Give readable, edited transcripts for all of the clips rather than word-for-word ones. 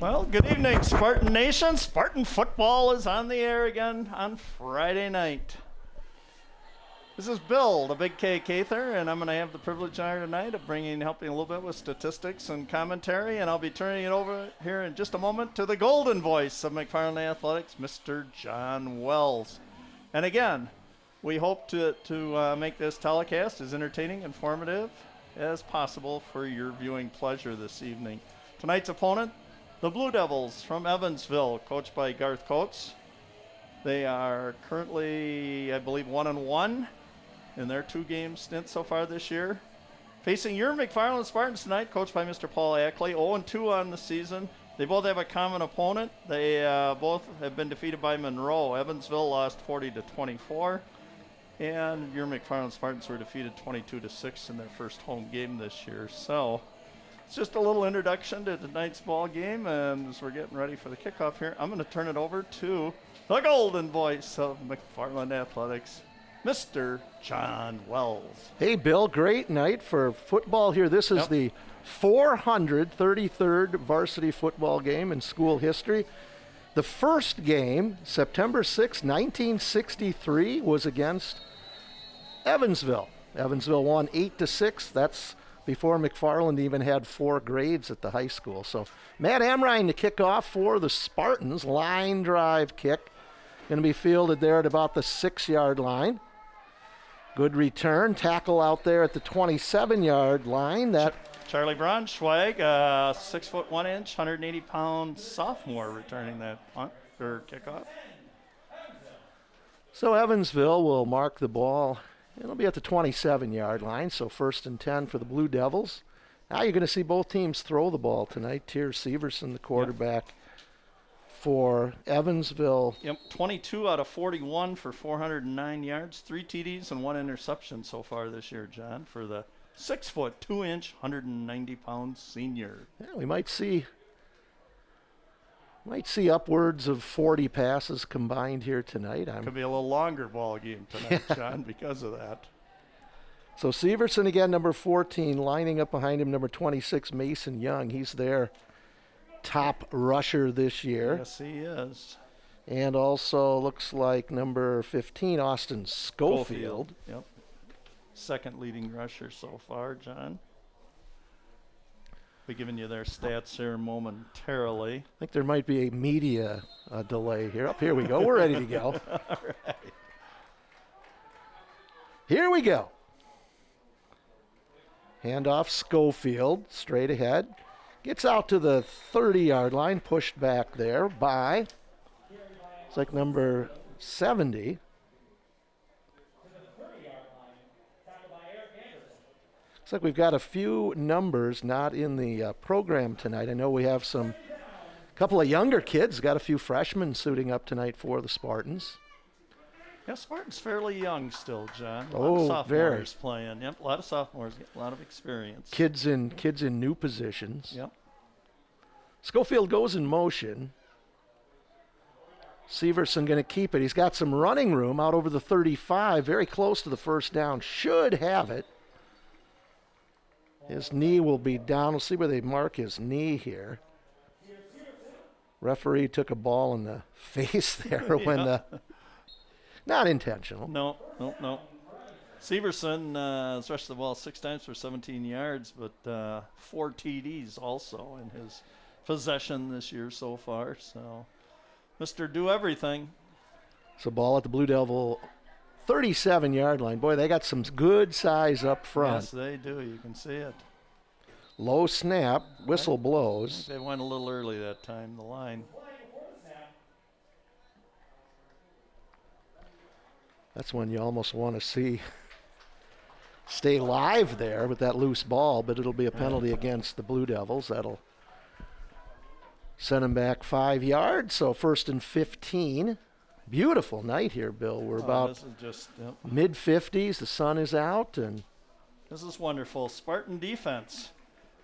Well, good evening, Spartan Nation. Spartan football is on the air again on Friday night. This is Bill, the Big K Cather, and I'm going to have the privilege honor tonight of helping a little bit with statistics and commentary, and I'll be turning it over here in just a moment to the golden voice of McFarland Athletics, Mr. John Wells. And again, we hope to make this telecast as entertaining, informative as possible for your viewing pleasure this evening. Tonight's opponent, the Blue Devils from Evansville, coached by Garth Coates. They are currently, I believe, 1-1 in their two-game stint so far this year. Facing your McFarland Spartans tonight, coached by Mr. Paul Ackley, 0-2 on the season. They both have a common opponent. They both have been defeated by Monroe. Evansville lost 40-24, and your McFarland Spartans were defeated 22-6 in their first home game this year. So it's just a little introduction to tonight's ball game, and as we're getting ready for the kickoff here, I'm going to turn it over to the golden voice of McFarland Athletics, Mr. John Wells. Hey, Bill, great night for football here. This is the 433rd varsity football game in school history. The first game, September 6, 1963, was against Evansville. Evansville won 8-6. That's before McFarland even had 4 grades at the high school. So Matt Amrine to kick off for the Spartans. Line drive kick. Going to be fielded there at about the 6-yard line. Good return. Tackle out there at the 27-yard line. That Charlie Braunschweig, 6 foot 1 inch, 180-pound sophomore returning that punt or kickoff. So Evansville will mark the ball. It'll be at the 27-yard line, so 1st and 10 for the Blue Devils. Now you're going to see both teams throw the ball tonight. Tier Severson, the quarterback for Evansville. 22 out of 41 for 409 yards, 3 TDs and 1 interception so far this year, John, for the 6 foot 2 inch, 190-pound senior. Yeah, we might see upwards of 40 passes combined here tonight. Could be a little longer ball game tonight, John, because of that. So Severson again, number 14, lining up behind him, number 26, Mason Young. He's their top rusher this year. Yes, he is. And also looks like number 15, Austin Schofield. Yep. Second leading rusher so far, John. Be giving you their stats here momentarily. I think there might be a media delay here. Up here we go. We're ready to go. All right. Here we go. Handoff Schofield, straight ahead. Gets out to the 30-yard line, pushed back there by, it's like number 70. Looks like we've got a few numbers not in the program tonight. I know we have a couple of younger kids, got a few freshmen suiting up tonight for the Spartans. Yeah, Spartan's fairly young still, John. A lot Oh, of sophomores very. playing. Yep, a lot of sophomores get a lot of experience. Kids in new positions. Yep. Schofield goes in motion. Severson going to keep it. He's got some running room out over the 35, very close to the first down. Should have it. His knee will be down. We'll see where they mark his knee here. Referee took a ball in the face there when not intentional. No. Severson has rushed the ball 6 times for 17 yards, but 4 TDs also in his possession this year so far. So, Mr. Do Everything. So ball at the Blue Devil 37-yard line. Boy, they got some good size up front. Yes, they do. You can see it. Low snap. Whistle blows. They went a little early that time, the line. That's when you almost want to stay live there with that loose ball, but it'll be a penalty against the Blue Devils. That'll send them back 5 yards. So 1st and 15. Beautiful night here, Bill. We're about this is just, mid-50s. The sun is out, and this is wonderful. Spartan defense.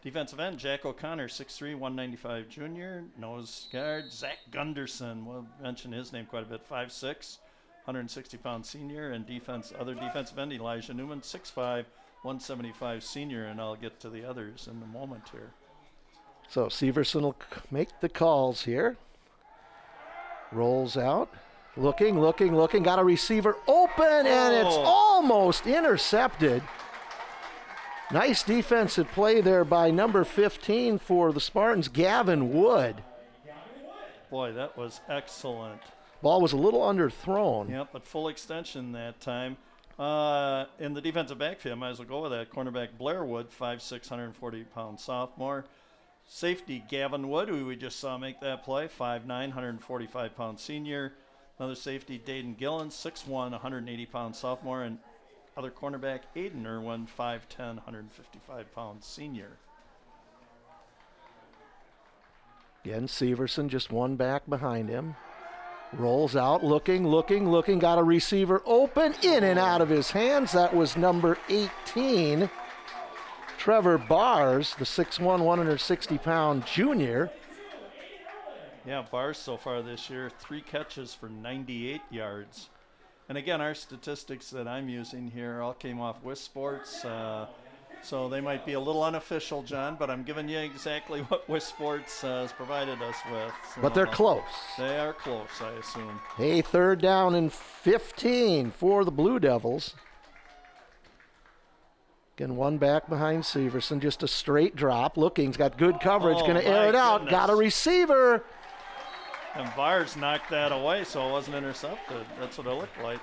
Defensive end, Jack O'Connor, 6'3", 195 junior. Nose guard, Zach Gunderson. We'll mention his name quite a bit. 5'6", 160-pound senior. And other defensive end, Elijah Newman, 6'5", 175 senior. And I'll get to the others in a moment here. So Severson will make the calls here. Rolls out. Looking. Got a receiver open, and it's almost intercepted. Nice defensive play there by number 15 for the Spartans, Gavin Wood. Boy, that was excellent. Ball was a little underthrown. Yep, but full extension that time. In the defensive backfield, might as well go with that. Cornerback Blair Wood, 5'6", 140-pound sophomore. Safety Gavin Wood, who we just saw make that play, 5'9", 145-pound senior. Another safety, Dayton Gillen, 6'1", 180-pound sophomore. And other cornerback, Aiden Irwin, 5'10", 155-pound senior. Again, Severson just one back behind him. Rolls out, looking, got a receiver open, in and out of his hands. That was number 18, Trevor Bars, the 6'1", 160-pound junior. Yeah, Bars so far this year, 3 catches for 98 yards. And again, our statistics that I'm using here all came off Wisp Sports, so they might be a little unofficial, John, but I'm giving you exactly what Wisp Sports has provided us with. So but they're close. They are close, I assume. Hey, 3rd down and 15 for the Blue Devils. Again, one back behind Severson, just a straight drop. He's got good coverage, going to air it out. Goodness. Got a receiver. And Bars knocked that away, so it wasn't intercepted. That's what it looked like.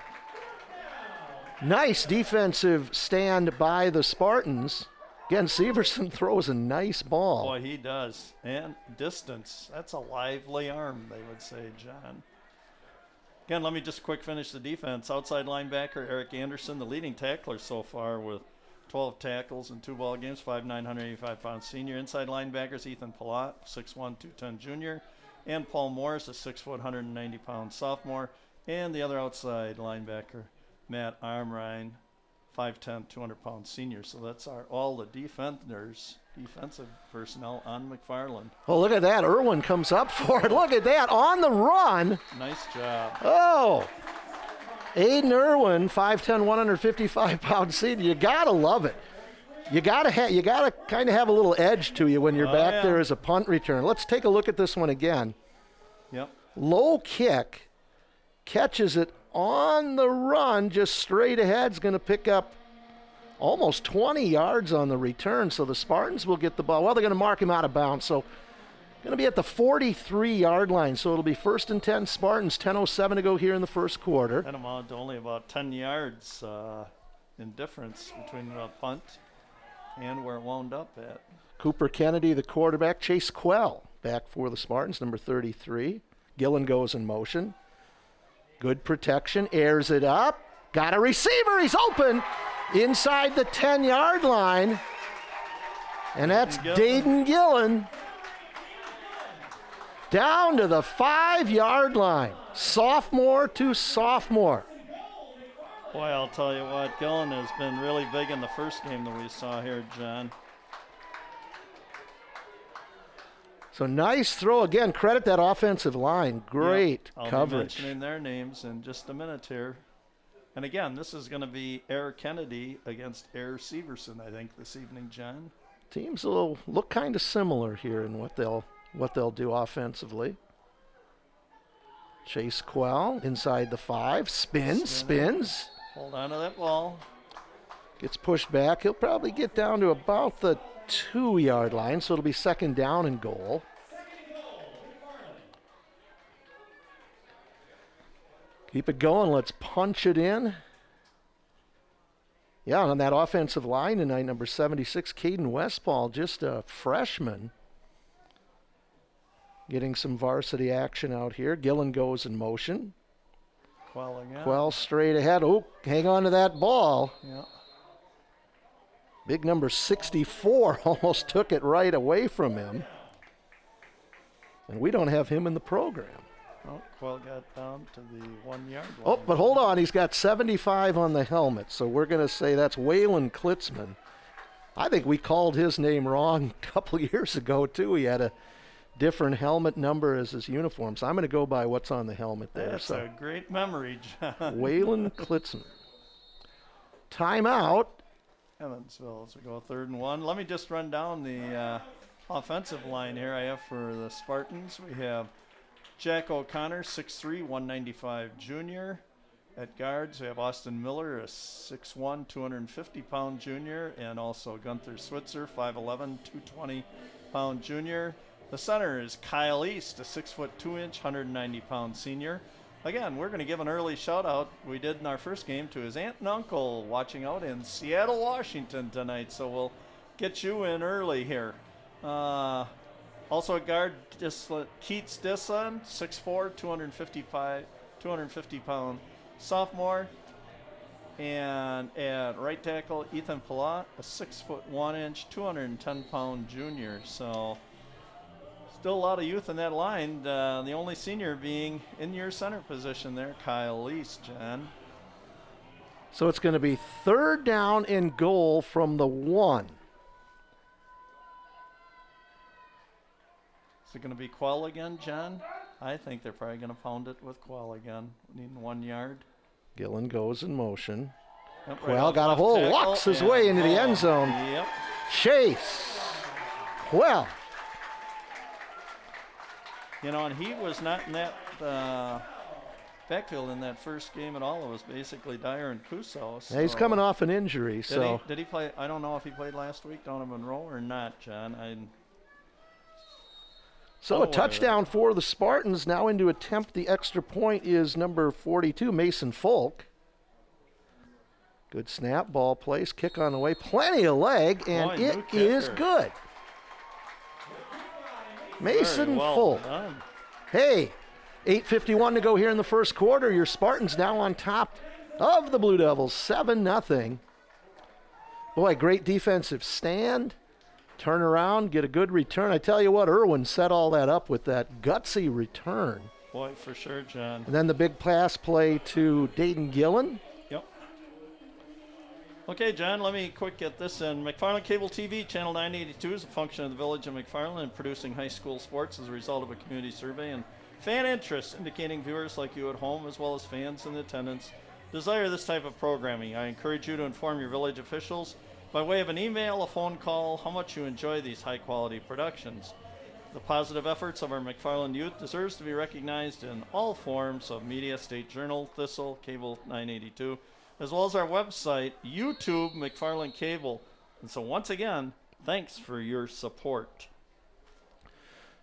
Nice defensive stand by the Spartans. Again, Severson throws a nice ball. Boy, he does. And distance. That's a lively arm, they would say, John. Again, let me just quick finish the defense. Outside linebacker Eric Anderson, the leading tackler so far with 12 tackles in 2 ball games, 5'9", 185-pound senior. Inside linebackers Ethan Palat, 6'1", 210 junior. And Paul Morris, a 6', 190-pound sophomore. And the other outside linebacker, Matt Armrine, 5'10", 200-pound senior. So that's all the defensive personnel on McFarland. Oh, look at that. Irwin comes up for it. Look at that. On the run. Nice job. Oh. Aiden Irwin, 5'10", 155-pound senior. You got to love it. You got to kind of have a little edge to you when you're back there as a punt return. Let's take a look at this one again. Yep. Low kick, catches it on the run, just straight ahead. Is going to pick up almost 20 yards on the return. So the Spartans will get the ball. Well, they're going to mark him out of bounds. So going to be at the 43-yard line. So it'll be 1st and 10 Spartans, 10:07 to go here in the first quarter. And amount to only about 10 yards in difference between the punt and where it wound up at. Cooper Kennedy, the quarterback. Chase Quell back for the Spartans, number 33. Gillen goes in motion. Good protection, airs it up. Got a receiver, he's open inside the 10-yard line. And that's Dayton Gillen. Down to the 5-yard line. Sophomore to sophomore. Boy, I'll tell you what, Gillen has been really big in the first game that we saw here, John. So nice throw. Again, credit that offensive line. Great coverage. I'll be mentioning their names in just a minute here. And again, this is going to be Air Kennedy against Air Severson, I think, this evening, John. Teams will look kind of similar here in what they'll do offensively. Chase Quell inside the 5, spins. Hold on to that ball. Gets pushed back. He'll probably get down to about the 2-yard line, so it'll be 2nd down and goal. Keep it going. Let's punch it in. Yeah, on that offensive line tonight, number 76, Caden Westfall, just a freshman. Getting some varsity action out here. Gillen goes in motion. Quell straight ahead. Oh, hang on to that ball. Yeah. Big number 64 almost took it right away from him. And we don't have him in the program. Oh, Quell got down to the 1-yard line. Oh, but hold on. He's got 75 on the helmet, so we're going to say that's Waylon Klitzman. I think we called his name wrong a couple years ago, too. He had a different helmet number as his uniform, so I'm going to go by what's on the helmet there. That's a great memory, John. Waylon Klitzman. Timeout. Evansville, so we go 3rd and 1. Let me just run down the offensive line here I have for the Spartans. We have Jack O'Connor, 6'3", 195 junior. At guards, we have Austin Miller, a 6'1", 250-pound junior, and also Gunther Switzer, 5'11", 220-pound junior. The center is Kyle East, a 6'2", 190-pound senior. Again, we're going to give an early shout-out, we did in our first game, to his aunt and uncle watching out in Seattle, Washington tonight, so we'll get you in early here. Also at guard, Keats Disson, 6'4", 250-pound sophomore. And at right tackle, Ethan Palat, a 6'1", 210-pound junior. So still a lot of youth in that line. The only senior being in your center position there, Kyle East, John. So it's going to be 3rd down and goal from the 1. Is it going to be Quell again, John? I think they're probably going to pound it with Quell again, needing 1 yard. Gillen goes in motion. Yep, Quell got a hole, walks his way into the end zone. Yep. Chase. Quell. You know, and he was not in that backfield in that first game at all. It was basically Dyer and Kuso. So Yeah, he's coming off an injury, did he play? I don't know if he played last week down in Monroe or not, John. So a touchdown for the Spartans. Now in to attempt the extra point is number 42, Mason Folk. Good snap, ball placed, kick on the way, plenty of leg, and it is good. Mason Folk. Done. Hey, 8:51 to go here in the first quarter. Your Spartans now on top of the Blue Devils, 7-0. Boy, great defensive stand. Turn around, get a good return. I tell you what, Irwin set all that up with that gutsy return. Boy, for sure, John. And then the big pass play to Dayton Gillen. Yep. Okay, John, let me quick get this in. McFarland Cable TV, Channel 982 is a function of the Village of McFarland in producing high school sports as a result of a community survey and fan interest, indicating viewers like you at home, as well as fans in attendance, desire this type of programming. I encourage you to inform your village officials by way of an email, a phone call, how much you enjoy these high-quality productions. The positive efforts of our McFarland youth deserves to be recognized in all forms of media, State Journal, Thistle, Cable 982, as well as our website, YouTube, McFarland Cable. And so once again, thanks for your support.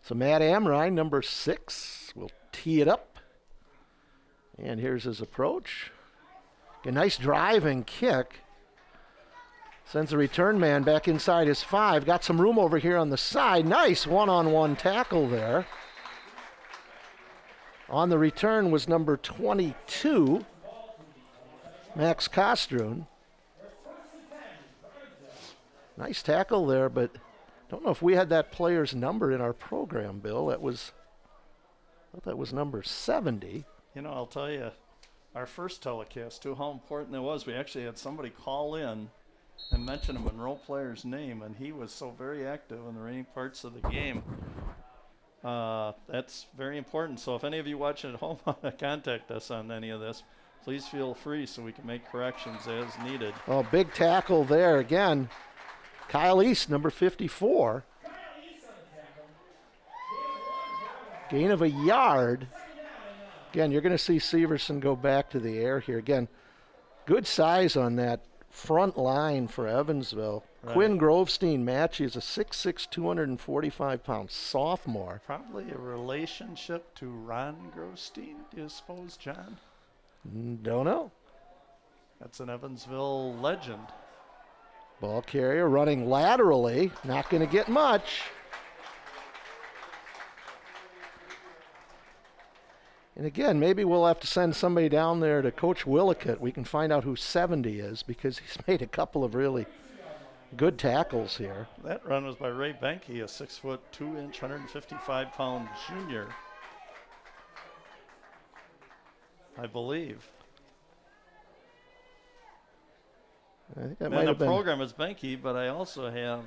So Matt Amrine, number 6, will tee it up. And here's his approach. A nice driving kick. Sends the return man back inside his 5. Got some room over here on the side. Nice one-on-one tackle there. On the return was number 22, Max Kostrun. Nice tackle there, but don't know if we had that player's number in our program, Bill. I thought that was number 70. You know, I'll tell you, our first telecast, too, how important it was. We actually had somebody call in and mention a Monroe player's name, and he was so very active in the remaining parts of the game. That's very important. So if any of you watching at home want to contact us on any of this, please feel free so we can make corrections as needed. Oh, big tackle there again. Kyle East, number 54. Gain of a yard. Again, you're going to see Severson go back to the air here. Again, good size on that front line for Evansville. Right. Quinn Grovestein matches a 6'6", 245-pound sophomore. Probably a relationship to Ron Grovestein, do you suppose, John? Don't know. That's an Evansville legend. Ball carrier running laterally. Not going to get much. And again, maybe we'll have to send somebody down there to Coach Willicott. We can find out who 70 is because he's made a couple of really good tackles here. That run was by Ray Benke, a 6'2", 155-pound junior, I believe. I think that and might have the been. program is Benke, but I also have.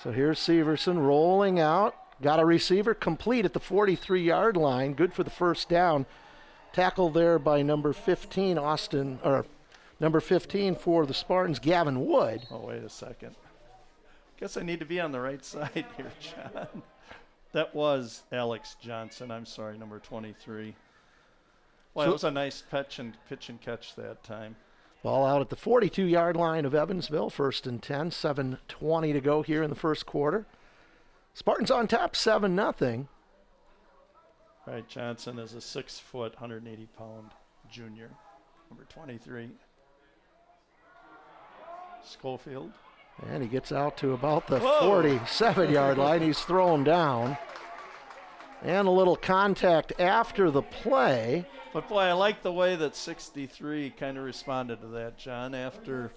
So here's Severson rolling out. Got a receiver complete at the 43-yard line. Good for the first down. Tackle there by number 15, number 15 for the Spartans, Gavin Wood. Oh, wait a second. Guess I need to be on the right side here, John. That was Alex Johnson. I'm sorry, number 23. Well, it was a nice pitch and catch that time. Ball out at the 42-yard line of Evansville, 1st and 10, 7:20 to go here in the first quarter. Spartans on top, 7-0. Right, Johnson is a 6-foot, 180-pound junior, number 23. Schofield. And he gets out to about the 47-yard line. He's thrown down. And a little contact after the play. But, boy, I like the way that 63 kind of responded to that, John, after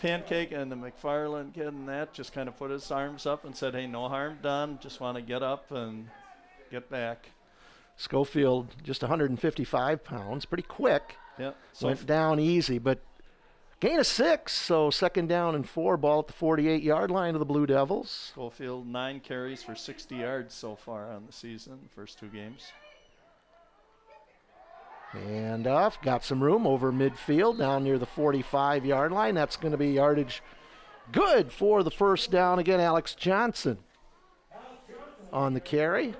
Pancake and the McFarland kid and that just kind of put his arms up and said, hey, no harm done. Just want to get up and get back. Schofield, just 155 pounds, pretty quick. Yep. Went down easy, but gain of 6, so 2nd down and 4, ball at the 48-yard line of the Blue Devils. Schofield, 9 carries for 60 yards so far on the season, first 2 games. And off, got some room over midfield down near the 45-yard line. That's going to be yardage good for the first down. Again, Alex Johnson on the carry.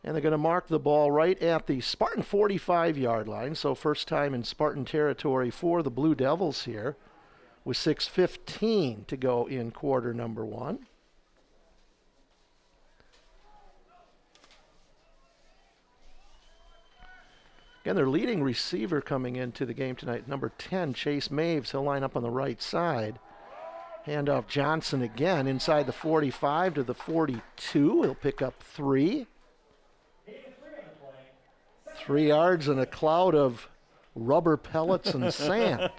And they're going to mark the ball right at the Spartan 45-yard line. So first time in Spartan territory for the Blue Devils here with 6:15 to go in quarter number 1. Again, their leading receiver coming into the game tonight, number 10, Chase Maves. He'll line up on the right side. Handoff Johnson again inside the 45 to the 42. He'll pick up 3. 3 yards in a cloud of rubber pellets and sand.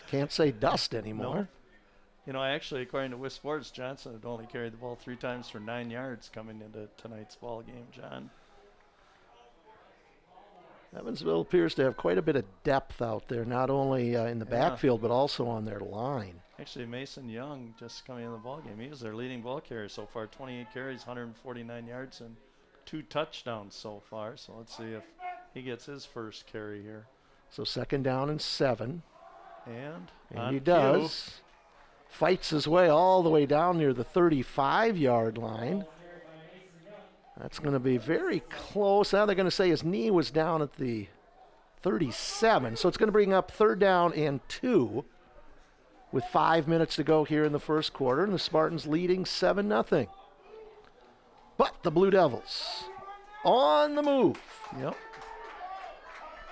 Can't say dust anymore. No. You know, actually, according to Wiz Sports, Johnson had only carried the ball 3 times for 9 yards coming into tonight's ball game, John. Evansville appears to have quite a bit of depth out there, not only in the backfield, but also on their line. Actually, Mason Young just coming in the ball game. He was their leading ball carrier so far, 28 carries, 149 yards, and 2 touchdowns so far. So let's see if he gets his first carry here. So 2nd down and 7. And he does. Fights his way all the way down near the 35-yard line. That's going to be very close. Now they're going to say his knee was down at the 37. So it's going to bring up 3rd down and 2 with 5 minutes to go here in the first quarter. And the Spartans leading 7-0. But the Blue Devils on the move. Yep.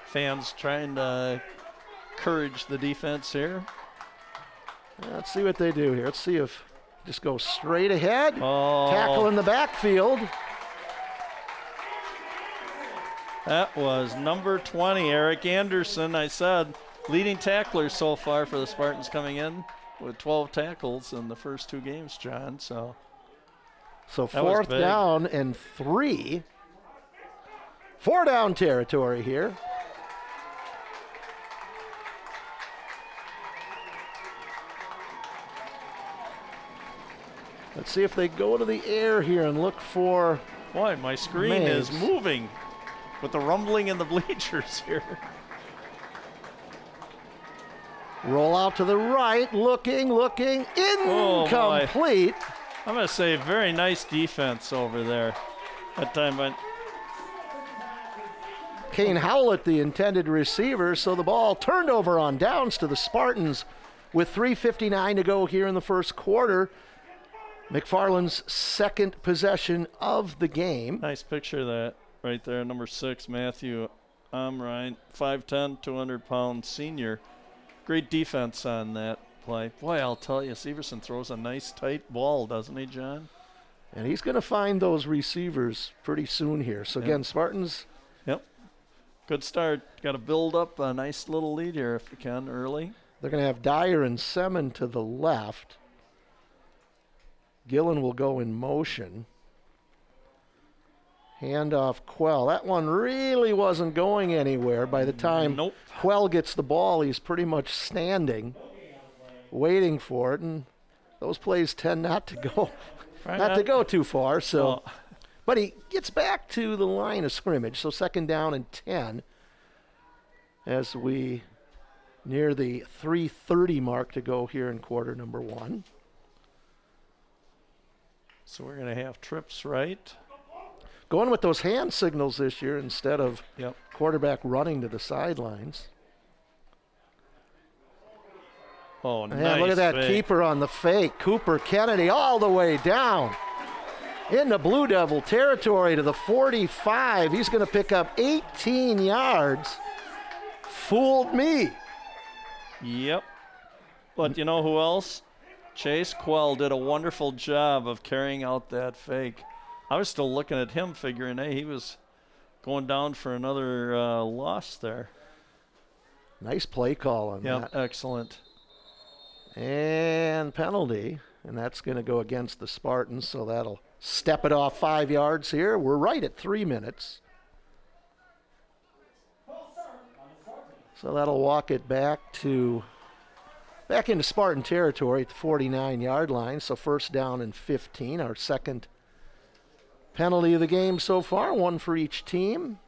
Fans trying to encourage the defense here. Let's see what they do here. Let's see if just go straight ahead. Oh. Tackle in the backfield. That was number 20, Eric Anderson. I said leading tackler so far for the Spartans coming in with 12 tackles in the first 2 games, John. So 4th down and 3. 4 down territory here. Let's see if they go to the air here and look for. Boy, my screen is moving with the rumbling in the bleachers here. Roll out to the right, looking, incomplete. I'm going to say very nice defense over there. That time went. Kane Howlett, the intended receiver, so the ball turned over on downs to the Spartans with 3:59 to go here in the first quarter. McFarland's 2nd possession of the game. Nice picture of that right there, number 6, Matthew Amrine, 5'10", 200-pound senior. Great defense on that play. Boy, I'll tell you, Severson throws a nice tight ball, doesn't he, John? And he's going to find those receivers pretty soon here. So again, Spartans. Yep. Good start. Got to build up a nice little lead here if we can early. They're going to have Dyer and Simmons to the left. Gillen will go in motion. Handoff Quell. That one really wasn't going anywhere. By the time Quell gets the ball, he's pretty much standing, waiting for it. And those plays tend not to go too far. So, but he gets back to the line of scrimmage. So 2nd down and 10 as we near the 3:30 mark to go here in quarter number 1. So we're going to have trips, right? Going with those hand signals this year instead of Yep. quarterback running to the sidelines. Oh, And nice look at that fake. keeper on the fake. Cooper Kennedy all the way down into Blue Devil territory to the 45. He's going to pick up 18 yards. Fooled me. Yep. But you know who else? Chase Quell did a wonderful job of carrying out that fake. I was still looking at him figuring, hey, he was going down for another loss there. Nice play call on Yep, that. excellent. And penalty. And that's going to go against the Spartans, so that'll step it off 5 yards here. We're right at 3 minutes. So that'll walk it back into Spartan territory at the 49-yard line. So first down and 15, our second penalty of the game so far, one for each team.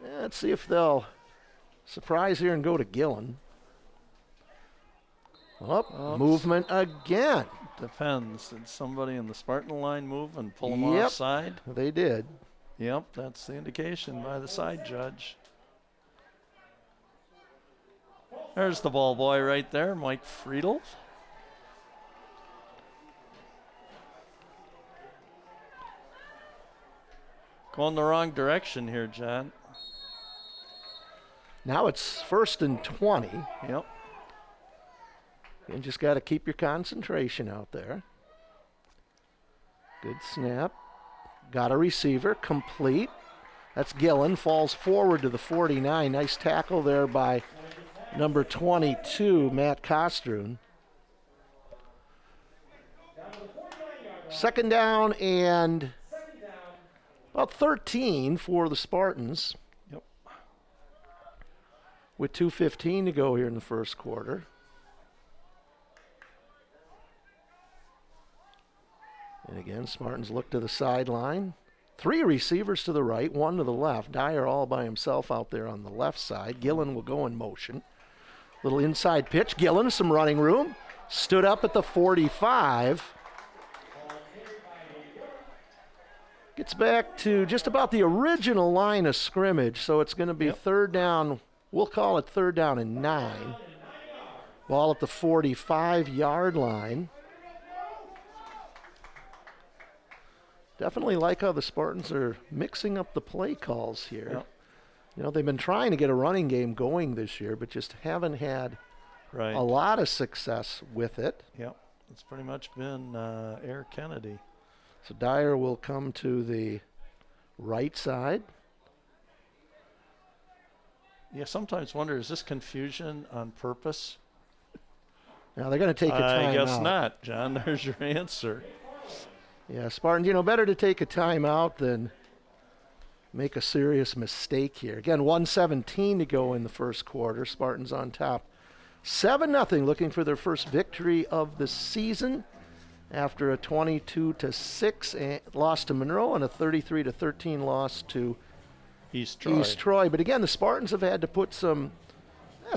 Let's see if they'll surprise here and go to Gillen. Oops. Movement again. Depends. Did somebody in the Spartan line move and pull him Yep. offside? They did. Yep, that's the indication by the side judge. There's the ball boy right there, Mike Friedel. Going the wrong direction here, John. Now it's first and 20. Yep. You just got to keep your concentration out there. Good snap. Got a receiver, complete. That's Gillen, falls forward to the 49. Nice tackle there by number 22, Matt Kostrun. Second down and about 13 for the Spartans. Yep. With 2:15 to go here in the first quarter. And again, Spartans look to the sideline. 3 receivers to the right, 1 to the left. Dyer all by himself out there on the left side. Gillen will go in motion. Little inside pitch. Gillen, some running room. Stood up at the 45. Gets back to just about the original line of scrimmage, so it's going to be third down. We'll call it third down and 9. Ball at the 45-yard line. Definitely like how the Spartans are mixing up the play calls here. Yep. You know, they've been trying to get a running game going this year, but just haven't had Right. a lot of success with it. Yep. It's pretty much been Air Kennedy. So Dyer will come to the right side. Yeah, sometimes wonder, is this confusion on purpose? Now they're going to take a timeout. I guess not, John. There's your answer. Yeah, Spartans, you know, better to take a timeout than make a serious mistake here. Again, 1:17 to go in the first quarter. Spartans on top. 7-0, looking for their first victory of the season after a 22-6 loss to Monroe and a 33-13 loss to East Troy. East Troy. But again, the Spartans have had to put some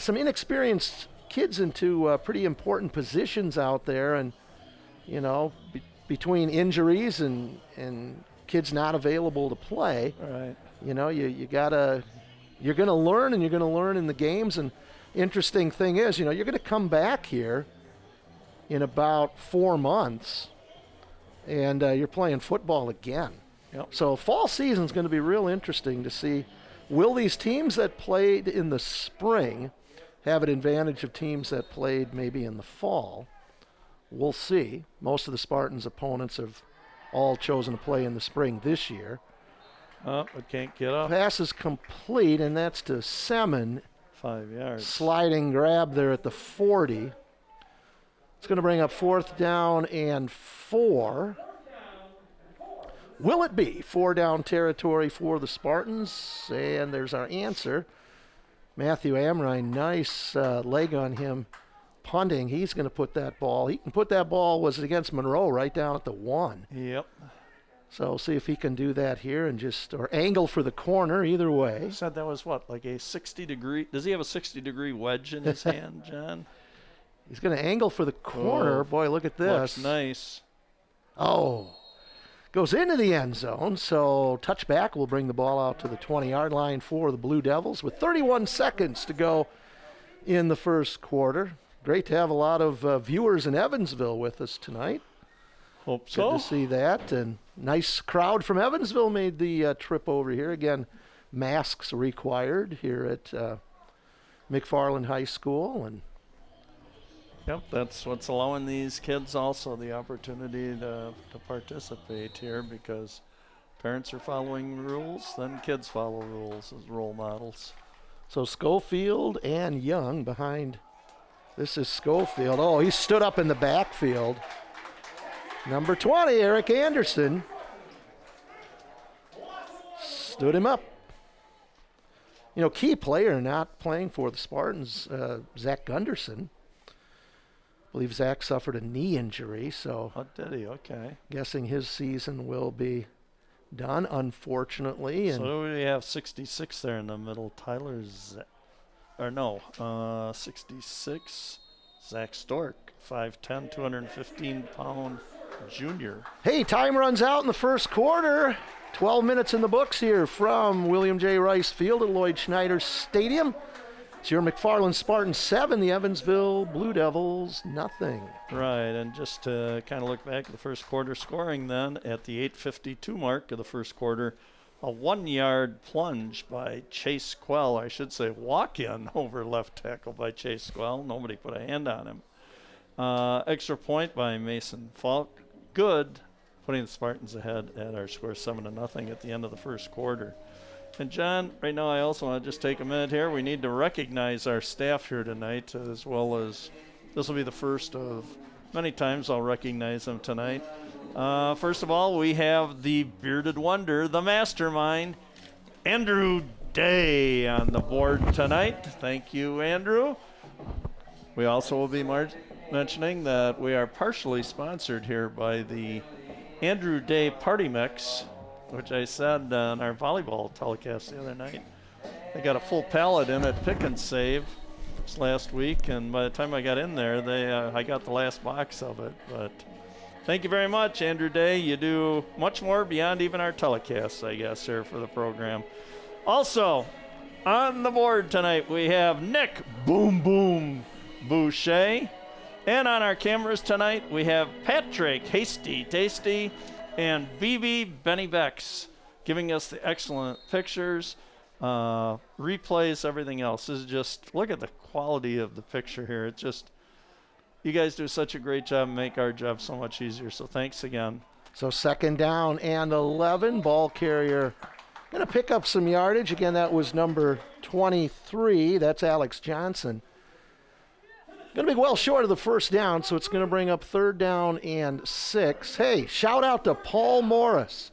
inexperienced kids into pretty important positions out there, and you know, between injuries and kids not available to play, Right. you know, you're gonna learn, and you're gonna learn in the games. And interesting thing is, you know, you're gonna come back here in about 4 months, and you're playing football again. Yep. So fall season's going to be real interesting to see, will these teams that played in the spring have an advantage of teams that played maybe in the fall? We'll see. Most of the Spartans' opponents have all chosen to play in the spring this year. Oh, we can't get up. Pass is complete, and that's to Simmons. 5 yards. Sliding grab there at the 40. It's going to bring up fourth down and 4. Will it be 4 down territory for the Spartans? And there's our answer. Matthew Amrine, nice leg on him punting. He's going to put that ball. He can put that ball, was it against Monroe, right down at the 1. Yep. So see if he can do that here and or angle for the corner, either way. You said that was what, like a 60-degree? Does he have a 60-degree wedge in his hand, John? He's going to angle for the corner. Oh, boy, look at this. Looks nice. Oh, goes into the end zone. So touchback will bring the ball out to the 20-yard line for the Blue Devils with 31 seconds to go in the first quarter. Great to have a lot of viewers in Evansville with us tonight. Hope so. Good to see that. And nice crowd from Evansville made the trip over here. Again, masks required here at McFarland High School. And yep, that's what's allowing these kids also the opportunity to participate here, because parents are following rules, then kids follow rules as role models. so Schofield and Young behind. This is Schofield. Oh, he stood up in the backfield. Number 20, Eric Anderson, stood him up. You know, key player not playing for the Spartans, Zach Gunderson. I believe Zach suffered a knee injury, so Oh, did he? Okay. guessing his season will be done, unfortunately. And So we have 66 there in the middle. 66. Zach Stork, 5'10", 215-pound junior. hey, time runs out in the first quarter. 12 minutes in the books here from William J. Rice Field at Lloyd Schneider Stadium. It's your McFarland Spartans 7, the Evansville Blue Devils nothing. Right, and just to kind of look back at the first quarter scoring then, at the 8:52 mark of the first quarter, a 1-yard plunge by Chase Quell, I should say walk-in over left tackle by Chase Quell. Nobody put a hand on him. Extra point by Mason Falk. Good, putting the Spartans ahead at our score 7-0 at the end of the first quarter. And John, right now I also want to just take a minute here. We need to recognize our staff here tonight, as well as this will be the first of many times I'll recognize them tonight. First of all, we have the bearded wonder, the mastermind, Andrew Day, on the board tonight. Thank you, Andrew. We also will be mentioning that we are partially sponsored here by the Andrew Day Party Mix, which I said on our volleyball telecast the other night. They got a full pallet in at Pick and Save this last week, and by the time I got in there, I got the last box of it. But thank you very much, Andrew Day. You do much more beyond even our telecasts, I guess, here for the program. Also, on the board tonight, we have Nick Boom Boom Boucher. And on our cameras tonight, we have Patrick Hasty Tasty and BB Benny Becks giving us the excellent pictures, replays, everything else. This is just, look at the quality of the picture here. It's just, you guys do such a great job and make our job so much easier. So thanks again. So 2nd down and 11. Ball carrier going to pick up some yardage. Again, that was number 23. That's Alex Johnson. Going to be well short of the first down, so it's going to bring up 3rd down and 6. Hey, shout out to Paul Morris.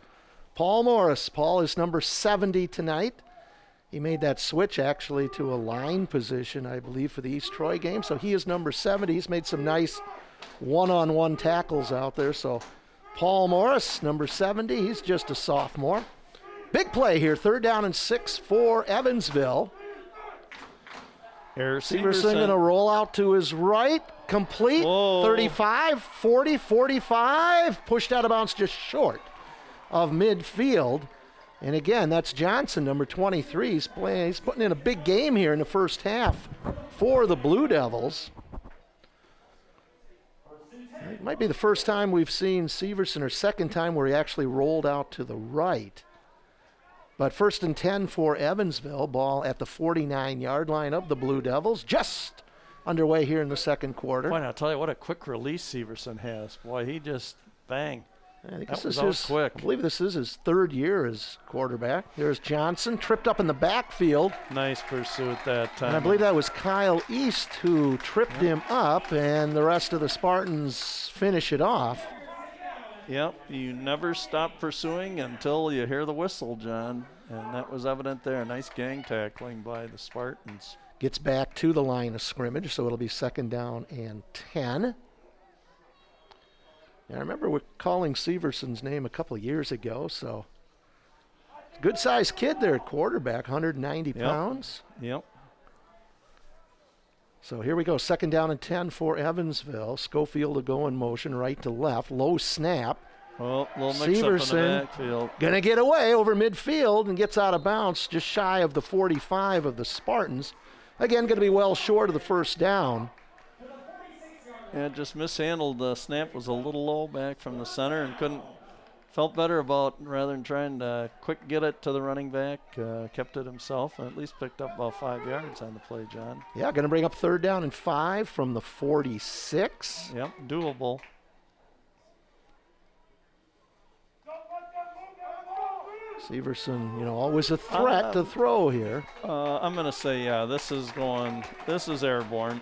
Paul Morris. Paul is number 70 tonight. He made that switch actually to a line position, I believe, for the East Troy game. So he is number 70. He's made some nice one-on-one tackles out there. So Paul Morris, number 70. He's just a sophomore. Big play here. 3rd down and 6 for Evansville. Severson going to roll out to his right. Complete. Whoa. 35, 40, 45. Pushed out of bounds just short of midfield. And again, that's Johnson, number 23. He's putting in a big game here in the first half for the Blue Devils. It might be the first time we've seen Severson, or second time where he actually rolled out to the right. But 1st and 10 for Evansville. Ball at the 49-yard line of the Blue Devils. Just underway here in the second quarter. Boy, I'll tell you what a quick release Severson has. Boy, he just, bang. I think That this was is quick. I believe this is his 3rd year as quarterback. There's Johnson, tripped up in the backfield. Nice pursuit that time. And I believe that was Kyle East who tripped him up, and the rest of the Spartans finish it off. Yep, you never stop pursuing until you hear the whistle, John. And that was evident there. Nice gang tackling by the Spartans. Gets back to the line of scrimmage, so it'll be 2nd down and 10. Yeah, I remember we're calling Severson's name a couple of years ago, so good-sized kid there at quarterback, 190 pounds. Yep. So here we go, 2nd down and 10 for Evansville. Schofield to go in motion, right to left, low snap. Well, a little mix-up in the backfield. Gonna get away over midfield and gets out of bounds just shy of the 45 of the Spartans. Again, gonna be well short of the 1st down. Yeah, just mishandled. The snap was a little low back from the center and felt better about, rather than trying to quick get it to the running back, kept it himself and at least picked up about 5 yards on the play, John. Yeah, gonna bring up 3rd down and 5 from the 46. Yep, doable. Severson, always a threat to throw here. I'm going to say, yeah, this is airborne.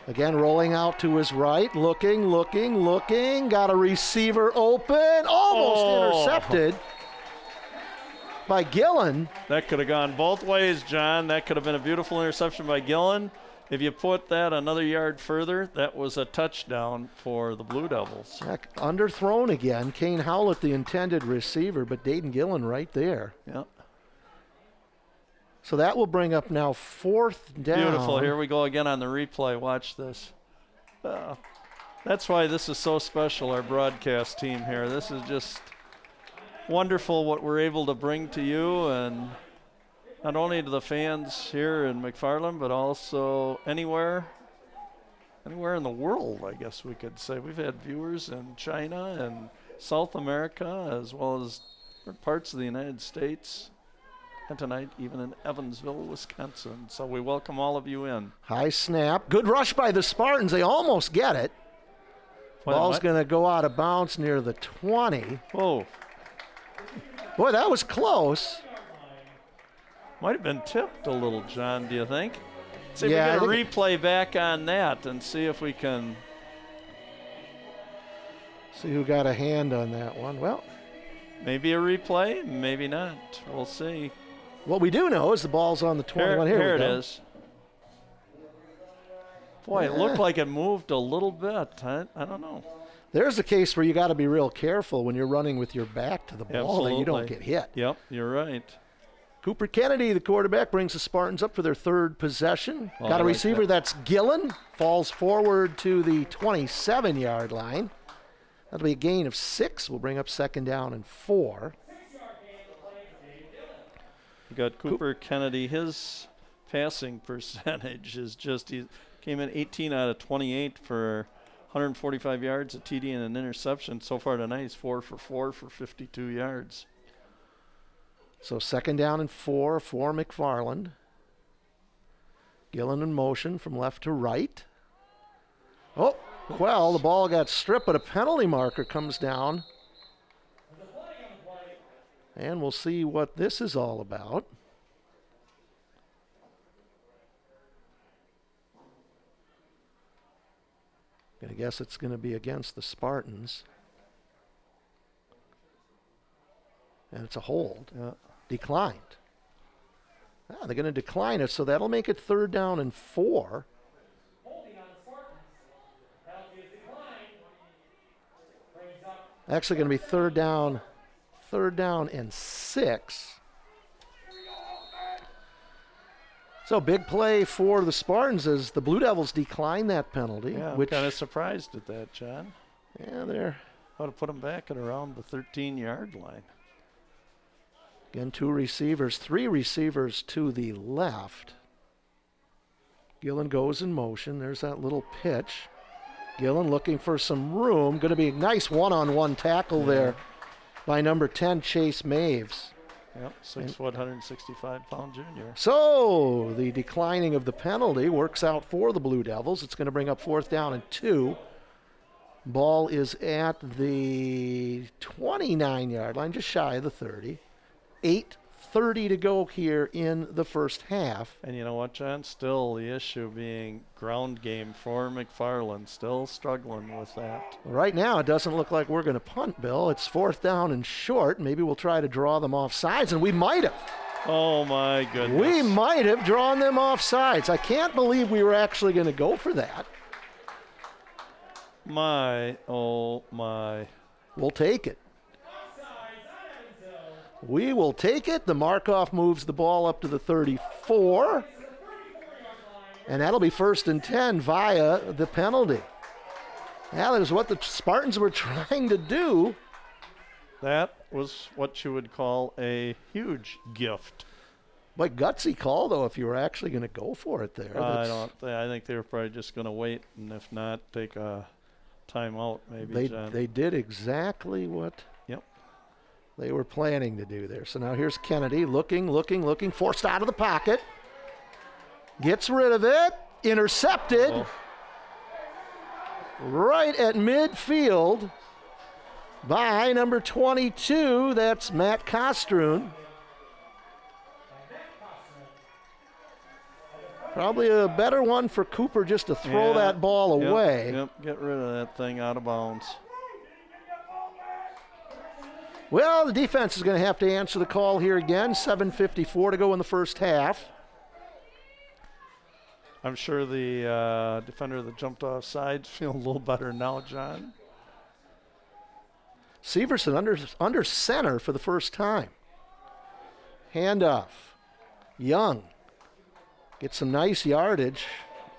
Again, rolling out to his right, looking. Got a receiver open, almost intercepted by Gillen. That could have gone both ways, John. That could have been a beautiful interception by Gillen. If you put that another yard further, that was a touchdown for the Blue Devils. Underthrown again. Kane Howlett, the intended receiver, but Dayton Gillen right there. Yep. So that will bring up now 4th down. Beautiful. Here we go again on the replay. Watch this. That's why this is so special, our broadcast team here. This is just wonderful what we're able to bring to you, and not only to the fans here in McFarland, but also anywhere in the world, I guess we could say. We've had viewers in China and South America, as well as parts of the United States, and tonight even in Evansville, Wisconsin. So we welcome all of you in. High snap. Good rush by the Spartans. They almost get it. Ball's going to go out of bounds near the 20. Whoa. Boy, that was close. Might have been tipped a little, John, do you think? See if Yeah, we get a replay back on that and see if we can. See who got a hand on that one. Well, maybe a replay, maybe not. We'll see. What we do know is the ball's on the 21. Here it is. Boy, it looked like it moved a little bit. I don't know. There's a case where you got to be real careful when you're running with your back to the ball that you don't get hit. Yep, you're right. Cooper Kennedy, the quarterback, brings the Spartans up for their 3rd possession. Well, got a receiver, that's Gillen. Falls forward to the 27-yard line. That'll be a gain of 6. We'll bring up 2nd down and 4. You got Cooper Kennedy. His passing percentage is just, he came in 18 out of 28 for 145 yards, a TD and an interception. So far tonight, he's 4 for 4 for 52 yards. So 2nd down and 4 for McFarland. Gillen in motion from left to right. Oh, well, the ball got stripped, but a penalty marker comes down. And we'll see what this is all about. I guess it's going to be against the Spartans. And it's a hold. Yeah. Declined. They're going to decline it, so that'll make it 3rd down and 4. Actually going to be third down and 6. So big play for the Spartans as the Blue Devils decline that penalty. Yeah, I'm kind of surprised at that, John. Yeah, they're... Ought to put them back at around the 13-yard line. Again, 2 receivers, 3 receivers to the left. Gillen goes in motion. There's that little pitch. Gillen looking for some room. Going to be a nice one-on-one tackle there by number 10, Chase Maves. Yep, 6 foot, 165-pound junior. So the declining of the penalty works out for the Blue Devils. It's going to bring up 4th down and 2. Ball is at the 29-yard line, just shy of the 30. 8:30 to go here in the first half. And you know what, John? Still the issue being ground game for McFarland. Still struggling with that. Right now, it doesn't look like we're going to punt, Bill. It's 4th down and short. Maybe we'll try to draw them off sides, and we might have. Oh, my goodness. We might have drawn them off sides. I can't believe we were actually going to go for that. my. Oh, my. We'll take it. We will take it. The Markov moves the ball up to the 34. And that'll be 1st and 10 via the penalty. Now, that is what the Spartans were trying to do. That was what you would call a huge gift. But gutsy call, though, if you were actually going to go for it there. I think they were probably just going to wait, and if not, take a timeout maybe, John. They did exactly what they were planning to do there. So now here's Kennedy looking, forced out of the pocket. Gets rid of it, intercepted. Oh. Right at midfield by number 22. That's Matt Kostrun. Probably a better one for Cooper just to throw that ball away. Yep, get rid of that thing out of bounds. Well, the defense is going to have to answer the call here again. 7:54 to go in the first half. I'm sure the defender that jumped off side's feeling a little better now, John. Severson under center for the first time. Handoff. Young gets some nice yardage,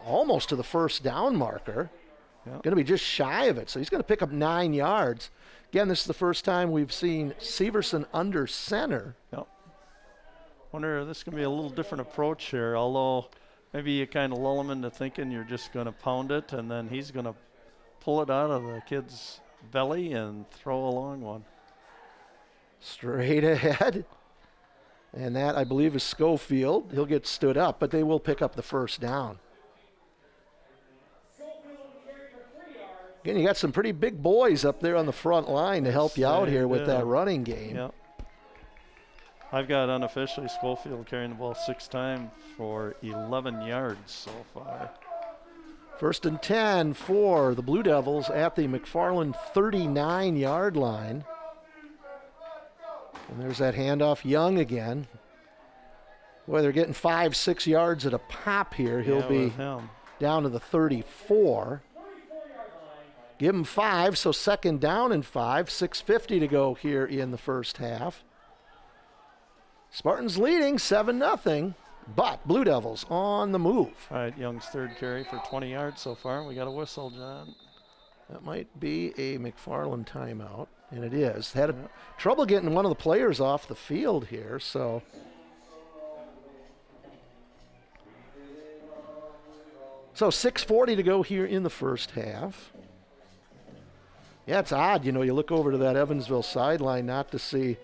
almost to the first down marker. Yep. Going to be just shy of it, so he's going to pick up 9 yards. Again, this is the first time we've seen Severson under center. Yep. Wonder if this is going to be a little different approach here, although maybe you kind of lull him into thinking you're just going to pound it, and then he's going to pull it out of the kid's belly and throw a long one. Straight ahead. And that, I believe, is Schofield. He'll get stood up, but they will pick up the first down. Again, you got some pretty big boys up there on the front line to help you out here with that running game. Yep. I've got unofficially Schofield carrying the ball 6 times for 11 yards so far. 1st and 10 for the Blue Devils at the McFarland 39-yard line. And there's that handoff. Young again. Boy, they're getting 5-6 yards at a pop here. He'll be down to the 34. Give him 5, so 2nd down and 5. 6:50 to go here in the first half. Spartans leading 7-0, but Blue Devils on the move. All right, Young's 3rd carry for 20 yards so far. We got a whistle, John. That might be a McFarland timeout, and it is. Had trouble getting one of the players off the field here, so. So 6:40 to go here in the first half. Yeah, it's odd, you look over to that Evansville sideline not to see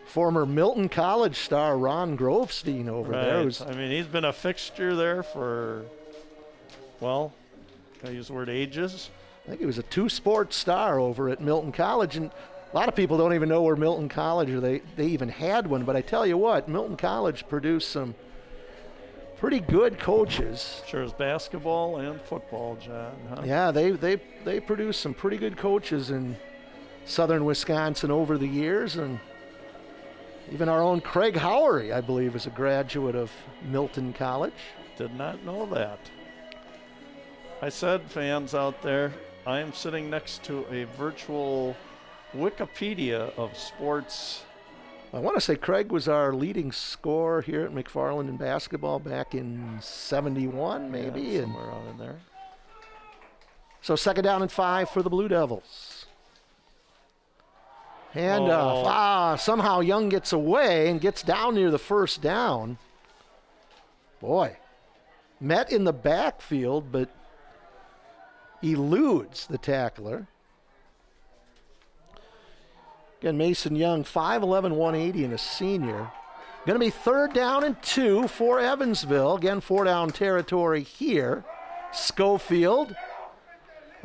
former Milton College star Ron Grovestein over there. I mean, he's been a fixture there for, well, can I use the word ages? I think he was a 2-sport star over at Milton College, and a lot of people don't even know where Milton College, or they even had one, but I tell you what, Milton College produced some pretty good coaches. Sure as basketball and football, John. Huh? Yeah, they produced some pretty good coaches in southern Wisconsin over the years, and even our own Craig Howery, I believe, is a graduate of Milton College. Did not know that. I said, fans out there, I am sitting next to a virtual Wikipedia of sports. I want to say Craig was our leading scorer here at McFarland in basketball back in 71, maybe. Yeah, somewhere out in there. So 2nd down and 5 for the Blue Devils. Handoff. Somehow Young gets away and gets down near the 1st down. Boy, met in the backfield, but eludes the tackler. Again, Mason Young, 5'11", 180, and a senior. Going to be 3rd down and 2 for Evansville. Again, 4-down territory here. Schofield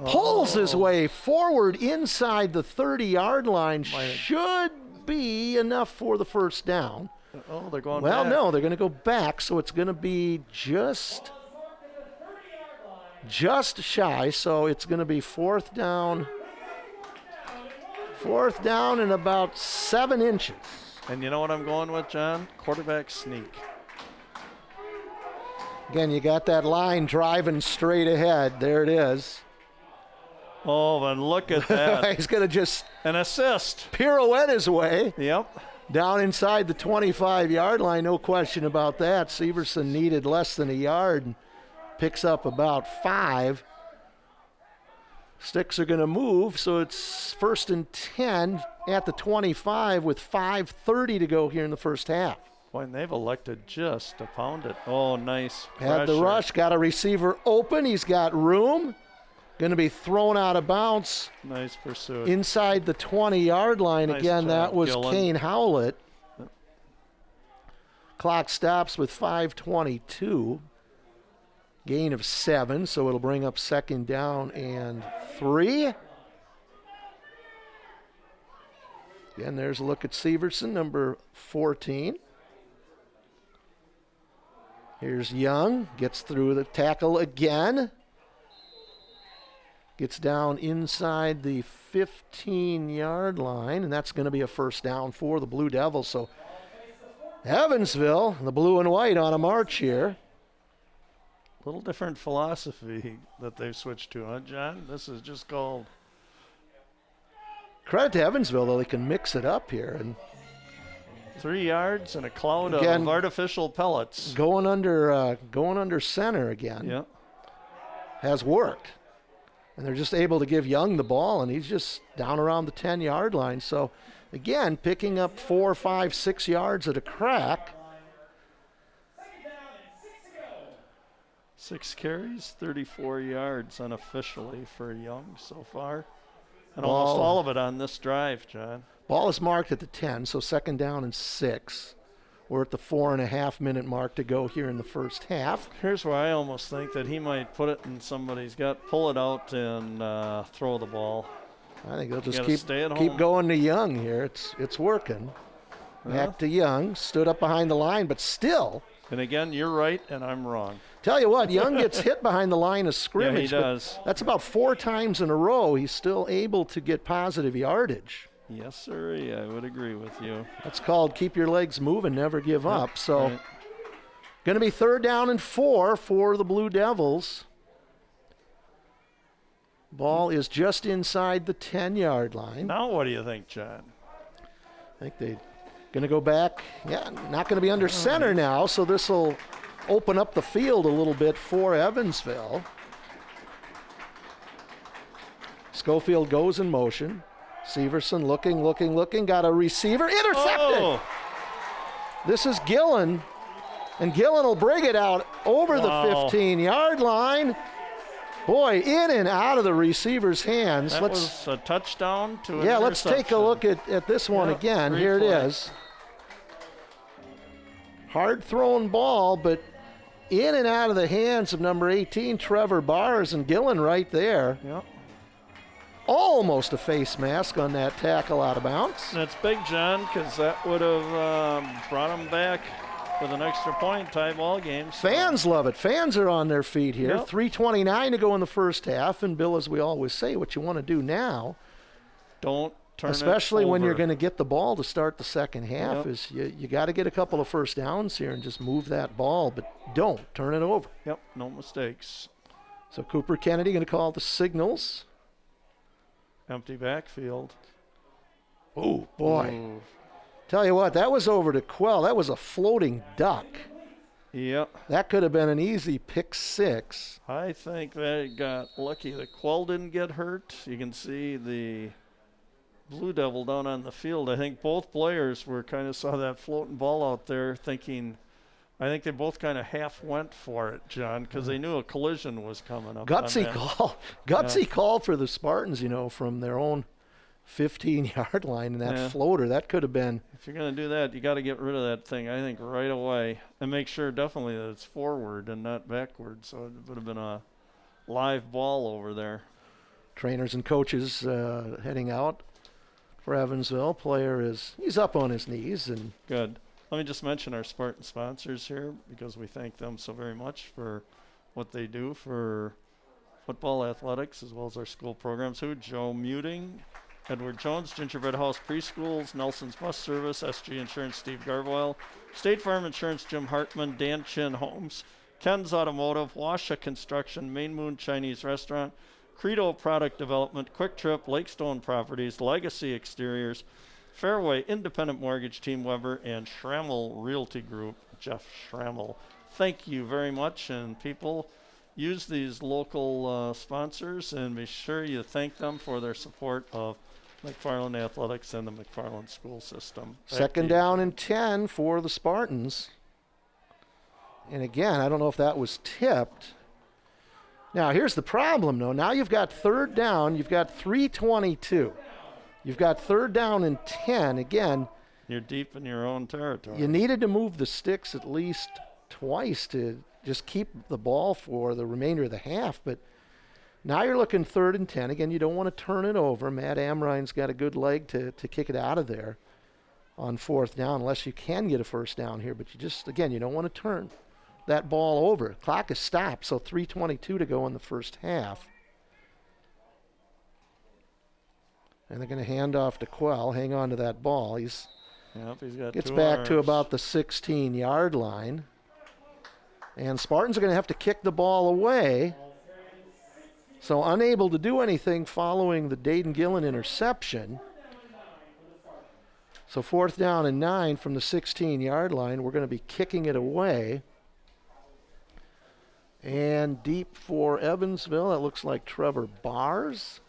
pulls his way forward inside the 30-yard line. Should be enough for the 1st down. Oh, they're going back. Well, no, they're going to go back, so it's going to be just shy. So it's going to be 4th down. 4th down and about 7 inches. And you know what I'm going with, John? Quarterback sneak. Again, you got that line driving straight ahead. There it is. Oh, and look at that. He's going to just An assist. pirouette his way Yep. down inside the 25-yard line. No question about that. Severson needed less than a yard and picks up about 5. Sticks are going to move, so it's 1st and 10 at the 25 with 5:30 to go here in the first half. Boy, and they've elected just to pound it. Oh, nice. Had the pressure. rush, got a receiver open. He's got room. Going to be thrown out of bounds Nice pursuit. inside the 20-yard line. Nice Again, job, that was Gillen. Kane Howlett. Clock stops with 5:22. Gain of 7, so it'll bring up 2nd down and 3. Again, there's a look at Severson, number 14. Here's Young, gets through the tackle again. Gets down inside the 15-yard line, and that's going to be a 1st down for the Blue Devils. So Evansville, the blue and white on a march here. Little different philosophy that they've switched to, huh, John? This is just called Credit to Evansville, though, they can mix it up here. And 3 yards and a cloud Again, of artificial pellets. going under center again Yeah. has worked. And they're just able to give Young the ball, and he's just down around the 10-yard line. So, again, picking up 4, 5, 6 yards at a crack. 6 carries, 34 yards unofficially for Young so far. And Ball. almost all of it on this drive, John. Ball is marked at the 10, so 2nd down and 6. We're at the 4.5-minute mark to go here in the first half. Here's where I almost think that he might put it in somebody's gut, pull it out, and throw the ball. I think they'll just Gotta stay at keep home. going to Young here. It's working. Back to Young, stood up behind the line, but still. And again, you're right, and I'm wrong. Tell you what, Young gets hit behind the line of scrimmage. Yeah, he but does. That's about 4 times in a row. He's still able to get positive yardage. Yes, sir. I would agree with you. That's called keep your legs moving, never give up. So, Right. going to be 3rd down and 4 for the Blue Devils. Ball is just inside the 10-yard line. Now what do you think, John? I think they're going to go back. Yeah, not going to be under center now, so this will open up the field a little bit for Evansville. Schofield goes in motion. Severson looking, got a receiver, intercepted. Oh, This is Gillen, and Gillen will bring it out over the Wow. 15-yard line. Boy, in and out of the receiver's hands. that was a touchdown to an Let's take a interception. look at this one Yeah, again. great Here it play. is. Hard thrown ball, but in and out of the hands of number 18, Trevor Bars, and Gillen right there. Yeah. Almost a face mask on that tackle out of bounds. That's big, John, because that would have brought him back with an extra point, tie ball game. So Fans love it. Fans are on their feet here. Yep. 3:29 to go in the first half. And Bill, as we always say, what you want to do now, don't turn especially it when you're over. going to get the ball to start the second half, Yep. is you got to get a couple of first downs here and just move that ball, but don't turn it over. Yep, no mistakes. So Cooper Kennedy going to call the signals. Empty backfield. Oh, boy. Ooh. Tell you what, that was over to Quell. That was a floating duck. Yep. That could have been an easy pick 6. I think they got lucky that Quell didn't get hurt. You can see the Blue Devil down on the field. I think both players were kind of saw that floating ball out there thinking, I think they both kind of half went for it, John, because they knew a collision was coming up. Gutsy on that. call. Gutsy call for the Spartans, from their own 15-yard line, and that Yeah. floater, that could have been. If you're going to do that, you got to get rid of that thing, I think, right away and make sure definitely that it's forward and not backward. So it would have been a live ball over there. Trainers and coaches heading out for Evansville. Player he's up on his knees, and Good. Let me just mention our Spartan sponsors here because we thank them so very much for what they do for football athletics as well as our school programs. Joe Muting, Edward Jones, Gingerbread House Preschools, Nelson's Bus Service, SG Insurance, Steve Garvoil, State Farm Insurance, Jim Hartman, Dan Chin Homes, Ken's Automotive, Washa Construction, Main Moon Chinese Restaurant, Credo Product Development, Quick Trip, Lakestone Properties, Legacy Exteriors, Fairway Independent Mortgage, Team Weber, and Schrammel Realty Group, Jeff Schrammel. Thank you very much, and people, use these local sponsors and be sure you thank them for their support of McFarland Athletics and the McFarland school system. Second down and 10 for the Spartans. And again, I don't know if that was tipped. Now, here's the problem, though. Now you've got third down. You've got 3:22. You've got third down and 10. Again, you're deep in your own territory. You needed to move the sticks at least twice to just keep the ball for the remainder of the half. But now you're looking third and 10. Again, you don't want to turn it over. Matt Amrine's got a good leg to kick it out of there on fourth down, unless you can get a first down here. But you just, again, you don't want to turn that ball over. Clock is stopped, so 3:22 to go in the first half. And they're going to hand off to Quell. Hang on to that ball. He's got gets back to about the 16-yard line. And Spartans are going to have to kick the ball away. So unable to do anything following the Dayton Gillen interception. So fourth down and 9 from the 16-yard line. We're going to be kicking it away. And deep for Evansville, that looks like Trevor Bars.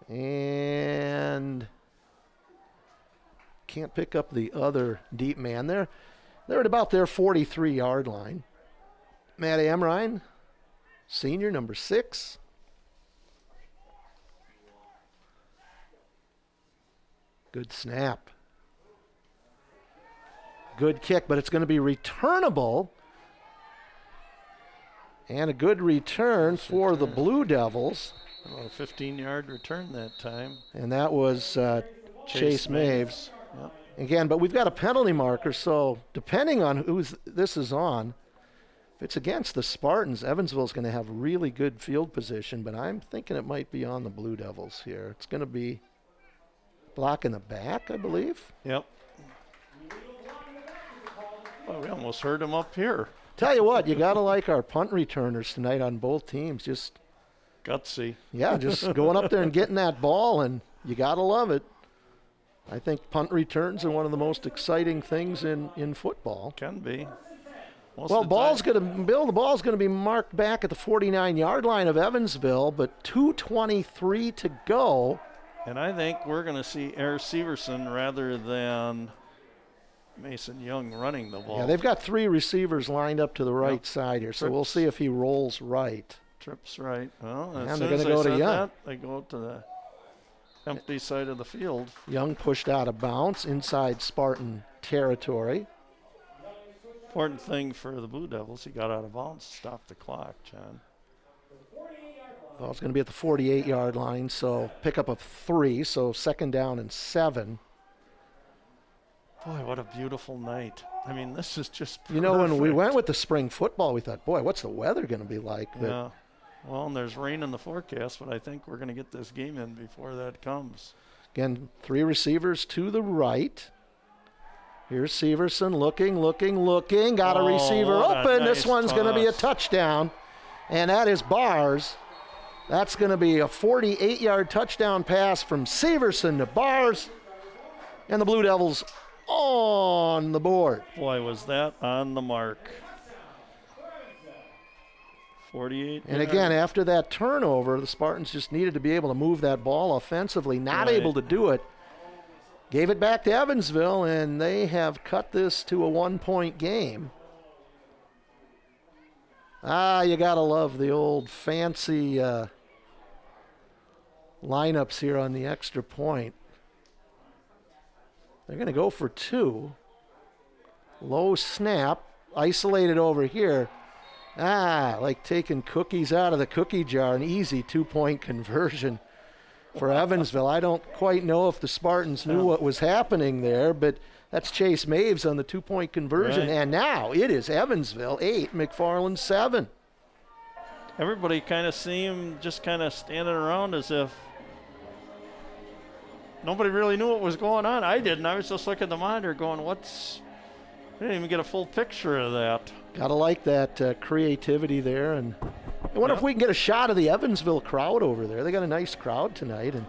And can't pick up the other deep man there. They're at about their 43-yard line. Matt Amrine, senior, number 6. Good snap. Good kick, but it's going to be returnable. And a good return for the Blue Devils. About a 15-yard return that time. And that was Chase Maves. Yep. Again, but we've got a penalty marker, so depending on who this is on, if it's against the Spartans, Evansville's going to have really good field position, but I'm thinking it might be on the Blue Devils here. It's going to be block in the back, I believe. Yep. Well, we almost heard him up here. Tell you what, you got to like our punt returners tonight on both teams. Just gutsy. Yeah, just going up there and getting that ball, and you got to love it. I think punt returns are one of the most exciting things in football. Can be. Well, the ball's going to be marked back at the 49-yard line of Evansville, but 2:23 to go. And I think we're going to see Air Severson rather than Mason Young running the ball. Yeah, they've got 3 receivers lined up to the right side here, so we'll see if he rolls right. Trips right. Well, as and soon they're as going to go they to said Young. that, they go to the empty side of the field. Young pushed out of bounds inside Spartan territory. Important thing for the Blue Devils, he got out of bounds to stop the clock, John. Well, it's going to be at the 48-yard line, so pickup of 3, so second down and 7. Boy, what a beautiful night. I mean, this is just perfect. You know, when we went with the spring football, we thought, boy, what's the weather going to be like? But yeah. Well, and there's rain in the forecast, but I think we're going to get this game in before that comes. Again, 3 receivers to the right. Here's Severson looking. Got a receiver open. This one's going to be a touchdown. And that is Bars. That's going to be a 48-yard touchdown pass from Severson to Bars. And the Blue Devils on the board. Boy, was that on the mark. 48. And again, after that turnover, the Spartans just needed to be able to move that ball offensively. Not able to do it. Gave it back to Evansville, and they have cut this to a 1-point game. You got to love the old fancy lineups here on the extra point. They're going to go for 2. Low snap, isolated over here. Like taking cookies out of the cookie jar, an easy 2-point conversion for Evansville. I don't quite know if the Spartans knew what was happening there, but that's Chase Maves on the 2-point conversion. Right. And now it is Evansville 8, McFarland 7. Everybody kind of seemed just kind of standing around as if nobody really knew what was going on. I didn't. I was just looking at the monitor going, I didn't even get a full picture of that. Gotta like that creativity there, and I wonder if we can get a shot of the Evansville crowd over there. They got a nice crowd tonight. And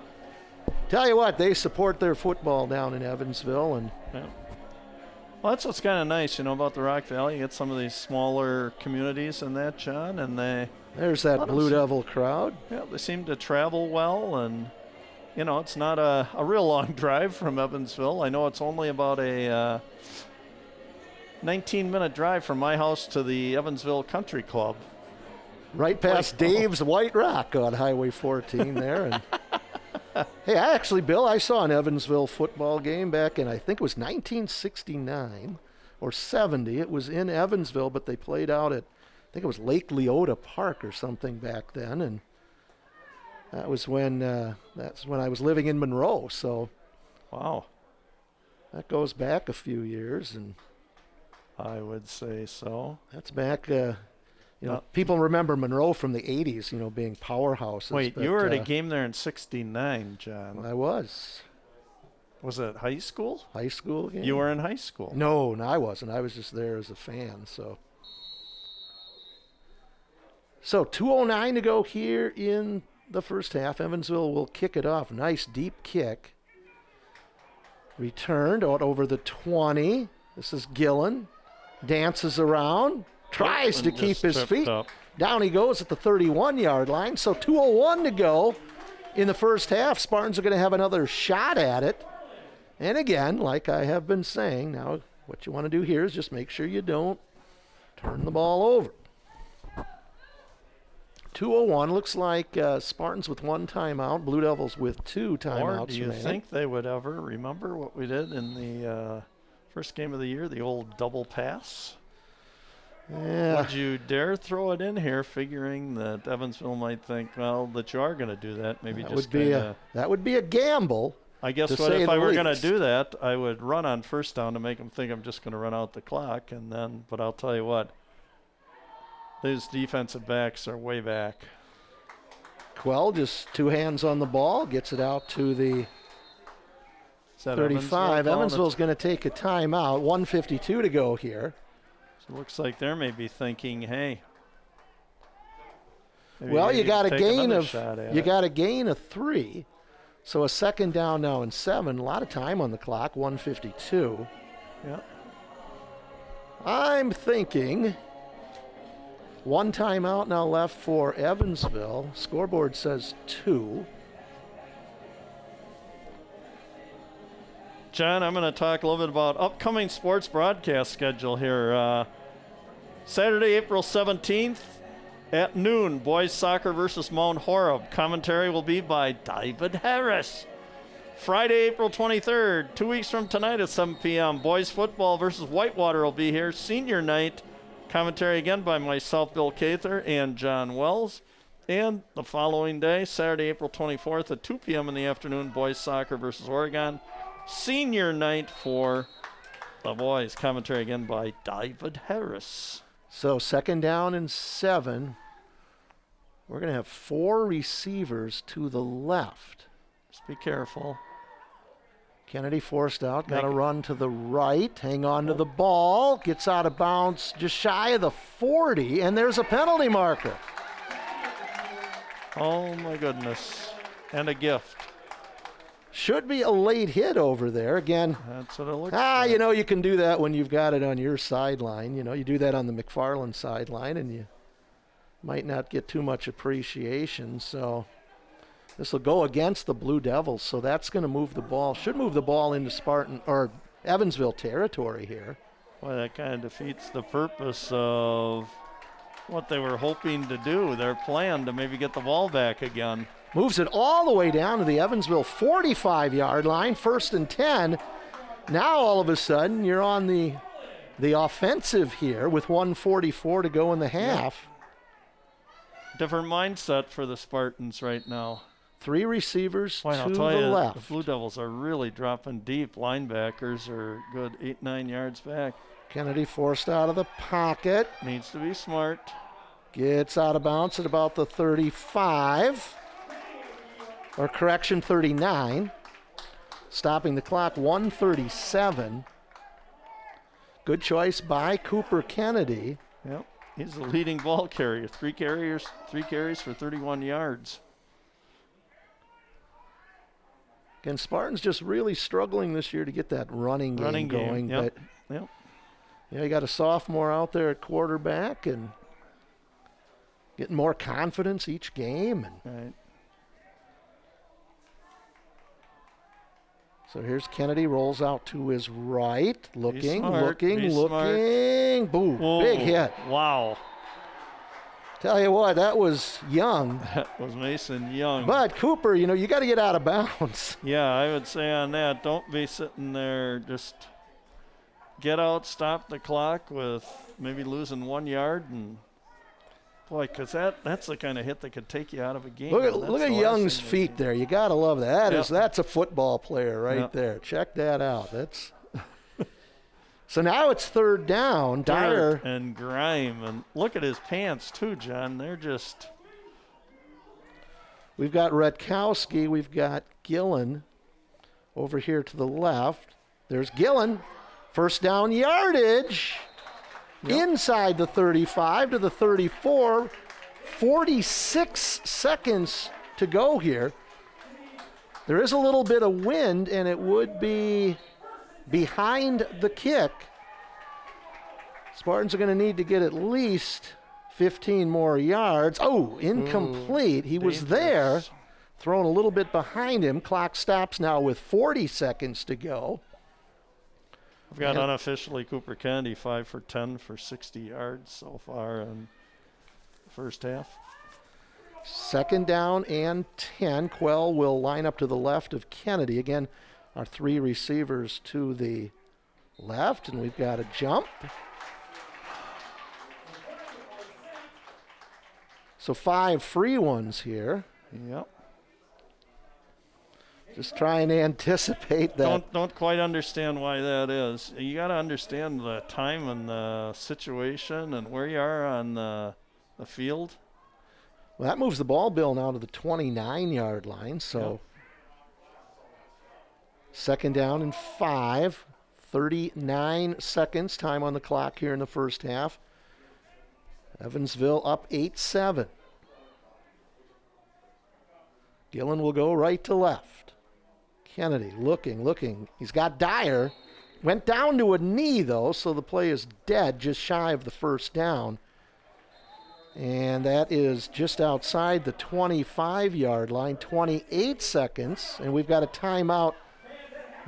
tell you what, they support their football down in Evansville. And Yeah. Well, that's what's kind of nice, about the Rock Valley. You get some of these smaller communities and that, John, and there's that Blue Devil crowd. Yeah, they seem to travel well, and it's not a real long drive from Evansville. I know it's only about a 19-minute drive from my house to the Evansville Country Club. Right past Dave's White Rock on Highway 14 there. And hey, Bill, I saw an Evansville football game back in, I think it was 1969 or 70. It was in Evansville, but they played out at, I think it was Lake Leota Park or something back then. And that's when I was living in Monroe. So, wow, that goes back a few years, and I would say so. That's back. People remember Monroe from the '80s. Being powerhouses. Wait, you were at a game there in '69, John? I was. Was it high school? High school game. You were in high school? No, I wasn't. I was just there as a fan. So 2:09 to go here in the first half. Evansville will kick it off. Nice deep kick. Returned out over the 20. This is Gillen. Dances around. Tries to keep his feet. Down he goes at the 31-yard line. So 2:01 to go in the first half. Spartans are going to have another shot at it. And again, like I have been saying, now what you want to do here is just make sure you don't turn the ball over. 2:01, looks like Spartans with one timeout, Blue Devils with two timeouts. Or do you think they would ever remember what we did in the first game of the year, the old double pass? Yeah. Would you dare throw it in here, figuring that Evansville might think, well, that you are going to do that? Maybe that just that would be a gamble. I guess what if I were going to do that, I would run on first down to make them think I'm just going to run out the clock, and then. But I'll tell you what, these defensive backs are way back. Quell just two hands on the ball, gets it out to the 35. Evansville's going to take a timeout. 1:52 to go here. So it looks like they're maybe thinking, hey. Well, you got a gain of 3. So a second down now and 7. A lot of time on the clock. 1:52. Yeah. I'm thinking one timeout now left for Evansville. Scoreboard says 2. John, I'm going to talk a little bit about upcoming sports broadcast schedule here. Saturday, April 17th at noon, boys soccer versus Mount Horeb. Commentary will be by David Harris. Friday, April 23rd, 2 weeks from tonight at 7 p.m., boys football versus Whitewater will be here. Senior night, commentary again by myself, Bill Cather, and John Wells. And the following day, Saturday, April 24th at 2 p.m. in the afternoon, boys soccer versus Oregon. Senior night for the boys. Commentary again by David Harris. So second down and 7. We're going to have 4 receivers to the left. Just be careful. Kennedy forced out. Got to run to the right. Hang on to the ball. Gets out of bounds just shy of the 40. And there's a penalty marker. Oh, my goodness. And a gift. Should be a late hit over there. Again, that's what it looks like. You can do that when you've got it on your sideline. You do that on the McFarland sideline, and you might not get too much appreciation. So this will go against the Blue Devils. So that's going to move the ball. Should move the ball into Spartan or Evansville territory here. Boy, that kind of defeats the purpose of what they were hoping to do, their plan to maybe get the ball back again. Moves it all the way down to the Evansville 45-yard line, 1st and 10. Now all of a sudden you're on the offensive here with 1:44 to go in the half. Different mindset for the Spartans right now. 3 receivers to the left. The Blue Devils are really dropping deep. Linebackers are good 8-9 yards back. Kennedy forced out of the pocket. Needs to be smart. Gets out of bounds at about the 35. Or correction, 39. Stopping the clock, 1:37. Good choice by Cooper Kennedy. Yep. He's the leading ball carrier. Three carries for 31 yards. Again, Spartans just really struggling this year to get that running game going. Yep. But you got a sophomore out there at quarterback and getting more confidence each game. Right. So here's Kennedy, rolls out to his right, looking. Smart. Boom, Whoa. Big hit. Wow. Tell you what, that was Young. That was Mason Young. But Cooper, you got to get out of bounds. Yeah, I would say on that, don't be sitting there. Just get out, stop the clock with maybe losing 1 yard. And boy, because that's the kind of hit that could take you out of a game. Look at Young's feet there. You got to love that. That's a football player right there. Check that out. That's So now it's third down. Dyer and Grime, and look at his pants too, John. They're just. We've got Redkowski. We've got Gillen over here to the left. There's Gillen. First down yardage. Inside the 35 to the 34. 46 seconds to go here. There is a little bit of wind, and it would be behind the kick. Spartans are going to need to get at least 15 more yards. Oh, incomplete. He was there, thrown a little bit behind him. Clock stops now with 40 seconds to go. We've got unofficially Cooper Kennedy 5 for 10 for 60 yards so far in the first half. Second down and 10. Quell will line up to the left of Kennedy. Again, our three receivers to the left, and we've got a jump. So 5 free ones here. Yep. Just trying to anticipate that. Don't quite understand why that is. You got to understand the time and the situation and where you are on the field. Well, that moves the ball, Bill, now to the 29-yard line. So second down and 5. 39 seconds, time on the clock here in the first half. Evansville up 8-7. Gillen will go right to left. Kennedy looking. He's got Dyer. Went down to a knee, though, so the play is dead, just shy of the first down. And that is just outside the 25-yard line, 28 seconds. And we've got a timeout,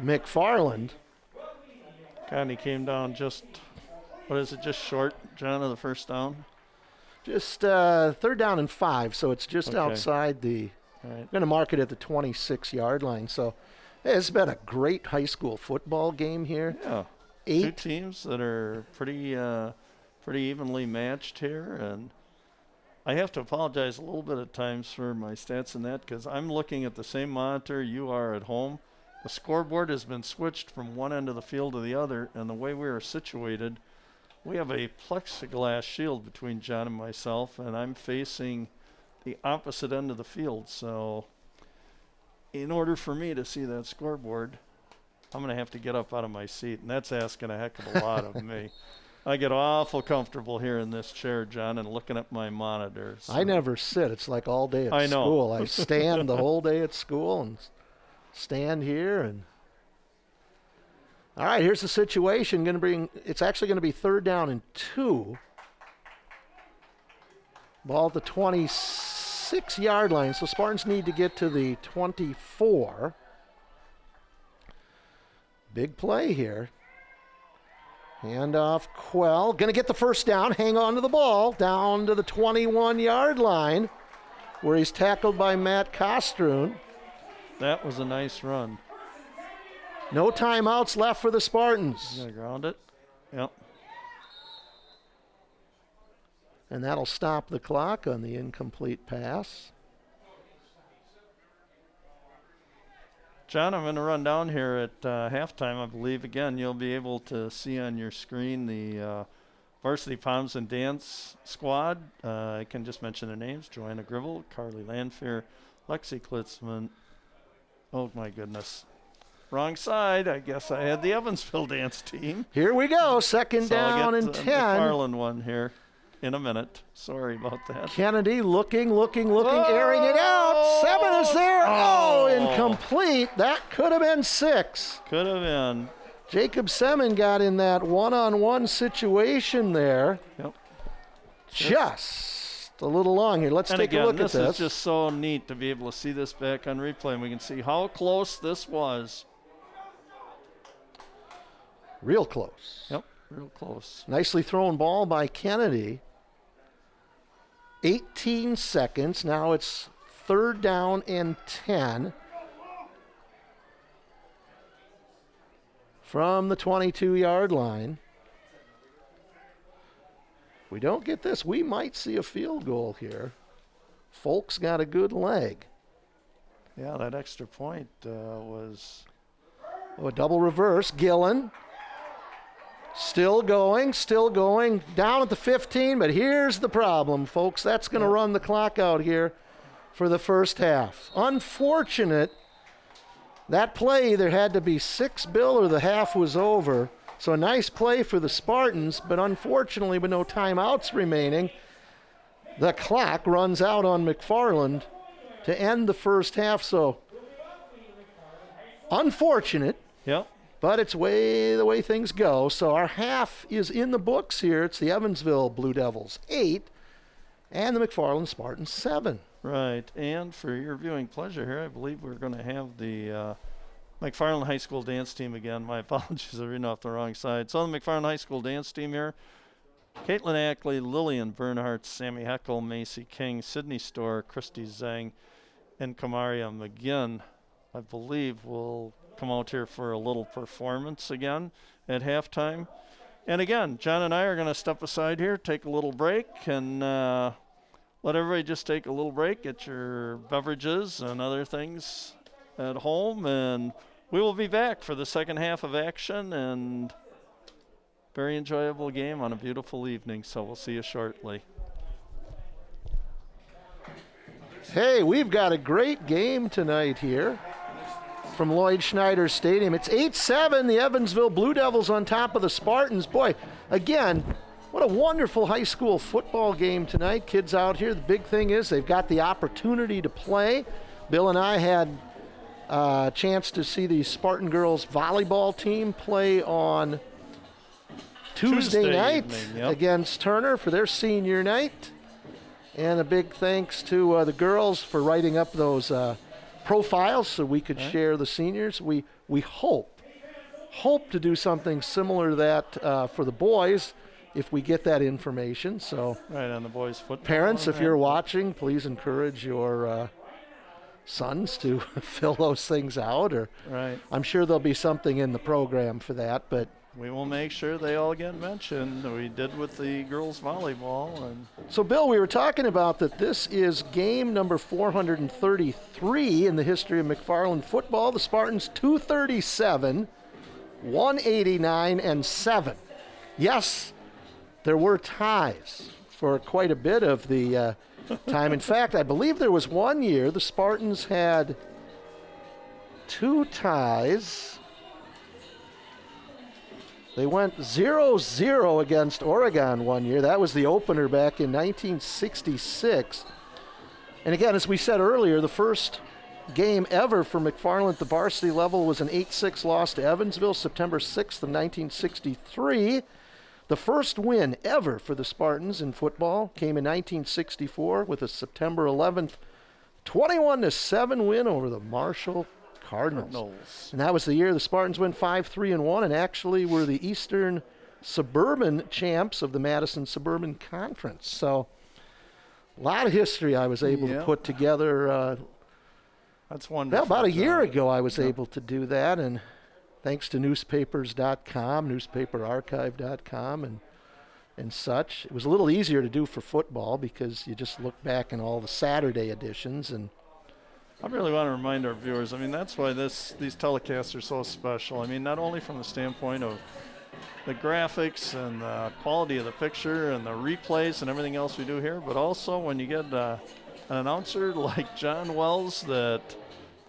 McFarland. And he came down just short, John, of the first down? Just third down and 5, so it's just outside the right. I'm going to mark it at the 26-yard line. So it's been a great high school football game here. Yeah. 8 Two teams that are pretty evenly matched here. And I have to apologize a little bit at times for my stats in that because I'm looking at the same monitor you are at home. The scoreboard has been switched from one end of the field to the other, and the way we are situated, we have a plexiglass shield between John and myself, and I'm facing the opposite end of the field. So in order for me to see that scoreboard, I'm going to have to get up out of my seat, and that's asking a heck of a lot of me. I get awful comfortable here in this chair, John, and looking at my monitors. I never sit. It's like all day at school. I stand the whole day at school and stand here. And all right, here's the situation. It's actually going to be third down and 2. Ball at the 26-yard line, so Spartans need to get to the 24. Big play here. Handoff, Quell. Going to get the first down. Hang on to the ball. Down to the 21-yard line where he's tackled by Matt Kostrun. That was a nice run. No timeouts left for the Spartans. You got to ground it. Yep. And that'll stop the clock on the incomplete pass. John, I'm going to run down here at halftime, I believe. Again, you'll be able to see on your screen the Varsity Palms and Dance squad. I can just mention their names. Joanna Gribble, Carly Landfair, Lexi Klitzman. Oh, my goodness. Wrong side. I guess I had the Evansville dance team. Here we go. Second So down I'll get and the 10. McFarland one here. in a minute. Sorry about that. Kennedy looking, airing it out. 7 is there. Oh, incomplete. That could have been 6. Could have been. Jacob Simmons got in that one-on-one situation there. Yep. Just a little long here. Let's take a look at this. This is just so neat to be able to see this back on replay, and we can see how close this was. Real close. Yep, real close. Nicely thrown ball by Kennedy. 18 seconds. Now it's 3rd down and 10. From the 22-yard line. If we don't get this, we might see a field goal here. Folk's got a good leg. Yeah, that extra point was... Oh, a double reverse. Gillen. Still going. Down at the 15, but here's the problem, folks. That's going to run the clock out here for the first half. Unfortunate. That play either had to be 6, Bill, or the half was over. So a nice play for the Spartans, but unfortunately with no timeouts remaining, the clock runs out on McFarland to end the first half. So unfortunate. Yep. But it's the way things go. So our half is in the books here. It's the Evansville Blue Devils 8 and the McFarland Spartans 7. Right, and for your viewing pleasure here, I believe we're going to have the McFarland High School dance team again. My apologies, I'm reading off the wrong side. So the McFarland High School dance team here, Caitlin Ackley, Lillian Bernhardt, Sammy Heckel, Macy King, Sydney Storr, Christy Zhang, and Kamaria McGinn, I believe, will come out here for a little performance again at halftime. And again, John and I are going to step aside here, take a little break, and let everybody just take a little break, get your beverages and other things at home, and we will be back for the second half of action and very enjoyable game on a beautiful evening, so we'll see you shortly. Hey, we've got a great game tonight here from Lloyd Schneider Stadium. It's 8-7, the Evansville Blue Devils on top of the Spartans. Boy, again, what a wonderful high school football game tonight. Kids out here, the big thing is they've got the opportunity to play. Bill and I had a chance to see the Spartan girls volleyball team play on Tuesday night against Turner for their senior night. And a big thanks to the girls for writing up those profiles so we could share the seniors. We hope to do something similar to that for the boys if we get that information. So right on the boys' football. Parents, if you're watching, please encourage your sons to fill those things out. Or I'm sure there'll be something in the program for that, but we will make sure they all get mentioned. We did with the girls volleyball. And so, Bill, we were talking about that this is game number 433 in the history of McFarland football. The Spartans 237, 189, and 7. Yes, there were ties for quite a bit of the time. In fact, I believe there was one year the Spartans had 2 ties. They went 0-0 against Oregon one year. That was the opener back in 1966. And again, as we said earlier, the first game ever for McFarland at the varsity level was an 8-6 loss to Evansville, September 6th of 1963. The first win ever for the Spartans in football came in 1964 with a September 11th 21-7 win over the Marshall Cardinals. And that was the year the Spartans went 5-3-1 and actually were the Eastern Suburban champs of the Madison Suburban Conference. So a lot of history I was able to put together. That's wonderful. About a year ago I was able to do that, and thanks to newspapers.com, newspaperarchive.com, and such. It was a little easier to do for football because you just look back in all the Saturday editions. And I really want to remind our viewers, I mean, that's why these telecasts are so special. I mean, not only from the standpoint of the graphics and the quality of the picture and the replays and everything else we do here, but also when you get an announcer like John Wells that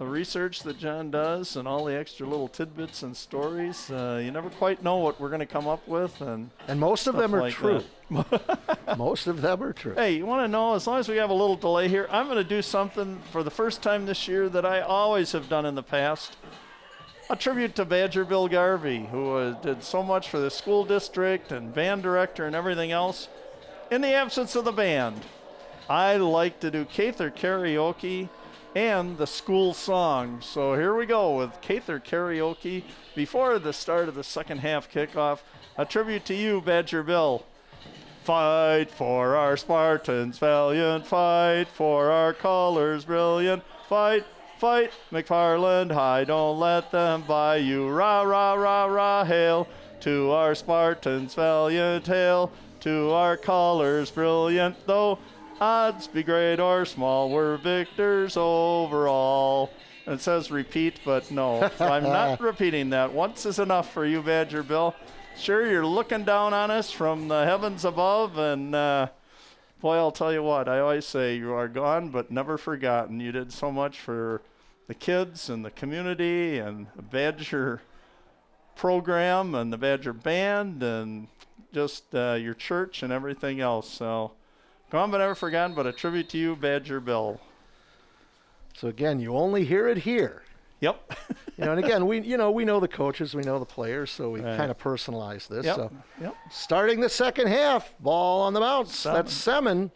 the research that John does and all the extra little tidbits and stories, you never quite know what we're going to come up with. And most of them are like true. Most of them are true. Hey, you want to know, as long as we have a little delay here, I'm going to do something for the first time this year that I always have done in the past. A tribute to Badger Bill Garvey, who did so much for the school district and band director and everything else. In the absence of the band, I like to do Cather karaoke and the school song. So here we go with Cather karaoke before the start of the second half kickoff. A tribute to you, Badger Bill. Fight for our Spartans valiant, fight for our colors brilliant, fight, fight, McFarland high, don't let them buy you. Rah, rah, rah, rah, hail to our Spartans valiant, hail to our colors brilliant, though odds be great or small, we're victors overall. And it says repeat, but no, I'm not repeating that. Once is enough for you, Badger Bill. Sure, you're looking down on us from the heavens above, and boy, I'll tell you what, I always say you are gone but never forgotten. You did so much for the kids and the community and the Badger program and the Badger band and just your church and everything else. So, gone but never forgotten, but a tribute to you, Badger Bill. So again, you only hear it here. Yep. And again, we know the coaches, we know the players, so we kind of personalize this. Yep. So, Yep. starting the second half, ball on the bounce. That's Simmons.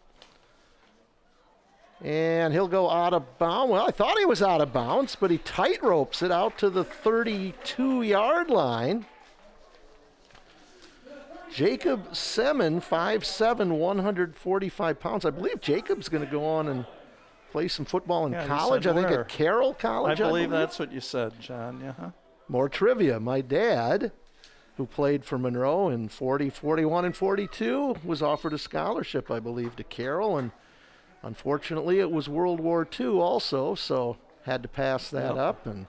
And he'll go out of bounds. Well, I thought he was out of bounds, but he tight ropes it out to the 32-yard line. Jacob Simmons, 5'7", 145 pounds. I believe Jacob's going to go on and play some football in college. I think at Carroll College. I believe that's what you said, John. Yeah. More trivia. My dad, who played for Monroe in 40, 41, and 42, was offered a scholarship, I believe, to Carroll. And unfortunately, it was World War II also, so had to pass that up. And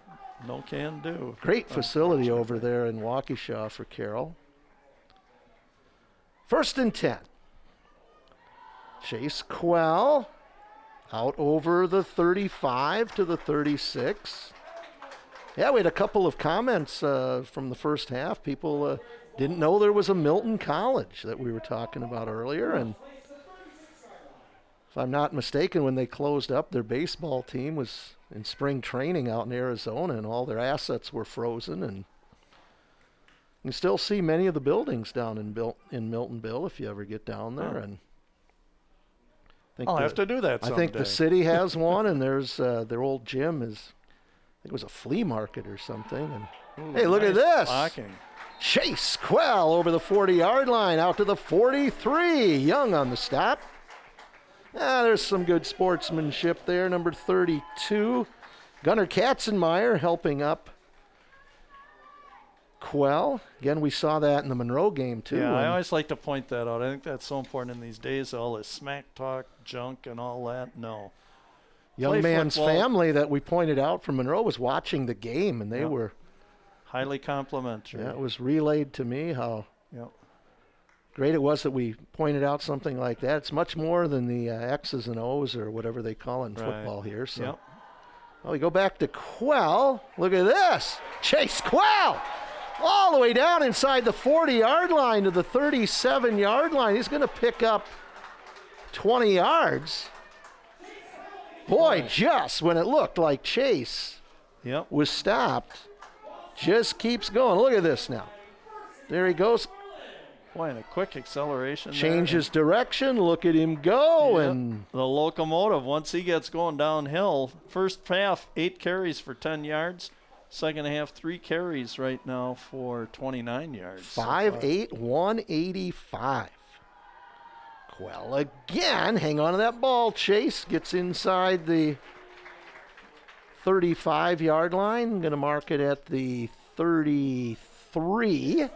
no can do. Great facility over there in Waukesha for Carroll. 1st and 10. Chase Quell out over the 35 to the 36. Yeah, we had a couple of comments from the first half. People didn't know there was a Milton College that we were talking about earlier. And if I'm not mistaken, when they closed up, their baseball team was in spring training out in Arizona, and all their assets were frozen. And you still see many of the buildings down in Miltonville if you ever get down there. And I'll have to do that someday. I think the city has one, and there's their old gym is, I think it was a flea market or something. And hey, look at this. Blocking. Chase Quell over the 40-yard line out to the 43. Young on the stop. There's some good sportsmanship there. Number 32, Gunnar Katzenmeyer helping up Quell. Again, we saw that in the Monroe game, too. Yeah, I always like to point that out. I think that's so important in these days, all this smack talk, junk, and all that. No. Young man's family that we pointed out from Monroe was watching the game, and they were highly complimentary. Yeah, it was relayed to me how great it was that we pointed out something like that. It's much more than the X's and O's or whatever they call it in football here. So, well, we go back to Quell. Look at this. Chase Quell all the way down inside the 40-yard line to the 37-yard line. He's going to pick up 20 yards. Boy, just when it looked like Chase was stopped, just keeps going. Look at this now. There he goes. Boy, and a quick acceleration. Changes direction. Look at him go. And the locomotive, once he gets going downhill, first half, 8 carries for 10 yards. Second half, 3 carries right now for 29 yards. 5'8", 185. Well, again, hang on to that ball. Chase gets inside the 35-yard line. Going to mark it at the 33.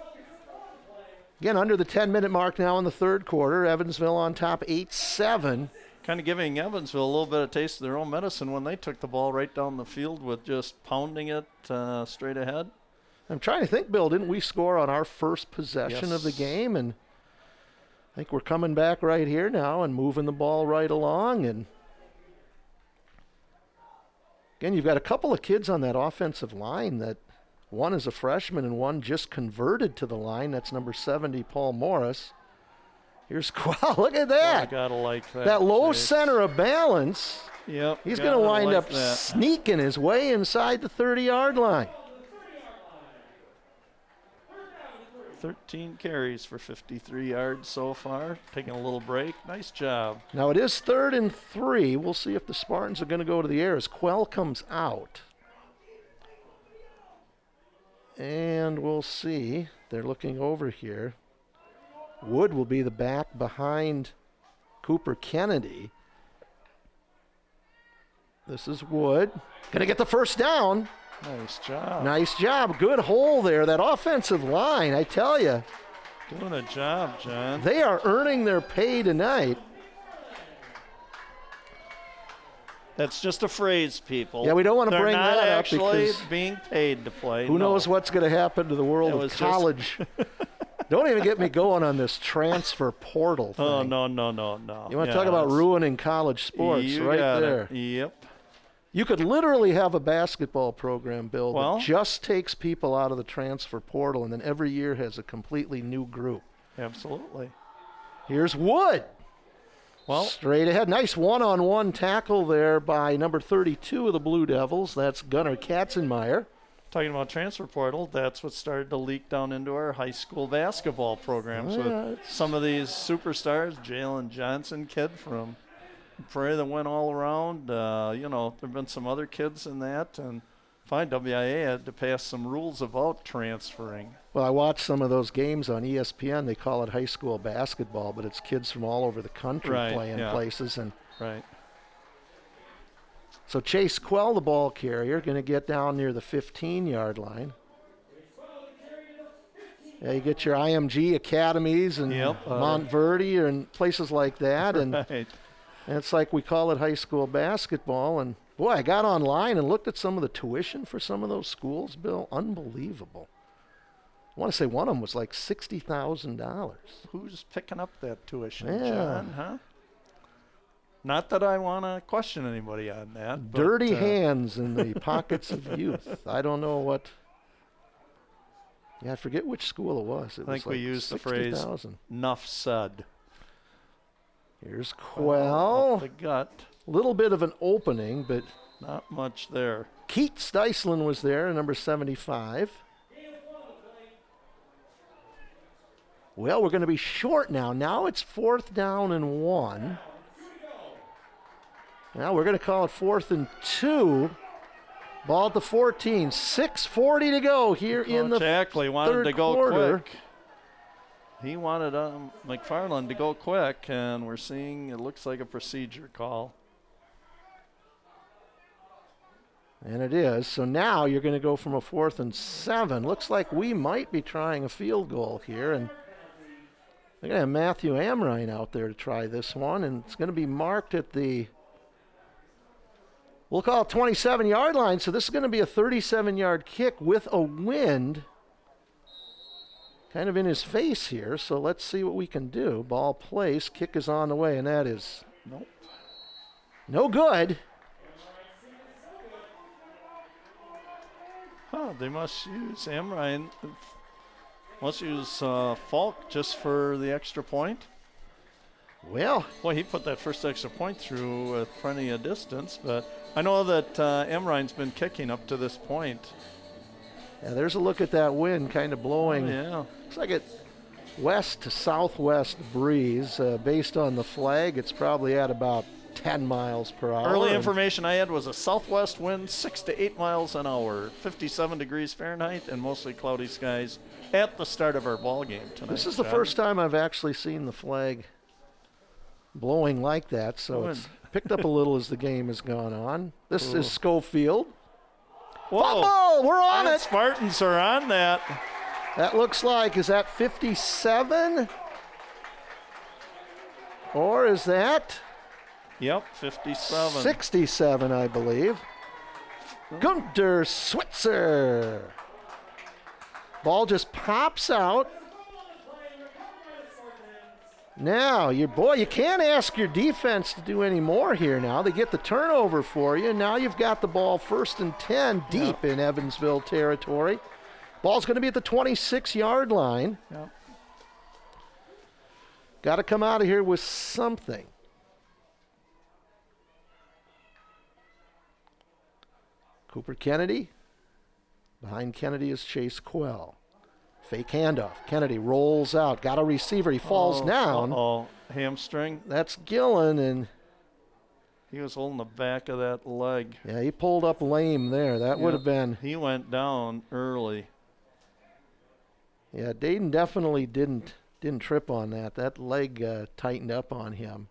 Again, under the 10-minute mark now in the third quarter. Evansville on top, 8-7. Kind of giving Evansville a little bit of taste of their own medicine when they took the ball right down the field with just pounding it straight ahead. I'm trying to think, Bill, didn't we score on our first possession of the game? And I think we're coming back right here now and moving the ball right along. And Again, you've got a couple of kids on that offensive line that one is a freshman and one just converted to the line. That's number 70, Paul Morris. Here's Quell. Look at that. I gotta like that. That low Chase. center of balance. Yep. He's going to wind up sneaking his way inside the 30-yard line. 13 carries for 53 yards so far. Taking a little break. Nice job. Now it is 3rd and 3. We'll see if the Spartans are going to go to the air as Quell comes out. And we'll see. They're looking over here. Wood will be the back behind Cooper Kennedy. This is Wood. Going to get the first down. Nice job. Nice job. Good hole there. That offensive line, I tell you. Doing a job, John. They are earning their pay tonight. That's just a phrase, people. Yeah, we don't want to bring that up. They're not actually because being paid to play. Who knows what's going to happen to the world of college. Don't even get me going on this transfer portal thing. Oh, no. You want to talk about ruining college sports right there. Yep. You could literally have a basketball program, Bill, Well, that just takes people out of the transfer portal and then every year has a completely new group. Absolutely. Here's Wood. Well, straight ahead. Nice one-on-one tackle there by number 32 of the Blue Devils. That's Gunnar Katzenmeyer. talking about transfer portal, that's what started to leak down into our high school basketball programs with some of these superstars. Jalen Johnson, kid from Prairie that went all around. There have been some other kids in that, and fine, WIA had to pass some rules about transferring. Well, I watched some of those games on ESPN. They call it high school basketball, but it's kids from all over the country playing places. And so Chase Quell, the ball carrier, going to get down near the 15-yard line. Yeah, you get your IMG academies and Montverde and places like that. And it's like we call it high school basketball. And, boy, I got online and looked at some of the tuition for some of those schools, Bill. Unbelievable. I want to say one of them was like $60,000. Who's picking up that tuition, John, huh? Not that I want to question anybody on that. Dirty hands in the pockets of youth. I don't know what. Yeah, I forget which school it was. I think we used the phrase, "Nuff said." Here's Quell. The gut. Little bit of an opening, but not much there. Keith Steislin was there, number 75. Well, we're going to be short now. Now it's 4th down and 1. Now we're going to call it 4th and 2. Ball at the 14. 6:40 to go here in the Ackley wanted to go quick. He wanted McFarland to go quick, and we're seeing it looks like a procedure call. And it is. So now you're going to go from a 4th and 7. Looks like we might be trying a field goal here. And they're going to have Matthew Amrine out there to try this one. And it's going to be marked at the, we'll call it 27-yard line. So this is going to be a 37-yard kick with a wind kind of in his face here. So let's see what we can do. Ball placed. Kick is on the way, and that is no good. They must use Amrine. Must use Falk just for the extra point. Well, boy, he put that first extra point through with plenty of distance, but I know that Amrine's been kicking up to this point. Yeah, there's a look at that wind kind of blowing. Looks like it west to southwest breeze. Based on the flag, it's probably at about 10 miles per hour. Early information I had was a southwest wind, 6 to 8 miles an hour, 57 degrees Fahrenheit, and mostly cloudy skies at the start of our ball game tonight. This is the first time I've actually seen the flag blowing like that, so it's picked up a little as the game has gone on. This is Schofield. Fumble! We're on it! Spartans are on that. That looks like, is that 57? Or is that? Yep, 57. 67, I believe. Gunter Switzer. Ball just pops out. Now, you can't ask your defense to do any more here now. They get the turnover for you. Now you've got the ball 1st and 10 deep in Evansville territory. Ball's going to be at the 26-yard line. Yep. Got to come out of here with something. Cooper Kennedy. Behind Kennedy is Chase Quell. Fake handoff. Kennedy rolls out. Got a receiver. He falls down. Hamstring. That's Gillen, and he was holding the back of that leg. yeah, he pulled up lame there. That would have been. He went down early. Yeah, Dayton definitely didn't trip on that. That leg tightened up on him.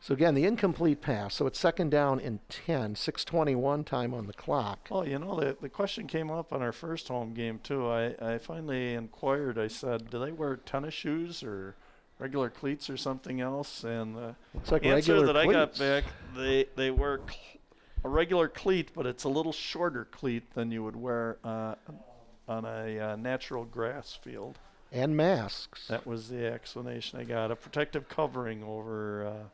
So again, the incomplete pass. So it's 2nd down and 10, 6:21 time on the clock. Oh, the question came up on our first home game, too. I finally inquired. I said, do they wear tennis shoes or regular cleats or something else? And the like answer that cleats. I got back, they wear a regular cleat, but it's a little shorter cleat than you would wear on a natural grass field. And masks. That was the explanation I got. A protective covering over...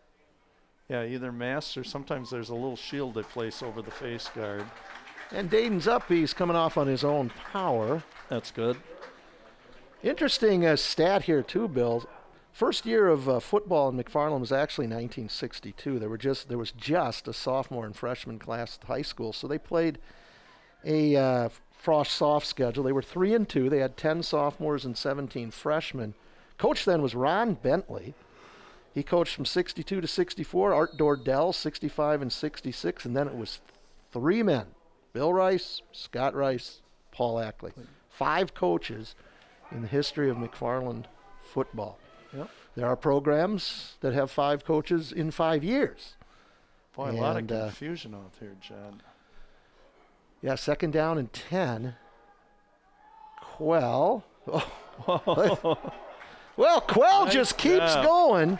either masks or sometimes there's a little shield they place over the face guard. And Dayton's up. He's coming off on his own power. That's good. Interesting stat here, too, Bill. First year of football in McFarland was actually 1962. There was just a sophomore and freshman class at high school, so they played a frosh soft schedule. They were 3-2. They had 10 sophomores and 17 freshmen. Coach then was Ron Bentley. He coached from 62 to 64. Art Dordell, 65 and 66, and then it was 3 men: Bill Rice, Scott Rice, Paul Ackley. 5 coaches in the history of McFarland football. Yep. There are programs that have 5 coaches in 5 years. Boy, a lot of confusion out there, John. Yeah, 2nd down and 10. Quell. Oh. Well, Quell just keeps going.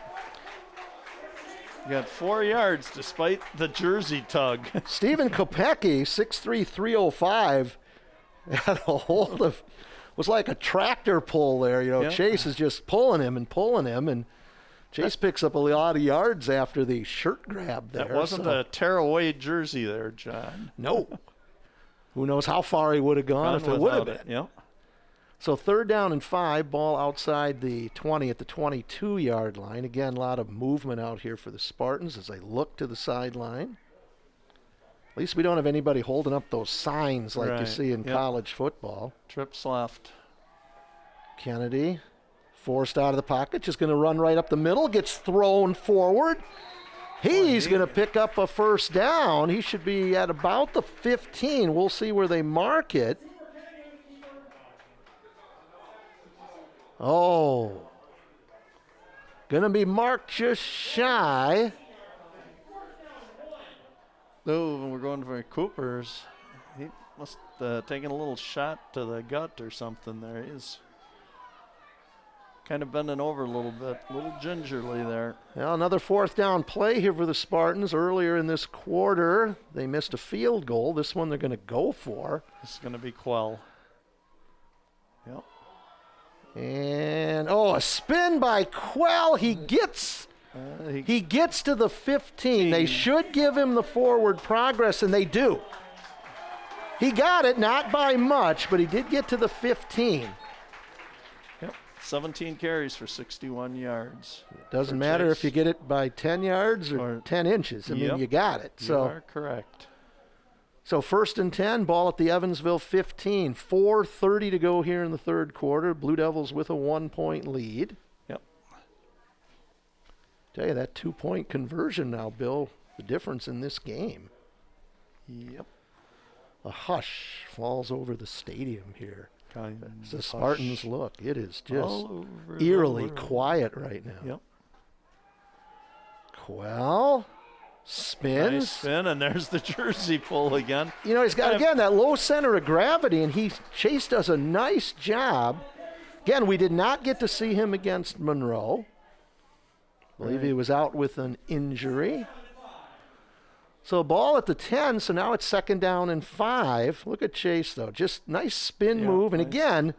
You got 4 yards despite the jersey tug. Stephen Kopecki, 6'3", 305, had a hold of, was like a tractor pull there. Chase is just pulling him, and Chase picks up a lot of yards after the shirt grab there. That wasn't a tearaway jersey there, John. No. Who knows how far he would have gone if it would have been. Yep. So 3rd down and 5, ball outside the 20 at the 22-yard line. Again, a lot of movement out here for the Spartans as they look to the sideline. At least we don't have anybody holding up those signs like you see in college football. Trips left. Kennedy, forced out of the pocket, just going to run right up the middle, gets thrown forward. He's going to pick up a 1st down. He should be at about the 15. We'll see where they mark it. Oh, going to be marked just shy. Oh, we're going for Cooper's. He must have taken a little shot to the gut or something there. He's kind of bending over a little bit, a little gingerly there. Well, another 4th down play here for the Spartans. Earlier in this quarter, they missed a field goal. This one they're going to go for. This is going to be Quell. Yep. And, a spin by Quell. He gets to the 15. They should give him the forward progress, and they do. He got it, not by much, but he did get to the 15. Yep, 17 carries for 61 yards. It doesn't matter if you get it by 10 yards or 10 inches. I mean, you got it. You are correct. So 1st and 10, ball at the Evansville 15. 4:30 to go here in the 3rd quarter. Blue Devils with a 1-point lead. Yep. Tell you, that 2-point conversion now, Bill, the difference in this game. Yep. A hush falls over the stadium here. As the Spartans look, it is just eerily quiet right now. Yep. Quell spins. Nice spin, and there's the jersey pull again. He's got, again, that low center of gravity, and Chase does a nice job. Again, we did not get to see him against Monroe. I believe he was out with an injury. So ball at the 10, so now it's 2nd down and 5. Look at Chase, though. Just nice spin move. And again,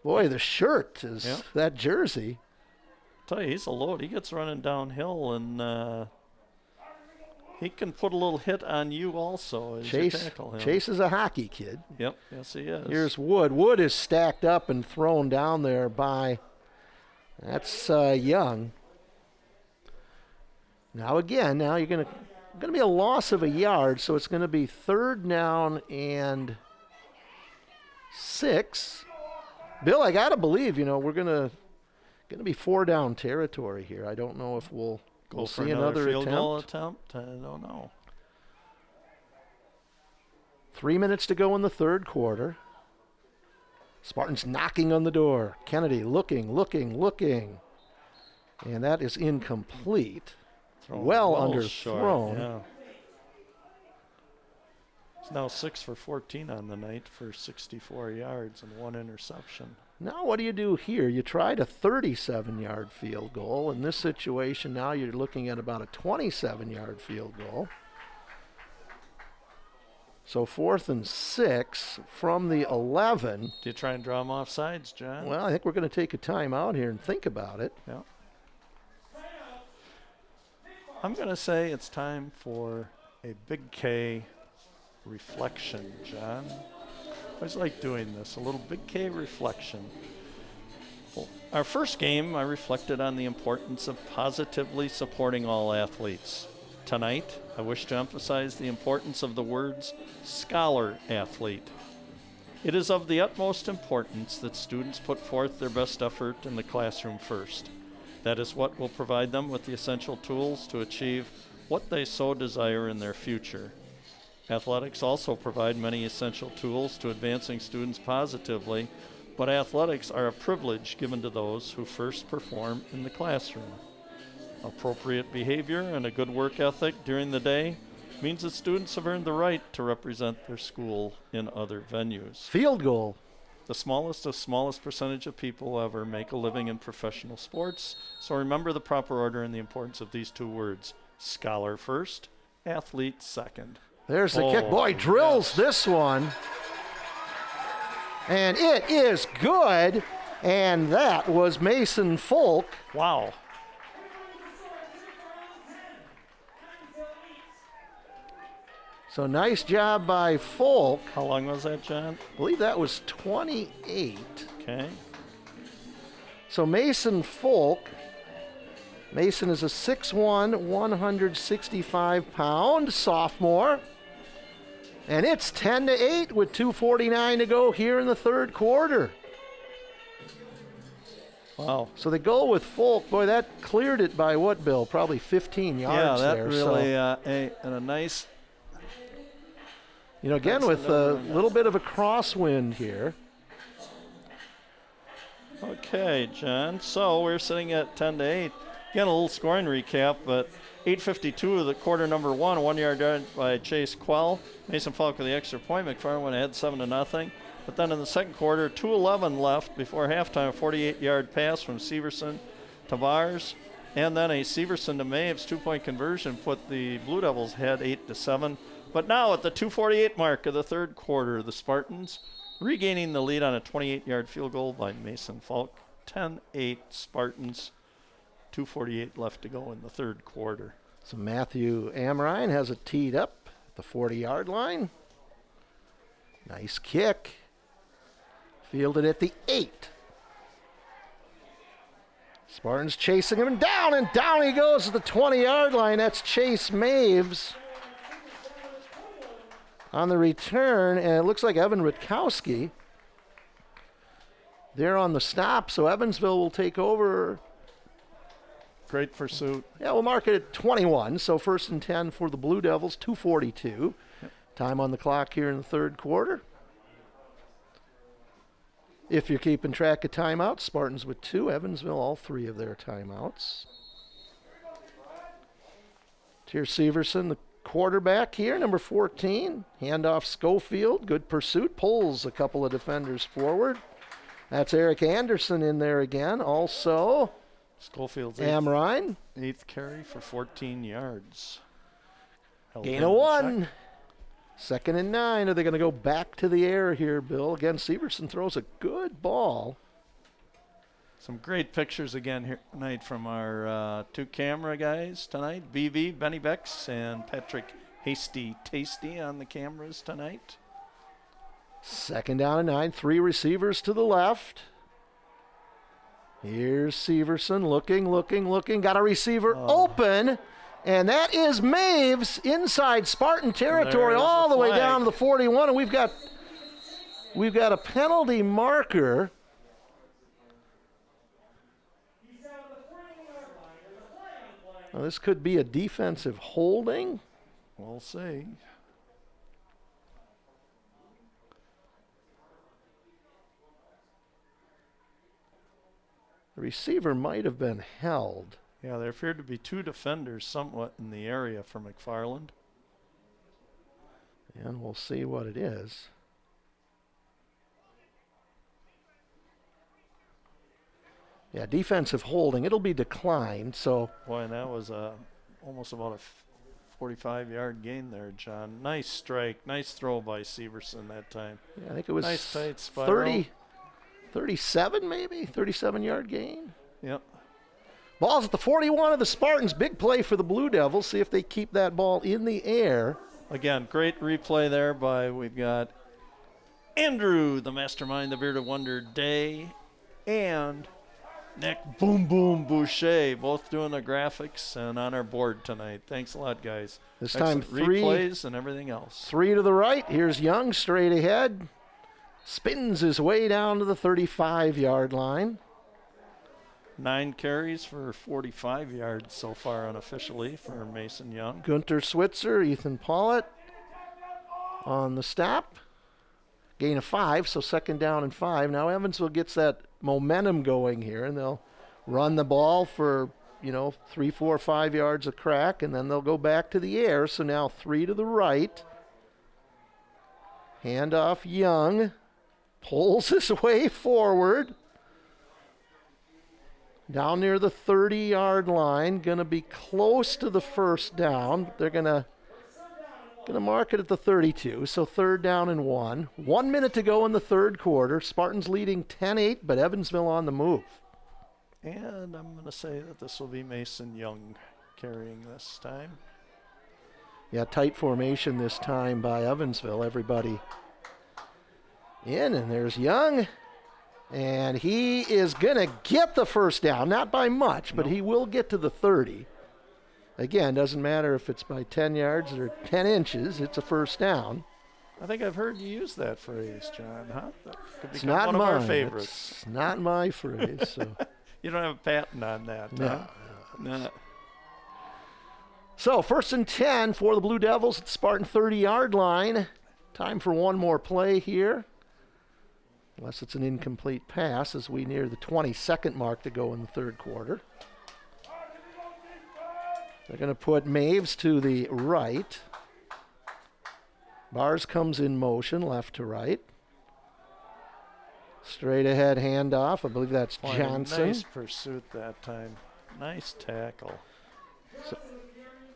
Boy, the shirt is that jersey. Tell you, he's a load. He gets running downhill, and he can put a little hit on you also as you tackle him. Chase is a hockey kid. Yep, yes he is. Here's Wood. Wood is stacked up and thrown down there by, that's Young. Now again, you're going to be a loss of a yard, so it's going to be 3rd down and 6. Bill, I got to believe, we're going to be 4 down territory here. I don't know if we'll for see another field attempt. Goal attempt. I don't know. 3 minutes to go in the 3rd quarter. Spartans knocking on the door. Kennedy looking. And that is incomplete. Well underthrown. Yeah. It's now 6 for 14 on the night for 64 yards and 1 interception. Now what do you do here? You tried a 37-yard field goal. In this situation, now you're looking at about a 27-yard field goal. So 4th and 6 from the 11. Do you try and draw them off sides, John? Well, I think we're going to take a timeout here and think about it. Yeah. I'm going to say it's time for a Big K reflection, John. I always like doing this, a little Big K reflection. Well, our first game, I reflected on the importance of positively supporting all athletes. Tonight, I wish to emphasize the importance of the words scholar athlete. It is of the utmost importance that students put forth their best effort in the classroom first. That is what will provide them with the essential tools to achieve what they so desire in their future. Athletics also provide many essential tools to advancing students positively, but athletics are a privilege given to those who first perform in the classroom. Appropriate behavior and a good work ethic during the day means that students have earned the right to represent their school in other venues. Field goal. The smallest percentage of people ever make a living in professional sports, so remember the proper order and the importance of these 2 words. Scholar first, athlete second. There's the kick. Boy, drills this one. And it is good. And that was Mason Folk. Wow. So nice job by Folk. How long was that, John? I believe that was 28. Okay. So Mason Folk. Mason is a 6'1", 165-pound sophomore. And it's 10-8 with 2:49 to go here in the 3rd quarter. Wow. So they go with Folk. Boy, that cleared it by what, Bill? Probably 15 yards there. Yeah, that really a nice... again with a little bit of a crosswind here. Okay, John. So we're sitting at 10-8. Again, a little scoring recap, but 8:52 of the quarter number 1, 1-yard drive by Chase Quell. Mason Falk with the extra point. McFarland went ahead 7-0. But then in the 2nd quarter, 2:11 left before halftime, a 48-yard pass from Severson to Bars. And then a Severson to Maves 2-point conversion put the Blue Devils ahead 8-7. But now at the 2:48 mark of the 3rd quarter, the Spartans regaining the lead on a 28-yard field goal by Mason Falk. 10-8 Spartans. 2:48 left to go in the 3rd quarter. So Matthew Amrine has it teed up at the 40-yard line. Nice kick. Fielded at the 8. Spartans chasing him and down he goes at the 20-yard line. That's Chase Maves on the return, and it looks like Evan Rutkowski there on the stop, so Evansville will take over. Great pursuit. Yeah, we'll mark it at 21, so 1st and 10 for the Blue Devils, 2:42. Yep. Time on the clock here in the 3rd quarter. If you're keeping track of timeouts, Spartans with 2, Evansville all 3 of their timeouts. Here's Severson, the quarterback here, number 14. Handoff Schofield, good pursuit, pulls a couple of defenders forward. That's Eric Anderson in there again. Also, Schofield's Amrine. 8th carry for 14 yards. Gain of 1. 2nd and 9. Are they going to go back to the air here, Bill? Again, Severson throws a good ball. Some great pictures again here tonight from our two camera guys tonight. BB, Benny Becks, and Patrick Hasty Tasty on the cameras tonight. 2nd down and 9, 3 receivers to the left. Here's Severson looking. Got a receiver open. And that is Maves inside Spartan territory all the way down to the 41. And we've got a penalty marker. Now, this could be a defensive holding. We'll see. The receiver might have been held. Yeah, there appeared to be 2 defenders somewhat in the area for McFarland. And we'll see what it is. Yeah, defensive holding. It'll be declined, so. Boy, and that was almost about a 45-yard gain there, John. Nice strike. Nice throw by Severson that time. Yeah, I think it was nice tight spiral. 37 maybe? 37-yard gain? Yep. Ball's at the 41 of the Spartans. Big play for the Blue Devils. See if they keep that ball in the air. Again, great replay there we've got Andrew, the mastermind, the bearded wonder, Day, and Nick Boom Boom Boucher, both doing the graphics and on our board tonight. Thanks a lot, guys. This time replays and everything else. 3 to the right. Here's Young straight ahead. Spins his way down to the 35-yard line. 9 carries for 45 yards so far unofficially for Mason Young. Gunter Switzer, Ethan Pollitt on the stop. Gain of 5, so 2nd down and 5. Now Evansville gets that momentum going here, and they'll run the ball for, 3, 4, 5 yards a crack, and then they'll go back to the air. So now 3 to the right. Handoff Young. Pulls his way forward. Down near the 30-yard line. Going to be close to the 1st down. They're going to mark it at the 32, so 3rd down and 1. 1 minute to go in the 3rd quarter. Spartans leading 10-8, but Evansville on the move. And I'm going to say that this will be Mason Young carrying this time. Yeah, tight formation this time by Evansville. Everybody in, and there's Young. And he is going to get the 1st down, not by much, but he will get to the 30. Again, doesn't matter if it's by 10 yards or 10 inches, it's a 1st down. I think I've heard you use that phrase, John, huh? That could it's become not one mine. of our favorites. It's not my phrase. So. You don't have a patent on that, huh? No. So 1st and 10 for the Blue Devils at the Spartan 30-yard line. Time for one more play here. Unless it's an incomplete pass as we near the 22nd mark to go in the 3rd quarter. They're going to put Maves to the right. Bars comes in motion, left to right. Straight ahead handoff. I believe that's Johnson. Nice pursuit that time. Nice tackle. So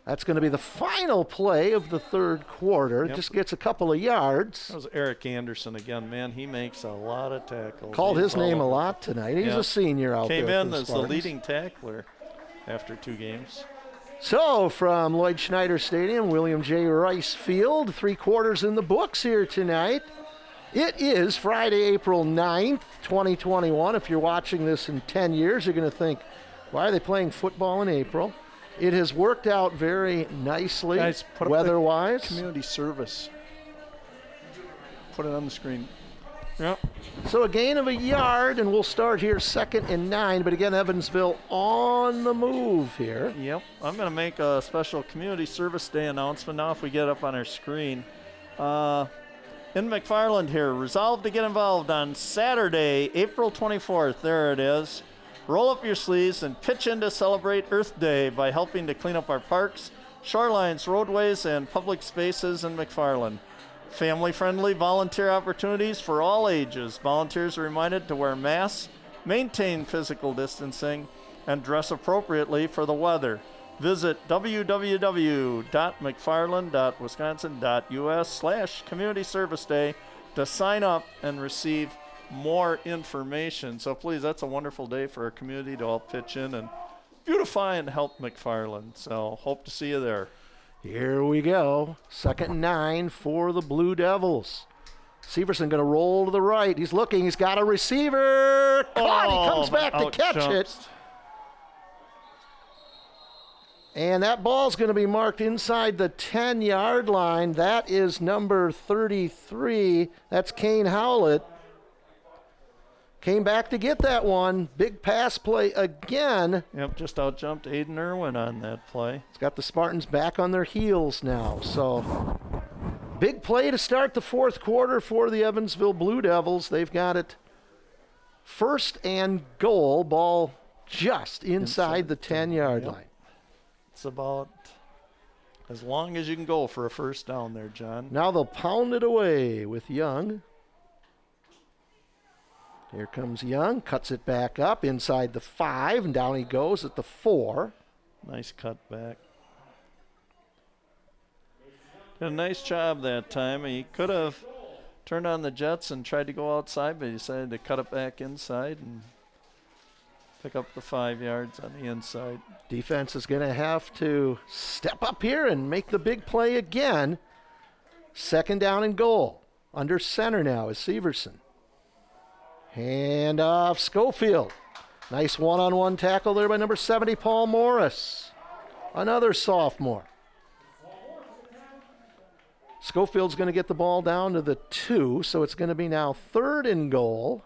that's going to be the final play of the 3rd quarter. Just gets a couple of yards. That was Eric Anderson again. Man, he makes a lot of tackles. Called his name a lot tonight. He's a senior out there. Came in as the Spartans. leading tackler after 2 games. So from Lloyd Schneider Stadium, William J. Rice Field, 3 quarters in the books here tonight. It is Friday, April 9th, 2021. If you're watching this in 10 years, you're going to think, why are they playing football in April? It has worked out very nicely, guys, put weather-wise. Up the community service. Put it on the screen. Yep. So a gain of a yard, and we'll start here 2nd and 9. But again, Evansville on the move here. Yep. I'm going to make a special Community Service Day announcement now if we get up on our screen. In McFarland here, resolved to get involved on Saturday, April 24th. There it is. Roll up your sleeves and pitch in to celebrate Earth Day by helping to clean up our parks, shorelines, roadways, and public spaces in McFarland. Family-friendly volunteer opportunities for all ages. Volunteers are reminded to wear masks, maintain physical distancing, and dress appropriately for the weather. Visit www.mcfarland.wisconsin.us/Community Service Day to sign up and receive more information. So please, that's a wonderful day for our community to all pitch in and beautify and help McFarland. So hope to see you there. Here we go. 2nd and 9 for the Blue Devils. Severson going to roll to the right. He's looking. He's got a receiver. Caught. He comes back to catch it. And that ball's going to be marked inside the 10-yard line. That is number 33. That's Kane Howlett. Came back to get that one. Big pass play again. Yep, just out-jumped Aiden Irwin on that play. It's got the Spartans back on their heels now. So big play to start the 4th quarter for the Evansville Blue Devils. They've got it 1st and goal. Ball just inside the 10-yard line. It's about as long as you can go for a first down there, John. Now they'll pound it away with Young. Here comes Young, cuts it back up inside the 5, and down he goes at the 4. Nice cut back. Did a nice job that time. He could have turned on the jets and tried to go outside, but he decided to cut it back inside and pick up the 5 yards on the inside. Defense is going to have to step up here and make the big play again. 2nd down and goal. Under center now is Severson. Hand off Schofield. Nice one-on-one tackle there by number 70, Paul Morris. Another sophomore. Schofield's going to get the ball down to the 2, so it's going to be now 3rd and goal.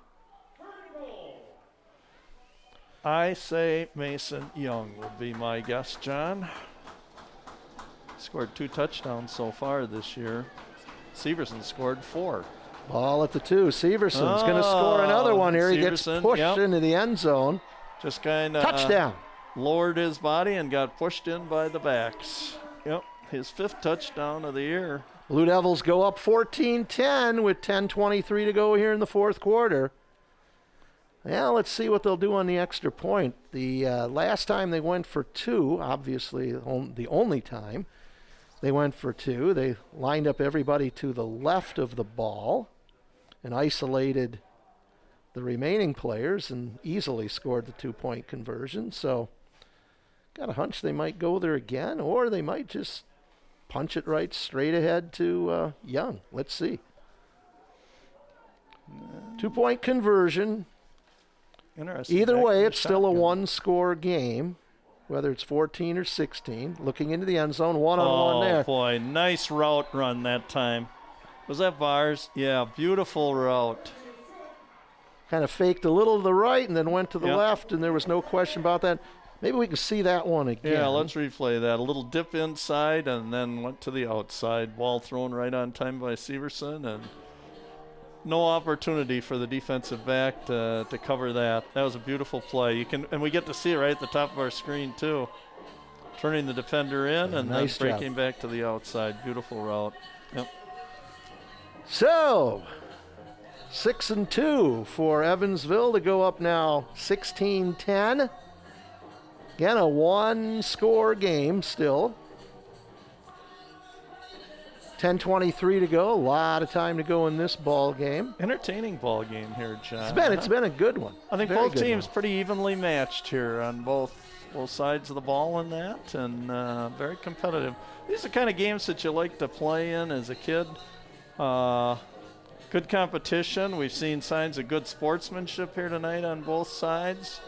I say Mason Young would be my guess, John. Scored 2 touchdowns so far this year. Severson scored 4. Ball at the 2. Severson's going to score another one here. He gets pushed into the end zone. Just kind of touchdown. Lowered his body and got pushed in by the backs. Yep, his 5th touchdown of the year. Blue Devils go up 14-10 with 10:23 to go here in the 4th quarter. Well, let's see what they'll do on the extra point. The last time they went for 2, obviously the only time they went for 2, they lined up everybody to the left of the ball and isolated the remaining players and easily scored the 2-point conversion. So got a hunch they might go there again, or they might just punch it right straight ahead to Young. Let's see. 2-point conversion. Interesting. Either way, it's still a 1-score game, whether it's 14 or 16. Looking into the end zone, one-on-one there. Oh, boy, nice route run that time. Was that Bars? Yeah, beautiful route. Kind of faked a little to the right and then went to the left, and there was no question about that. Maybe we can see that one again. Yeah, let's replay that. A little dip inside and then went to the outside. Ball thrown right on time by Severson, and no opportunity for the defensive back to cover that. That was a beautiful play. And we get to see it right at the top of our screen too. Turning the defender in and nice then breaking back to the outside. Beautiful route. Yep. So 6-2 for Evansville to go up now 16-10. Again, a 1-score game still. 10:23 to go. A lot of time to go in this ball game. Entertaining ball game here, John. It's been a good one. I think both teams pretty evenly matched here on both sides of the ball in that, and very competitive. These are the kind of games that you like to play in as a kid. Good competition. We've seen signs of good sportsmanship here tonight on both sides.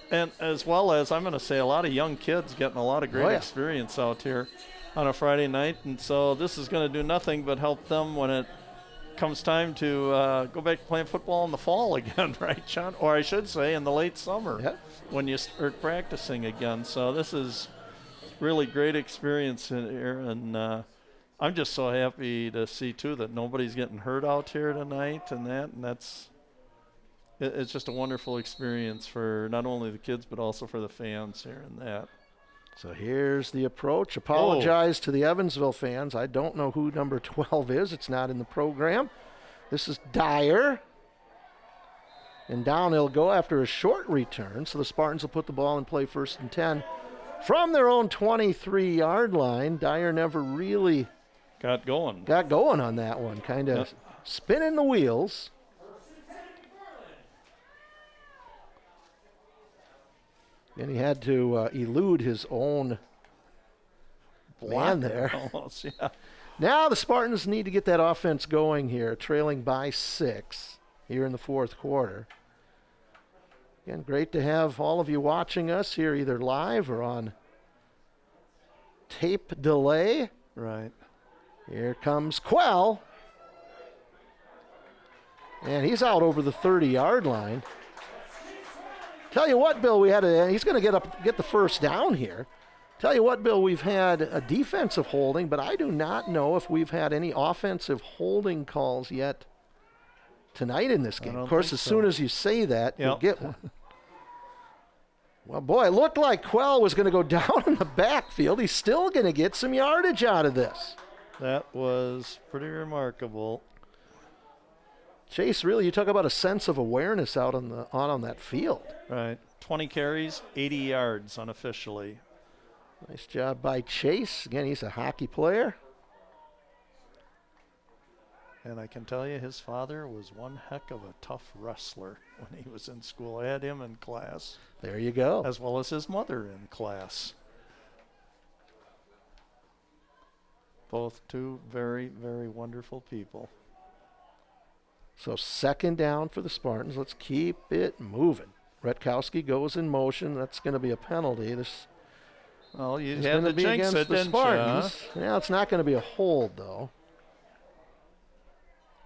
And as well as, I'm going to say, a lot of young kids getting a lot of great experience out here on a Friday night. And so this is going to do nothing but help them when it comes time to go back to playing football in the fall again, right, John? Or I should say in the late summer when you start practicing again. So this is really great experience in here. And I'm just so happy to see, too, that nobody's getting hurt out here tonight and that's... It's just a wonderful experience for not only the kids, but also for the fans here and that. So here's the approach. Apologize to the Evansville fans. I don't know who number 12 is. It's not in the program. This is Dyer. And down he'll go after a short return. So the Spartans will put the ball in play 1st and 10 from their own 23-yard line. Dyer never really got going. Got going on that one, kind of spinning the wheels. And he had to elude his own man there. Almost, yeah. Now the Spartans need to get that offense going here, trailing by 6 here in the fourth quarter. Again, great to have all of you watching us here either live or on tape delay. Right. Here comes Quell. And he's out over the 30-yard line. Tell you what, Bill, he's going to get the first down here. Tell you what, Bill, we've had a defensive holding, but I do not know if we've had any offensive holding calls yet tonight in this game. Of course, as soon as you say that, you'll get one. Well, boy, it looked like Quell was going to go down in the backfield. He's still going to get some yardage out of this. That was pretty remarkable. Chase, really, you talk about a sense of awareness out on that field. Right. 20 carries, 80 yards unofficially. Nice job by Chase. Again, he's a hockey player. And I can tell you his father was one heck of a tough wrestler when he was in school. I had him in class. There you go. As well as his mother in class. Both two very, very wonderful people. So second down for the Spartans. Let's keep it moving. Retkowski goes in motion. That's going to be a penalty. Well, you had to jinx it, didn't Spartans. Yeah, it's not going to be a hold, though.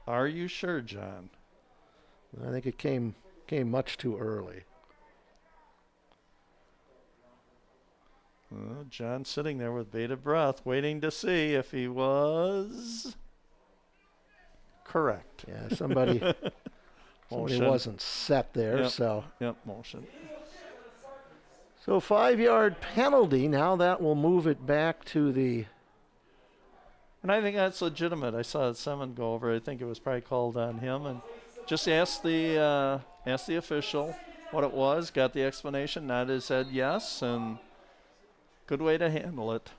Are you sure, John? I think it came much too early. Well, John sitting there with bated breath, waiting to see if he was correct. Yeah, somebody wasn't set there, so. Yep, motion. So 5-yard penalty. Now that will move it back to the. And I think that's legitimate. I saw Simmons go over. I think it was probably called on him, and just asked the official what it was. Got the explanation. Nodded his head yes, and good way to handle it.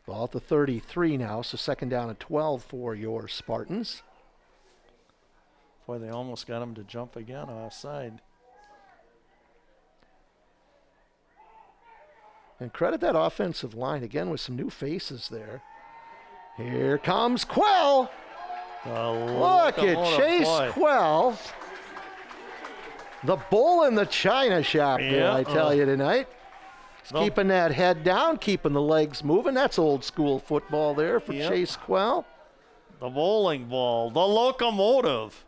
Ball at the 33 now, so second down and 12 for your Spartans. Boy, they almost got him to jump again offside. And credit that offensive line again with some new faces there. Here comes Quell. Look at Chase Quell. The bull in the china shop, Bill, I tell you tonight. Keeping that head down, keeping the legs moving. That's old school football there for Chase Quell. The bowling ball, the locomotive.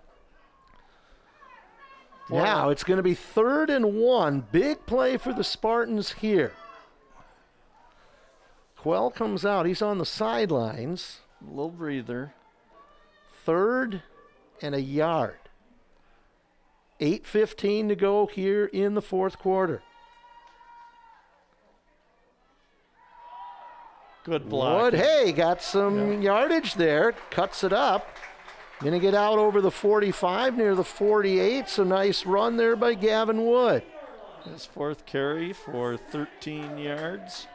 Now it's going to be 3rd and 1. Big play for the Spartans here. Quell comes out. He's on the sidelines. A little breather. 3rd and a yard. 8:15 to go here in the fourth quarter. Good block. Wood, hey, got some yardage there. Cuts it up. Going to get out over the 45 near the 48. So nice run there by Gavin Wood. His 4th carry for 13 yards.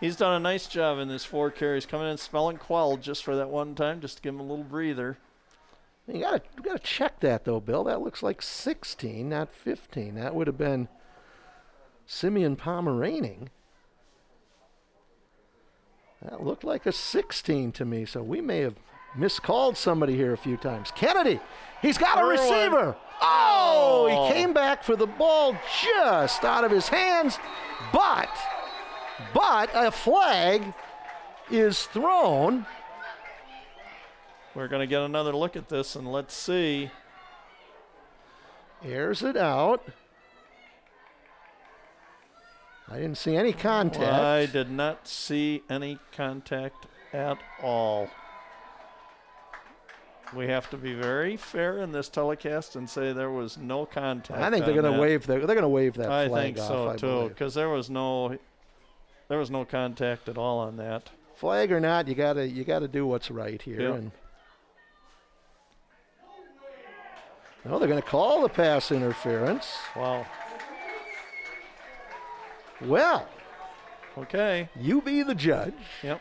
He's done a nice job in his 4 carries, coming in spelling Quell just for that one time, just to give him a little breather. You got to check that, though, Bill. That looks like 16, not 15. That would have been Simeon Pomeranian. That looked like a 16 to me, so we may have miscalled somebody here a few times. Kennedy, he's got a receiver. Oh, he came back for the ball just out of his hands, but a flag is thrown. We're going to get another look at this, and let's see. Airs it out. I didn't see any contact. Well, I did not see any contact at all. We have to be very fair in this telecast and say there was no contact. I think they're going to wave that. They're going to wave that I flag think off. so too, because there was no contact at all on that. Flag or not, you got to do what's right here. Yep. And no, they're going to call the pass interference. Wow. Well, okay. You be the judge. Yep.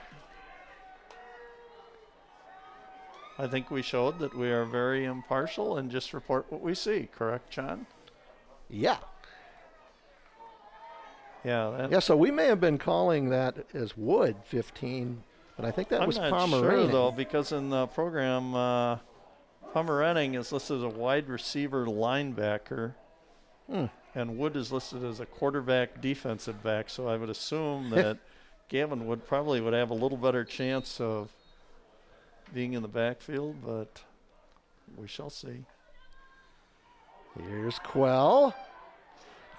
I think we showed that we are very impartial and just report what we see. Correct, John? Yeah. Yeah. So we may have been calling that as Wood 15, but I think that was I'm not Pomeranian. sure, though, because in the program, Pomeranian is listed as a wide receiver linebacker, and Wood is listed as a quarterback defensive back, so I would assume that Gavin would have a little better chance of being in the backfield, but we shall see. Here's Quell.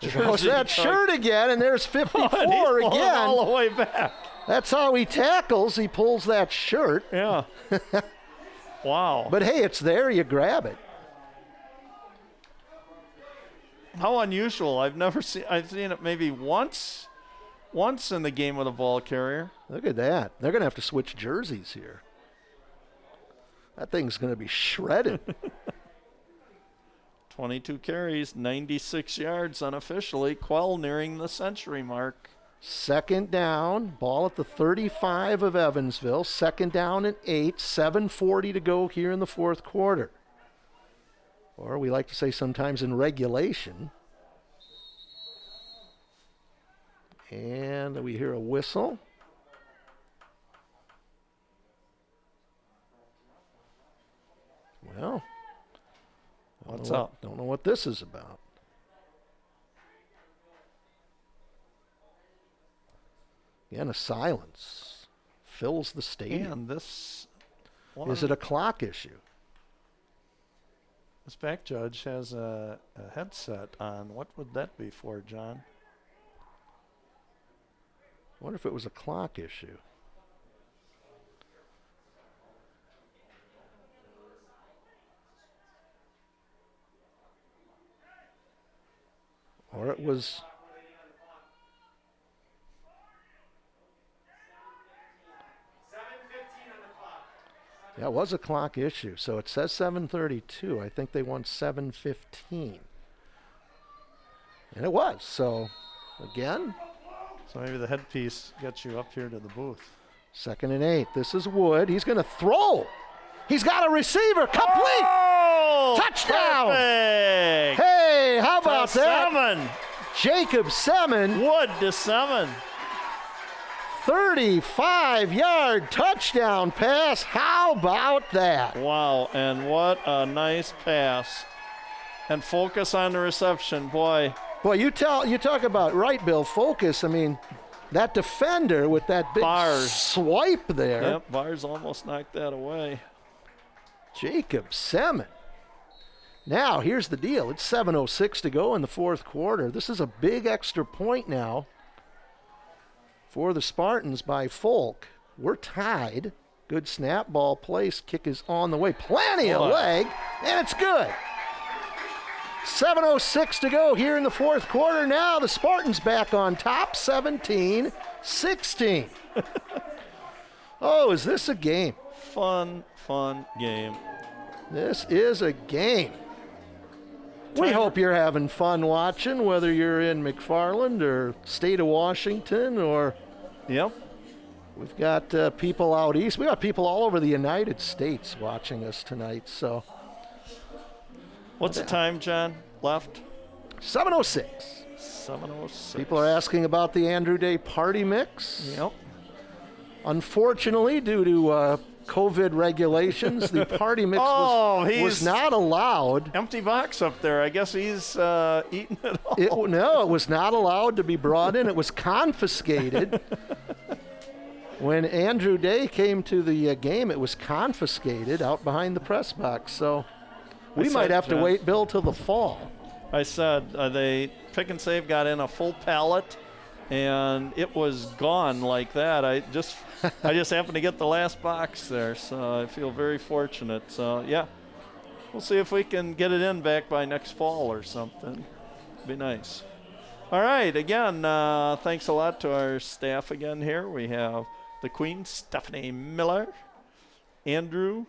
Throws that shirt again, and there's 54 he's again. All the way back. That's how he tackles. He pulls that shirt. Yeah. Wow. But hey, it's there. You grab it. How unusual. I've seen it maybe once in the game with a ball carrier. Look at that. They're going to have to switch jerseys here. That thing's going to be shredded. 22 carries, 96 yards unofficially. Quell nearing the century mark. Second down, ball at the 35 of Evansville. Second down and 8, 7:40 to go here in the fourth quarter. Or we like to say sometimes in regulation. And we hear a whistle. Well, what's up? Don't know what this is about. Again, a silence fills the stadium. And this... Is it a clock issue? This back judge has a headset on. What would that be for, John? I wonder if it was a clock issue. Or it was... Yeah, it was a clock issue. So it says 7:32. I think they want 7:15. And it was. So, again. So maybe the headpiece gets you up here to the booth. Second and 8. This is Wood. He's going to throw. He's got a receiver. Complete. Oh, touchdown. Perfect. Hey, how about that? Seven. Jacob Simmons. Wood to 7. 35-yard touchdown pass. How about that? Wow, and what a nice pass. And focus on the reception, boy. Boy, you talk about, right, Bill, focus. I mean, that defender with that big swipe there. Yep, Bars almost knocked that away. Jacob Simmons. Now, here's the deal. It's 7:06 to go in the fourth quarter. This is a big extra point now for the Spartans by Folk. We're tied. Good snap, ball placed. Kick is on the way. Plenty of leg, and it's good. 7:06 to go here in the fourth quarter. Now the Spartans back on top, 17-16. Oh, is this a game? Fun game. This is a game. We hope you're having fun watching, whether you're in McFarland or state of Washington or... Yep. We've got people out east. We got people all over the United States watching us tonight, so... What's the time, John, left? 7:06. 7:06. People are asking about the Andrew Day party mix. Yep. Unfortunately, due to COVID regulations, the party mix was not allowed. Empty box up there. I guess he's eating it all. No, it was not allowed to be brought in. It was confiscated. When Andrew Day came to the game, it was confiscated out behind the press box. So we might have to wait, Bill, till the fall. I said they Pick and Save got in a full pallet, and it was gone like that. I just happened to get the last box there, so I feel very fortunate. So yeah, we'll see if we can get it in back by next fall or something. Be nice. All right, again, thanks a lot to our staff again here. We have the Queen, Stephanie Miller, Andrew,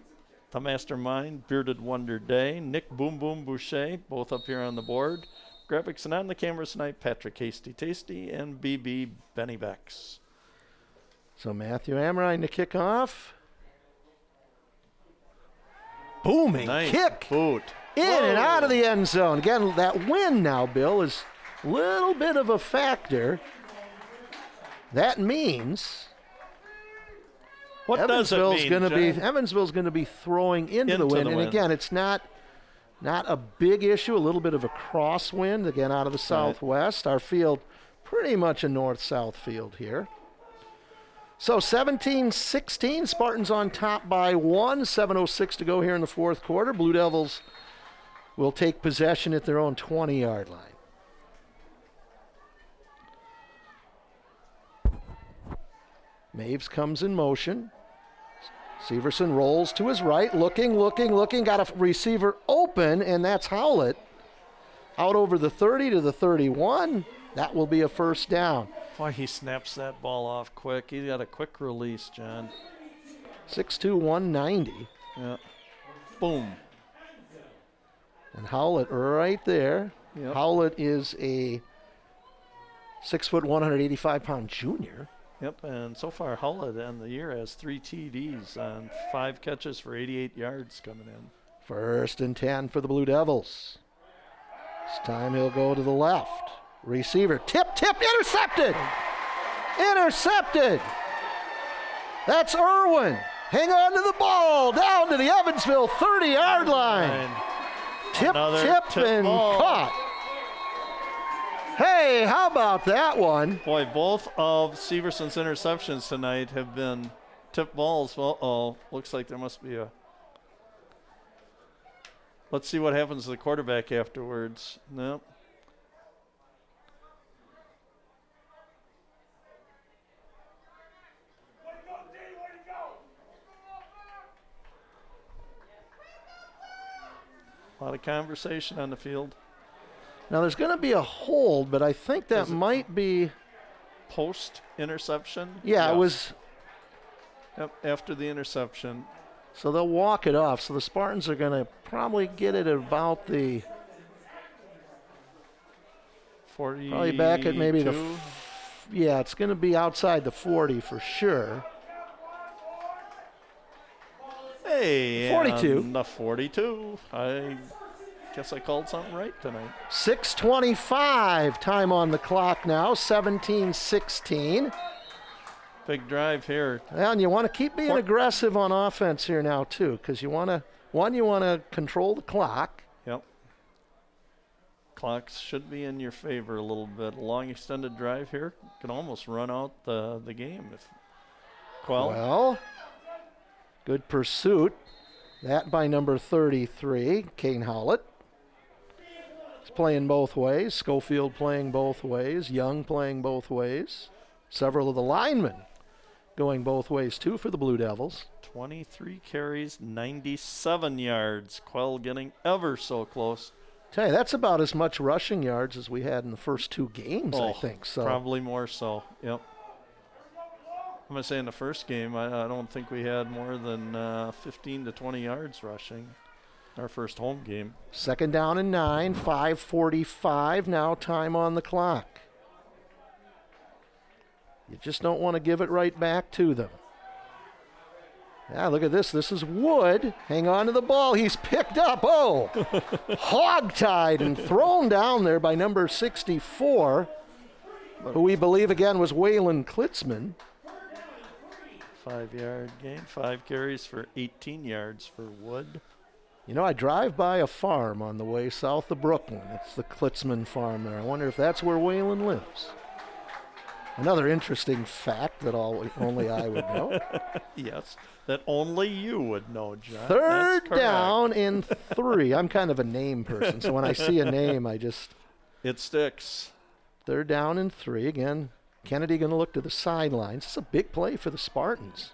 the Mastermind, Bearded Wonder Day, Nick Boom Boom Boucher, both up here on the board. Graphics and on the cameras tonight, Patrick Hasty Tasty and BB Benny Becks. So Matthew Amrine to kick off. booming Nice kick boot. in and out of the end zone. Again, that wind now, Bill, is a little bit of a factor. That means What does it mean, John? Evansville's going to be throwing into the wind. And again, it's not a big issue, a little bit of a crosswind, again, out of the southwest. Our field, pretty much a north-south field here. So 17-16, Spartans on top by 1, 7:06 to go here in the fourth quarter. Blue Devils will take possession at their own 20-yard line. Maves comes in motion. Severson rolls to his right, looking, got a receiver open, and that's Howlett. Out over the 30 to the 31. That will be a first down. Boy, he snaps that ball off quick. He's got a quick release, John. 6'2", 190. Yeah. Boom. And Howlett right there. Yep. Howlett is a 6 foot, 185-pound junior. Yep, and so far Howlett on the year has 3 TDs on 5 catches for 88 yards coming in. First and 10 for the Blue Devils. This time he'll go to the left. Receiver, tip, intercepted! Intercepted! That's Irwin. Hang on to the ball, down to the Evansville 30-yard line. Tip, and ball. Caught. Hey, how about that one? Boy, both of Severson's interceptions tonight have been tip balls. Uh-oh, looks like there must be a... Let's see what happens to the quarterback afterwards. Nope. A lot of conversation on the field. Now, there's going to be a hold, but I think that might be... Post-interception? Yeah, it was... Yep, after the interception. So they'll walk it off. So the Spartans are going to probably get it at about the... 40. Probably back at maybe the... Yeah, it's going to be outside the 40 for sure. Hey, 42. The 42. I guess I called something right tonight. 6:25 time on the clock now, 17-16. Big drive here. And you want to keep being aggressive on offense here now too, because you want to control the clock. Yep. Clocks should be in your favor a little bit. A long extended drive here can almost run out the game if Well, good pursuit. That by number 33, Kane Howlett. He's playing both ways. Schofield playing both ways. Young playing both ways. Several of the linemen going both ways, too, for the Blue Devils. 23 carries, 97 yards. Quell getting ever so close. Tell you, that's about as much rushing yards as we had in the first 2 games, I think. So probably more so, yep. I'm going to say in the first game, I don't think we had more than 15 to 20 yards rushing. Our first home game. Second down and 9, 5:45 now time on the clock. You just don't want to give it right back to them. Yeah, look at this. This is Wood. Hang on to the ball. He's picked up. Oh, hog-tied and thrown down there by number 64, who we believe again was Waylon Klitzman. 5-yard gain, 5 carries for 18 yards for Wood. You know, I drive by a farm on the way south of Brooklyn. It's the Klitzman farm there. I wonder if that's where Waylon lives. Another interesting fact that only I would know. Yes, that only you would know, John. Third down and 3. I'm kind of a name person, so when I see a name, I just... It sticks. Third down and 3. Again, Kennedy going to look to the sidelines. It's a big play for the Spartans.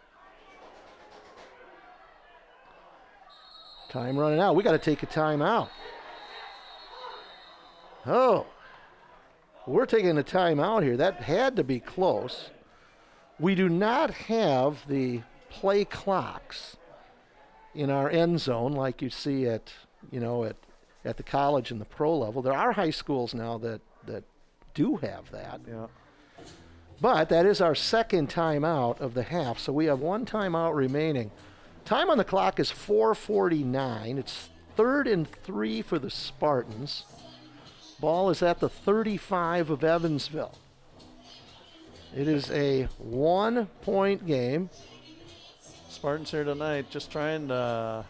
Time running out. We got to take a timeout. Oh. We're taking a timeout here. That had to be close. We do not have the play clocks in our end zone like you see at the college and the pro level. There are high schools now that do have that. Yeah. But that is our second timeout of the half, so we have one timeout remaining. Time on the clock is 4:49. It's 3rd and 3 for the Spartans. Ball is at the 35 of Evansville. It is a 1-point game. Spartans here tonight just trying to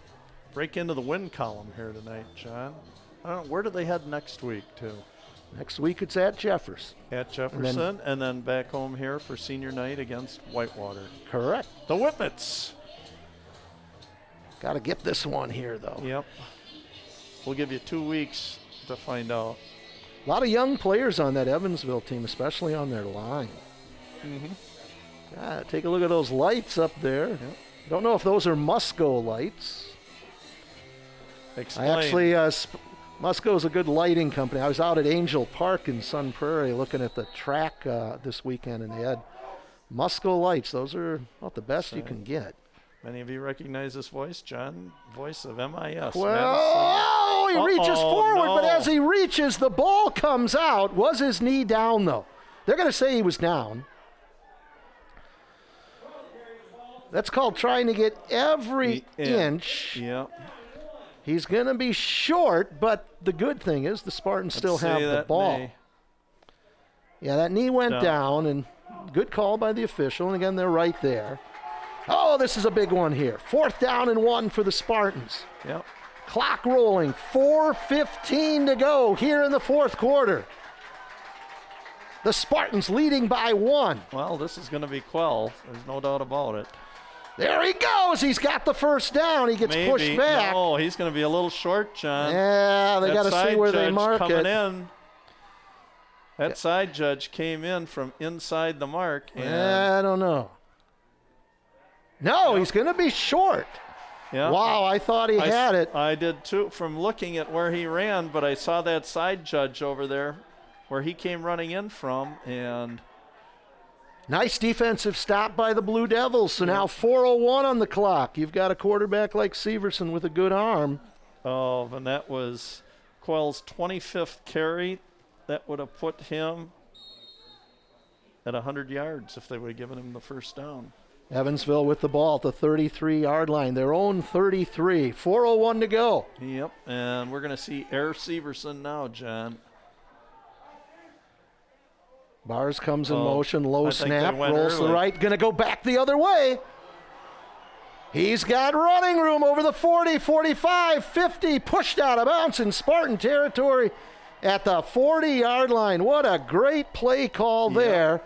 break into the win column here tonight, John. I don't know, where do they head next week to? Next week it's at Jefferson. At Jefferson, and then back home here for senior night against Whitewater. Correct. The Whippets. Got to get this one here, though. Yep. We'll give you 2 weeks to find out. A lot of young players on that Evansville team, especially on their line. Take a look at those lights up there. Yep. Don't know if those are Musco lights. Explain. I actually, Musco's a good lighting company. I was out at Angel Park in Sun Prairie looking at the track this weekend, and they had Musco lights. Those are about the best you can get. Many of you recognize this voice, John, voice of MIS. Well, he reaches forward, but as he reaches, the ball comes out. Was his knee down, though? They're going to say he was down. That's called trying to get every inch. Yep. He's going to be short, but the good thing is the Spartans still have the ball. Knee. Yeah, that knee went down, and good call by the official. And again, they're right there. Oh, this is a big one here. 4th down and 1 for the Spartans. Yep. Clock rolling. 4:15 to go here in the 4th quarter. The Spartans leading by 1. Well, this is going to be Quell. There's no doubt about it. There he goes. He's got the first down. He gets pushed back. No, he's going to be a little short, John. Yeah, they got to see where they mark coming it. In. That side judge came in from inside the mark. And I don't know. No, he's going to be short. Yeah. Wow, I thought he had it. I did too from looking at where he ran, but I saw that side judge over there where he came running in from, and nice defensive stop by the Blue Devils. So now 4:01 on the clock. You've got a quarterback like Severson with a good arm. Oh, and that was Quell's 25th carry. That would have put him at 100 yards if they would have given him the first down. Evansville with the ball at the 33-yard line, their own 33. 4:01 to go. Yep, and we're going to see Air Severson now, John. Bars comes in motion, low snap, rolls to early. the right, going to go back the other way. He's got running room over the 40, 45, 50, pushed out of bounds in Spartan territory at the 40-yard line. What a great play call there.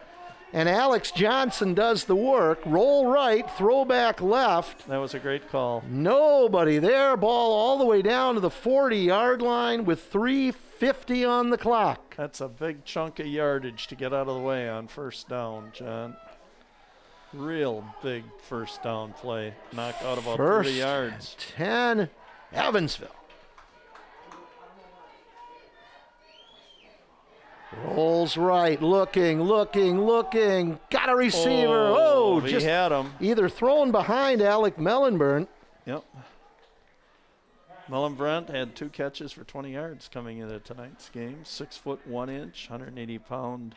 And Alex Johnson does the work. Roll right, throw back left. That was a great call. Nobody there. Ball all the way down to the 40-yard line with 3:50 on the clock. That's a big chunk of yardage to get out of the way on first down, John. Real big first down play. Knock out about 30 yards. 10, Evansville. Rolls right, looking. Got a receiver. Oh, he just had him. Either thrown behind Alec Mellenburn. Yep. Mellenbrent had 2 catches for 20 yards coming into tonight's game. 6 foot 1 inch, 180-pound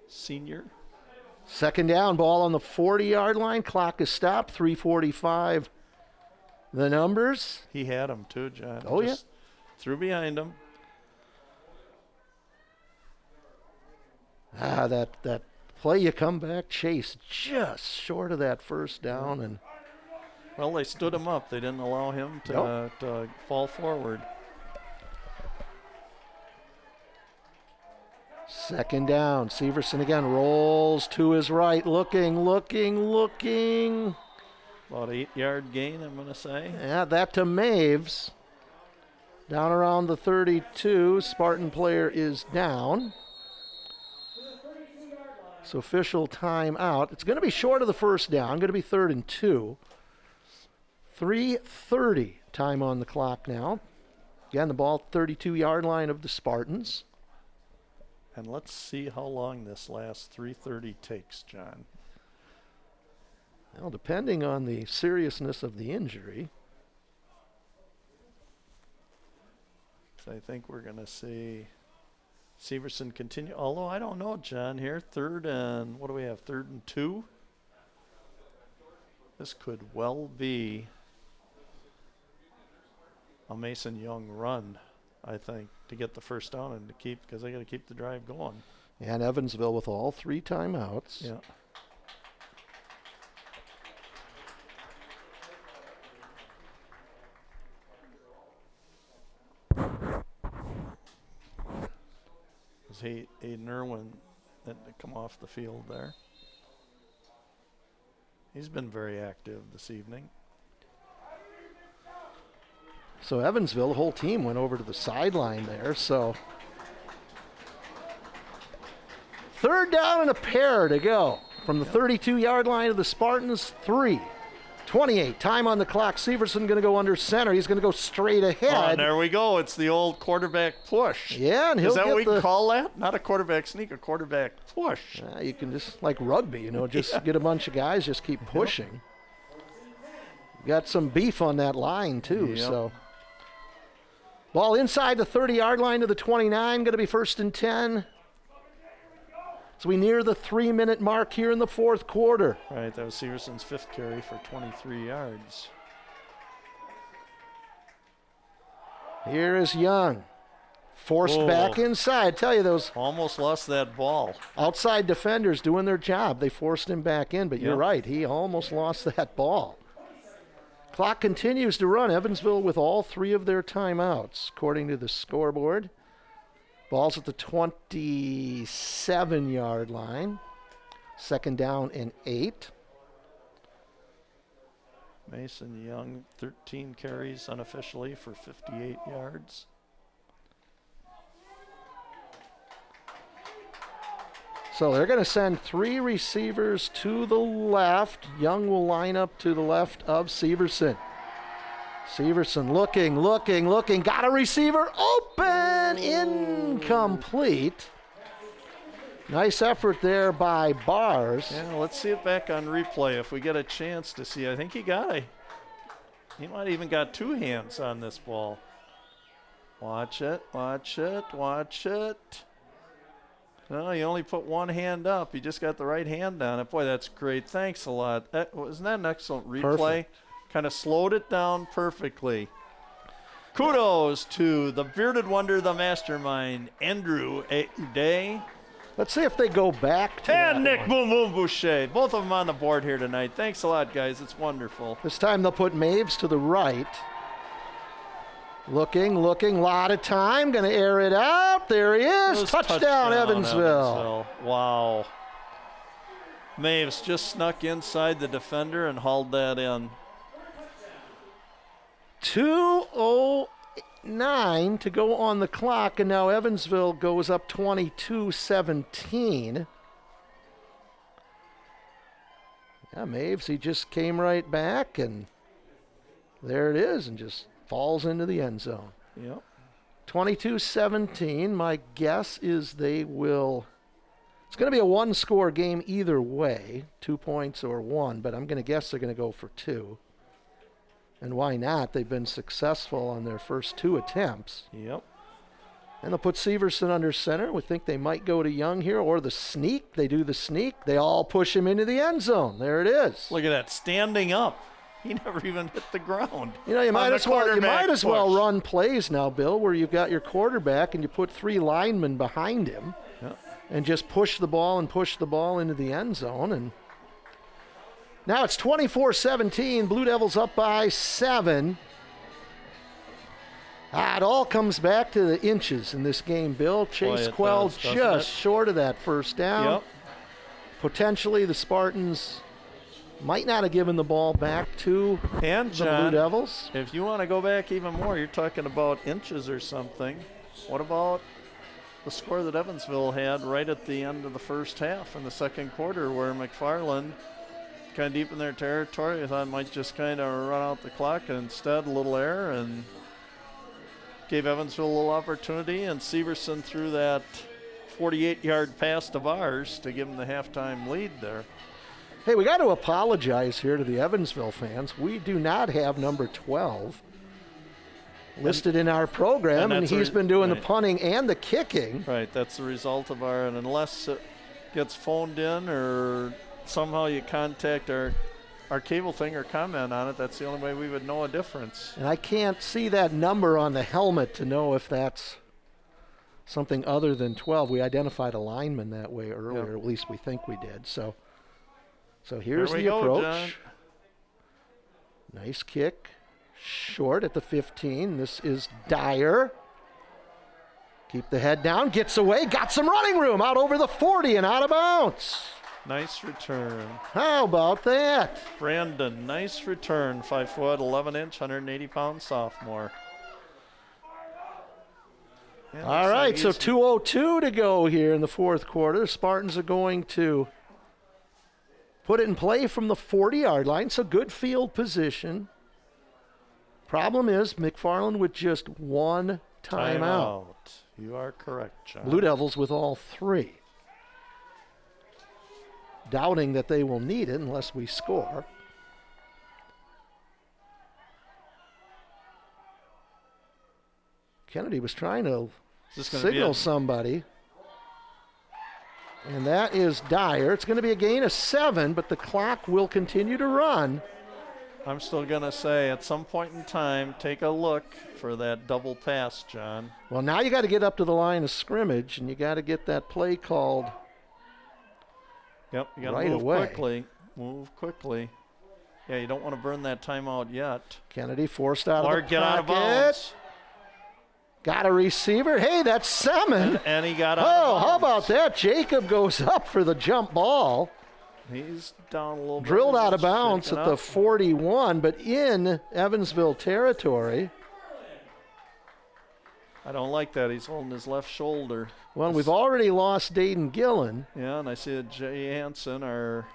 senior. 2nd down, ball on the 40-yard line. Clock is stopped. 3:45. The numbers. He had him too, John. Oh, just threw behind him. That play, you come back, chase just short of that first down. And well, they stood him up. They didn't allow him to fall forward. 2nd down. Severson again rolls to his right, looking. About 8-yard gain, I'm going to say. Yeah, that to Maves. Down around the 32. Spartan player is down. So official timeout. It's going to be short of the first down. Going to be 3rd and 2. 3:30 time on the clock now. Again, the ball 32-yard line of the Spartans. And let's see how long this last 3:30 takes, John. Well, depending on the seriousness of the injury. So I think we're going to see Severson continue. Although I don't know, John, here. 3rd and, what do we have, 3rd and 2? This could well be a Mason Young run, I think, to get the first down and to keep, because they got to keep the drive going. And Evansville with all 3 timeouts. Yeah. Aiden Irwin had to come off the field there. He's been very active this evening. So Evansville, the whole team went over to the sideline there. So 3rd down and a pair to go from the 32-yard line of the Spartans. 3:28, time on the clock. Severson going to go under center. He's going to go straight ahead. Oh, and there we go. It's the old quarterback push. Yeah, and he'll Is that get what we can call that? Not a quarterback sneak, a quarterback push. You can just, like rugby, you know, just get a bunch of guys, just keep pushing. Got some beef on that line, too. Yep. So ball inside the 30-yard line to the 29, going to be 1st and 10. So we near the 3-minute mark here in the 4th quarter. Right, that was Severson's 5th carry for 23 yards. Here is Young. Forced back inside. Tell you, those almost lost that ball. Outside defenders doing their job. They forced him back in, but you're Yep. right. He almost lost that ball. Clock continues to run. Evansville with all 3 of their timeouts, according to the scoreboard. Ball's at the 27-yard line. 2nd down and 8. Mason Young, 13 carries unofficially for 58 yards. So they're going to send 3 receivers to the left. Young will line up to the left of Severson. Severson looking. Got a receiver open. Incomplete. Nice effort there by Bars. Yeah, let's see it back on replay if we get a chance to see. I think he might have even got 2 hands on this ball. Watch it. No, he only put 1 hand up. He just got the right hand on it. Boy, that's great. Thanks a lot. Wasn't that an excellent replay? Kind of slowed it down perfectly. Kudos to the bearded wonder, the mastermind, Andrew Day. Let's see if they go back to And Nick one. Boom Boom Boucher. Both of them on the board here tonight. Thanks a lot, guys. It's wonderful. This time they'll put Maves to the right. Looking, lot of time. Going to air it out. There he is. Touchdown, Evansville. Wow. Maves just snuck inside the defender and hauled that in. 2:09 to go on the clock, and now Evansville goes up 22-17. Yeah, Maves, he just came right back, and there it is, and just falls into the end zone. Yep. 22-17. My guess is they will. It's going to be a 1-score game either way, 2 points or 1, but I'm going to guess they're going to go for 2. And why not? They've been successful on their first 2 attempts. Yep. And they'll put Severson under center. We think they might go to Young here, or the sneak. They do the sneak. They all push him into the end zone. There it is. Look at that, standing up. He never even hit the ground. You know, you might as well push. run plays now, Bill, where you've got your quarterback and you put 3 linemen behind him, Yep. and just push the ball into the end zone. And now it's 24-17. Blue Devils up by 7. It all comes back to the inches in this game, Bill. Chase Quell just short of that first down. Yep. Potentially the Spartans might not have given the ball back to And the John, Blue Devils. if you want to go back even more, you're talking about inches or something. What about the score that Evansville had right at the end of the first half in the second quarter, where McFarland, kind of deep in their territory, I thought might just kind of run out the clock, and instead a little error and gave Evansville a little opportunity, and Severson threw that 48-yard pass to Bars to give them the halftime lead there. Hey, we got to apologize here to the Evansville fans. We do not have number 12 listed in our program, and he's been doing the punting and the kicking. Right, that's the result of and unless it gets phoned in or somehow you contact our our cable thing or comment on it. That's the only way we would know a difference. And I can't see that number on the helmet to know if that's something other than 12. We identified a lineman that way earlier, Yep. at least we think we did. So here's Here we the go, approach. John. Nice kick. Short at the 15. This is Dyer. Keep the head down, gets away, got some running room out over the 40 and out of bounds. Nice return. How about that? Brandon, nice return. 5 foot, 11 inch, 180 pound sophomore. Yeah, All right, so 2:02 to go here in the fourth quarter. Spartans are going to put it in play from the 40-yard line, so good field position. Problem is McFarland with just one timeout. You are correct, John. Blue Devils with all three. Doubting that they will need it unless we score. Kennedy was trying to signal somebody. And that is Dyer. It's going to be a gain of 7, but the clock will continue to run. I'm still going to say at some point in time, take a look for that double pass, John. Well, now you got to get up to the line of scrimmage, and you got to get that play called. Yep, you got to right move away. quickly. Move quickly. Yeah, you don't want to burn that timeout yet. Kennedy forced out Or of the get out of bounds. Got a receiver. Hey, that's Simmons. And he got out Oh, of bounds. how about that? Jacob goes up for the jump ball. He's down a little bit. Drilled out of He's bounds shaken at the up. 41, but in Evansville territory. I don't like that. He's holding his left shoulder. Well, we've already lost Dayton Gillen. Yeah, and I see that Jay Hansen, our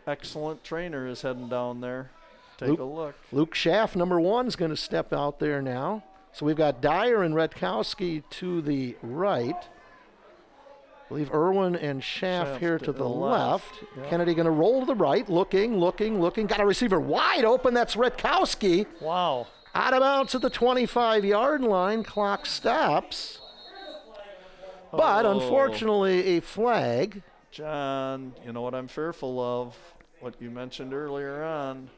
excellent trainer, is heading down there. Take a look. Luke Schaff, number 1, is going to step out there now. So we've got Dyer and Redkowski to the right. I believe Irwin and Schaff here to the left. Yeah. Kennedy going to roll to the right, looking. Got a receiver wide open. That's Redkowski. Wow. Out of bounds at the 25-yard line. Clock stops. But unfortunately, a flag. John, you know what I'm fearful of? What you mentioned earlier on.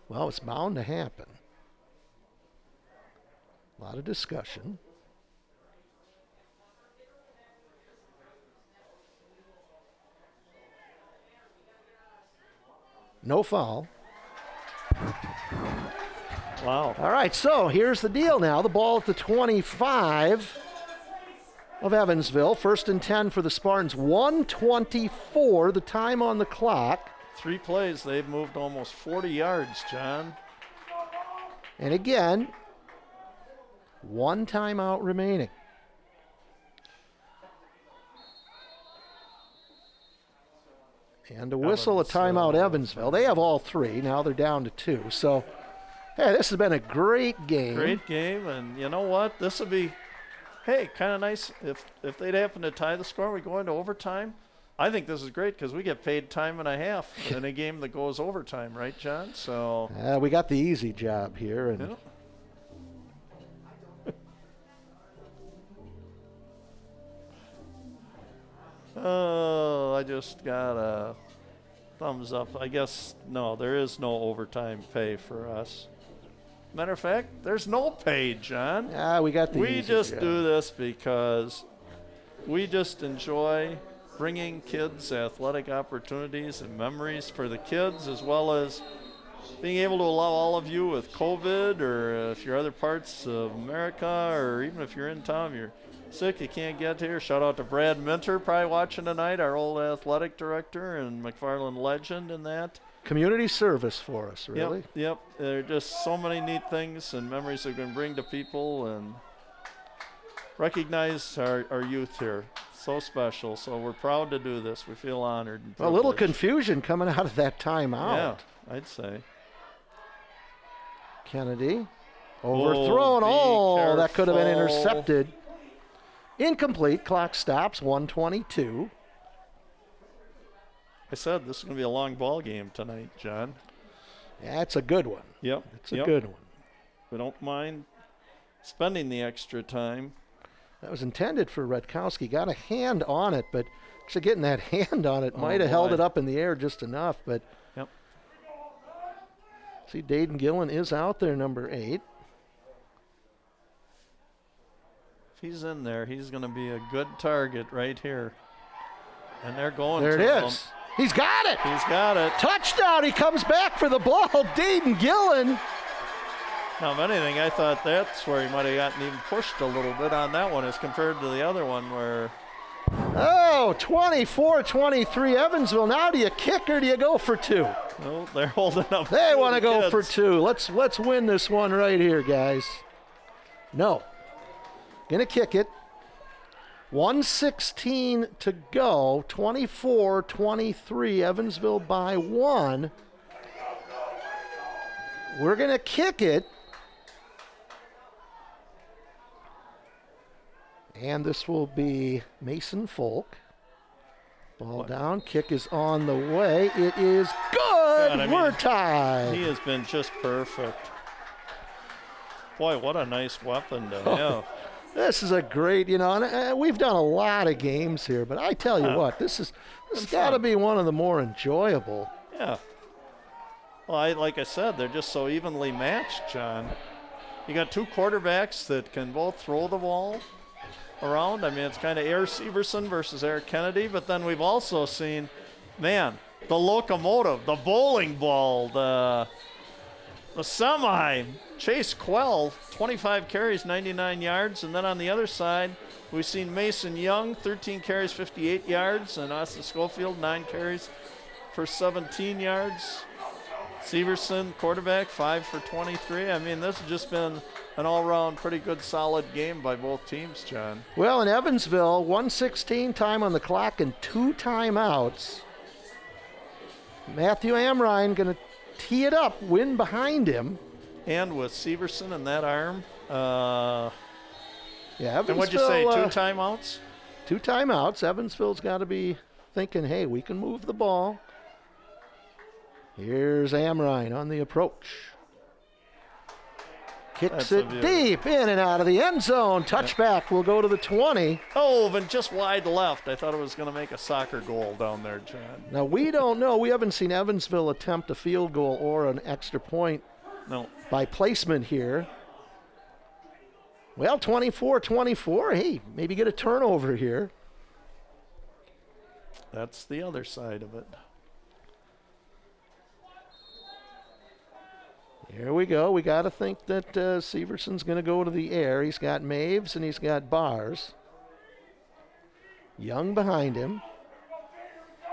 Well, it's bound to happen. A lot of discussion. No foul. Wow. All right, so here's the deal now. The ball at the 25 of Evansville. 1st and 10 for the Spartans. 1:24, the time on the clock. 3 plays, they've moved almost 40 yards, John. And again, 1 timeout remaining. And a whistle, a timeout, Evansville. They have all 3. Now they're down to 2. So, hey, this has been a great game. Great game, and you know what? This would be, hey, kind of nice if they'd happen to tie the score. We go into overtime. I think this is great because we get paid time and a half in a game that goes overtime, right, John? So we got the easy job here. And yeah. Oh, I just got a thumbs up. I guess, no, there is no overtime pay for us. Matter of fact, there's no pay, John. we got the We easy just job. do this because we just enjoy bringing kids athletic opportunities and memories for the kids, as well as being able to allow all of you with COVID, or if you're other parts of America, or even if you're in town, you're sick, you can't get here. Shout out to Brad Minter, probably watching tonight, our old athletic director and McFarland legend in that. Community service for us, really. Yep. There are just so many neat things and memories that we can bring to people and recognize our youth here. So special. So we're proud to do this. We feel honored. And A little privileged. confusion coming out of that timeout. Yeah, I'd say. Kennedy overthrown. That could have been careful. intercepted. Incomplete. Clock stops. 1:22. I said this is going to be a long ball game tonight, John. Yeah, it's a good one. Yep. It's a good one. We don't mind spending the extra time. That was intended for Redkowski. Got a hand on it, but Actually, getting that hand on it might have held it up in the air just enough, but Yep. see, Dayton Gillen is out there, number 8. If he's in there, he's going to be a good target right here. And they're going There to it him. is. He's got it. He's got it. Touchdown. He comes back for the ball. Dayton Gillen. Now, if anything, I thought that's where he might have gotten even pushed a little bit on that one as compared to the other one where. Oh, 24-23 Evansville. Now do you kick or do you go for 2? No, they're holding up. They want to go kids. for 2. Let's win this one right here, guys. No. Gonna kick it. 1:16 to go. 24-23 Evansville by 1. We're gonna kick it. And this will be Mason Folk. Ball down. Kick is on the way. It is good. God, We're tied. He has been just perfect. Boy, what a nice weapon to have. This is a great, and we've done a lot of games here, but I tell you what, this has got to be one of the more enjoyable. Yeah. Well, like I said, they're just so evenly matched, John. You got 2 quarterbacks that can both throw the ball around. I mean, it's kind of Eric Severson versus Eric Kennedy, but then we've also seen, man, the locomotive, the bowling ball, the semi, Chase Quell, 25 carries, 99 yards. And then on the other side, we've seen Mason Young, 13 carries, 58 yards. And Austin Schofield, 9 carries for 17 yards. Severson, quarterback, 5 for 23. I mean, this has just been an all-around pretty good, solid game by both teams, John. Well, in Evansville, 1:16 time on the clock and 2 timeouts. Matthew Amrine going to tee it up, win behind him. And with Severson and that arm, Yeah, Evansville. and what'd you say, 2 timeouts? 2 timeouts. Evansville's got to be thinking, hey, we can move the ball. Here's Amrine on the approach. Kicks it deep, in and out of the end zone. Touchback will go to the 20. Oh, and just wide left. I thought it was going to make a soccer goal down there, John. Now, we don't know. We haven't seen Evansville attempt a field goal or an extra point by placement here. Well, 24-24. Hey, maybe get a turnover here. That's the other side of it. Here we go. We got to think that Severson's going to go to the air. He's got Maves and he's got Bars. Young behind him.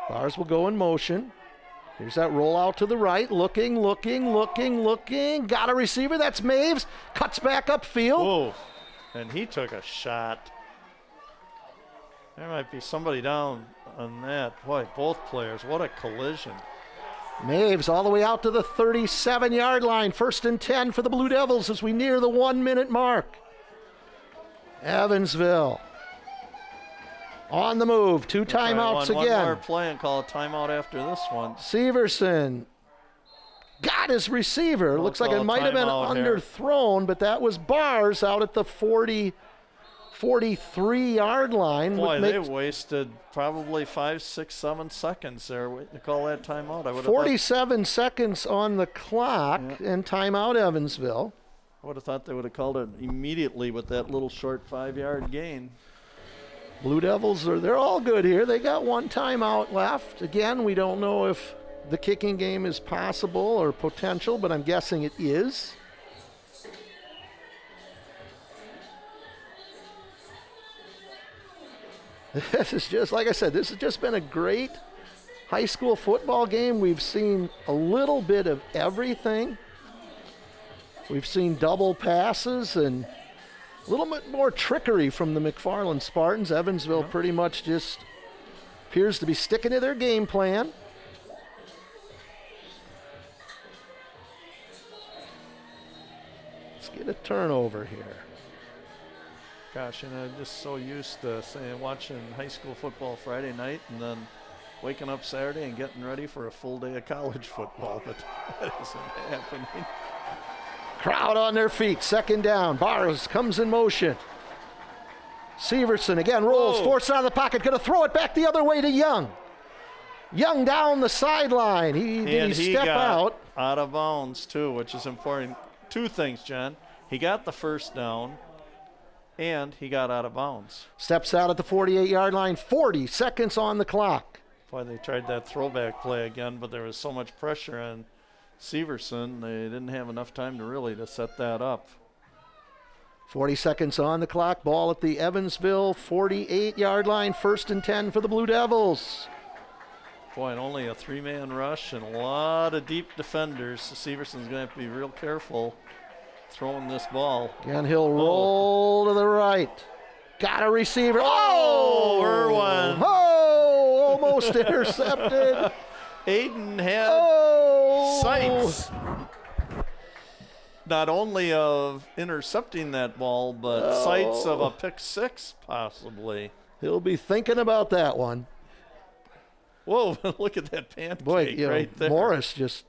Bars will go in motion. Here's that rollout to the right. Looking. Got a receiver. That's Maves. Cuts back upfield. Whoa. And he took a shot. There might be somebody down on that. Boy, both players. What a collision. Maves all the way out to the 37-yard line. 1st and 10 for the Blue Devils as we near the 1-minute mark. Evansville on the move. 2 timeouts again. One more play and call a timeout after this one. Severson got his receiver. Looks like it might have been underthrown, but that was Bars out at the 43-yard line. Boy, they wasted probably 5, 6, 7 seconds there waiting to call that timeout. 47 seconds on the clock and timeout Evansville. I would have thought they would have called it immediately with that little short 5-yard gain. Blue Devils, they're all good here. They got 1 timeout left. Again, we don't know if the kicking game is possible or potential, but I'm guessing it is. This is just, like I said, this has just been a great high school football game. We've seen a little bit of everything. We've seen double passes and a little bit more trickery from the McFarland Spartans. Evansville pretty much just appears to be sticking to their game plan. Let's get a turnover here. Gosh, I'm just so used to watching high school football Friday night and then waking up Saturday and getting ready for a full day of college football, but that isn't happening. Crowd on their feet, 2nd down. Bars comes in motion. Severson again rolls, forced out of the pocket, going to throw it back the other way to Young. Young down the sideline. Did he step out? Out of bounds, too, which is important. Two things, John. He got the first down, and he got out of bounds. Steps out at the 48-yard line, 40 seconds on the clock. Boy, they tried that throwback play again, but there was so much pressure on Severson, they didn't have enough time to set that up. 40 seconds on the clock. Ball at the Evansville 48-yard line. 1st and 10 for the Blue Devils. Boy, and only a 3-man rush and a lot of deep defenders. So Severson's going to have to be real careful throwing this ball. And he'll roll to the right. Got a receiver. Oh, Irwin. Oh, almost intercepted. Aiden had sights. Not only of intercepting that ball, but sights of a pick six, possibly. He'll be thinking about that one. Whoa, look at that pancake Boy, right there. Morris just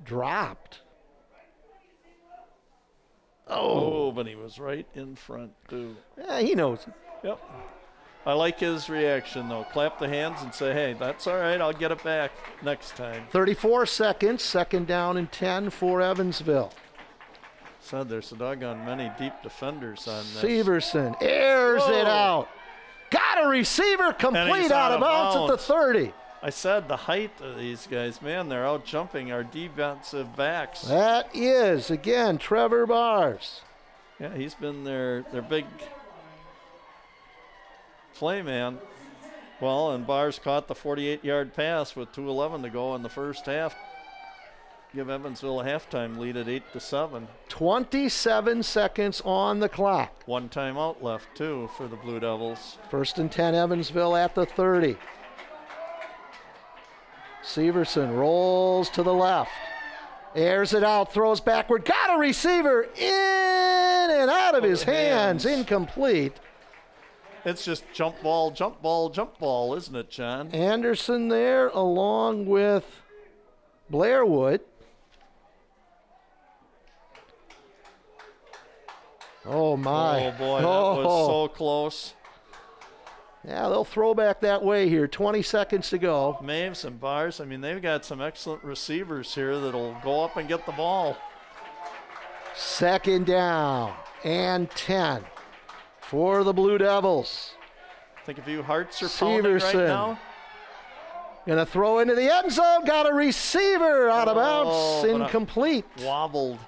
dropped. Oh, but he was right in front, too. Yeah, he knows it. Yep. I like his reaction, though. Clap the hands and say, hey, that's all right. I'll get it back next time. 34 seconds, 2nd down and 10 for Evansville. Said there's a doggone many deep defenders on this. Severson airs it out. Got a receiver complete out of bounds at the 30. I said the height of these guys, man, they're out jumping our defensive backs. That is, again, Trevor Bars. Yeah, he's been their big play man. Well, and Bars caught the 48-yard pass with 2:11 to go in the first half. Give Evansville a halftime lead at 8-7. 27 seconds on the clock. One timeout left, too, for the Blue Devils. 1st and 10, Evansville at the 30. Severson rolls to the left. Airs it out, throws backward. Got a receiver in and out of his hands. Incomplete. It's just jump ball, jump ball, jump ball, isn't it, John? Anderson there along with Blairwood. Oh, my. Oh, boy, that was so close. Yeah, they'll throw back that way here. 20 seconds to go. Maves and Bars, I mean, they've got some excellent receivers here that'll go up and get the ball. 2nd down and 10 for the Blue Devils. I think a few hearts are pounding right now. Gonna throw into the end zone. Got a receiver out of bounds. Incomplete. Wobbled.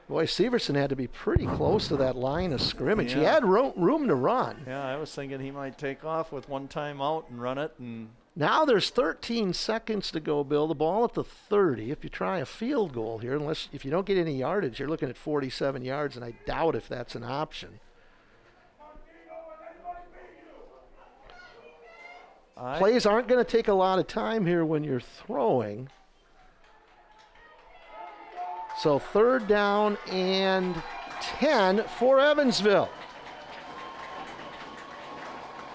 Boy, Severson had to be pretty close to that line of scrimmage. Yeah. He had room to run. Yeah, I was thinking he might take off with one timeout and run it. And now there's 13 seconds to go, Bill. The ball at the 30. If you try a field goal here, if you don't get any yardage, you're looking at 47 yards, and I doubt if that's an option. Plays aren't going to take a lot of time here when you're throwing. So 3rd down and 10 for Evansville.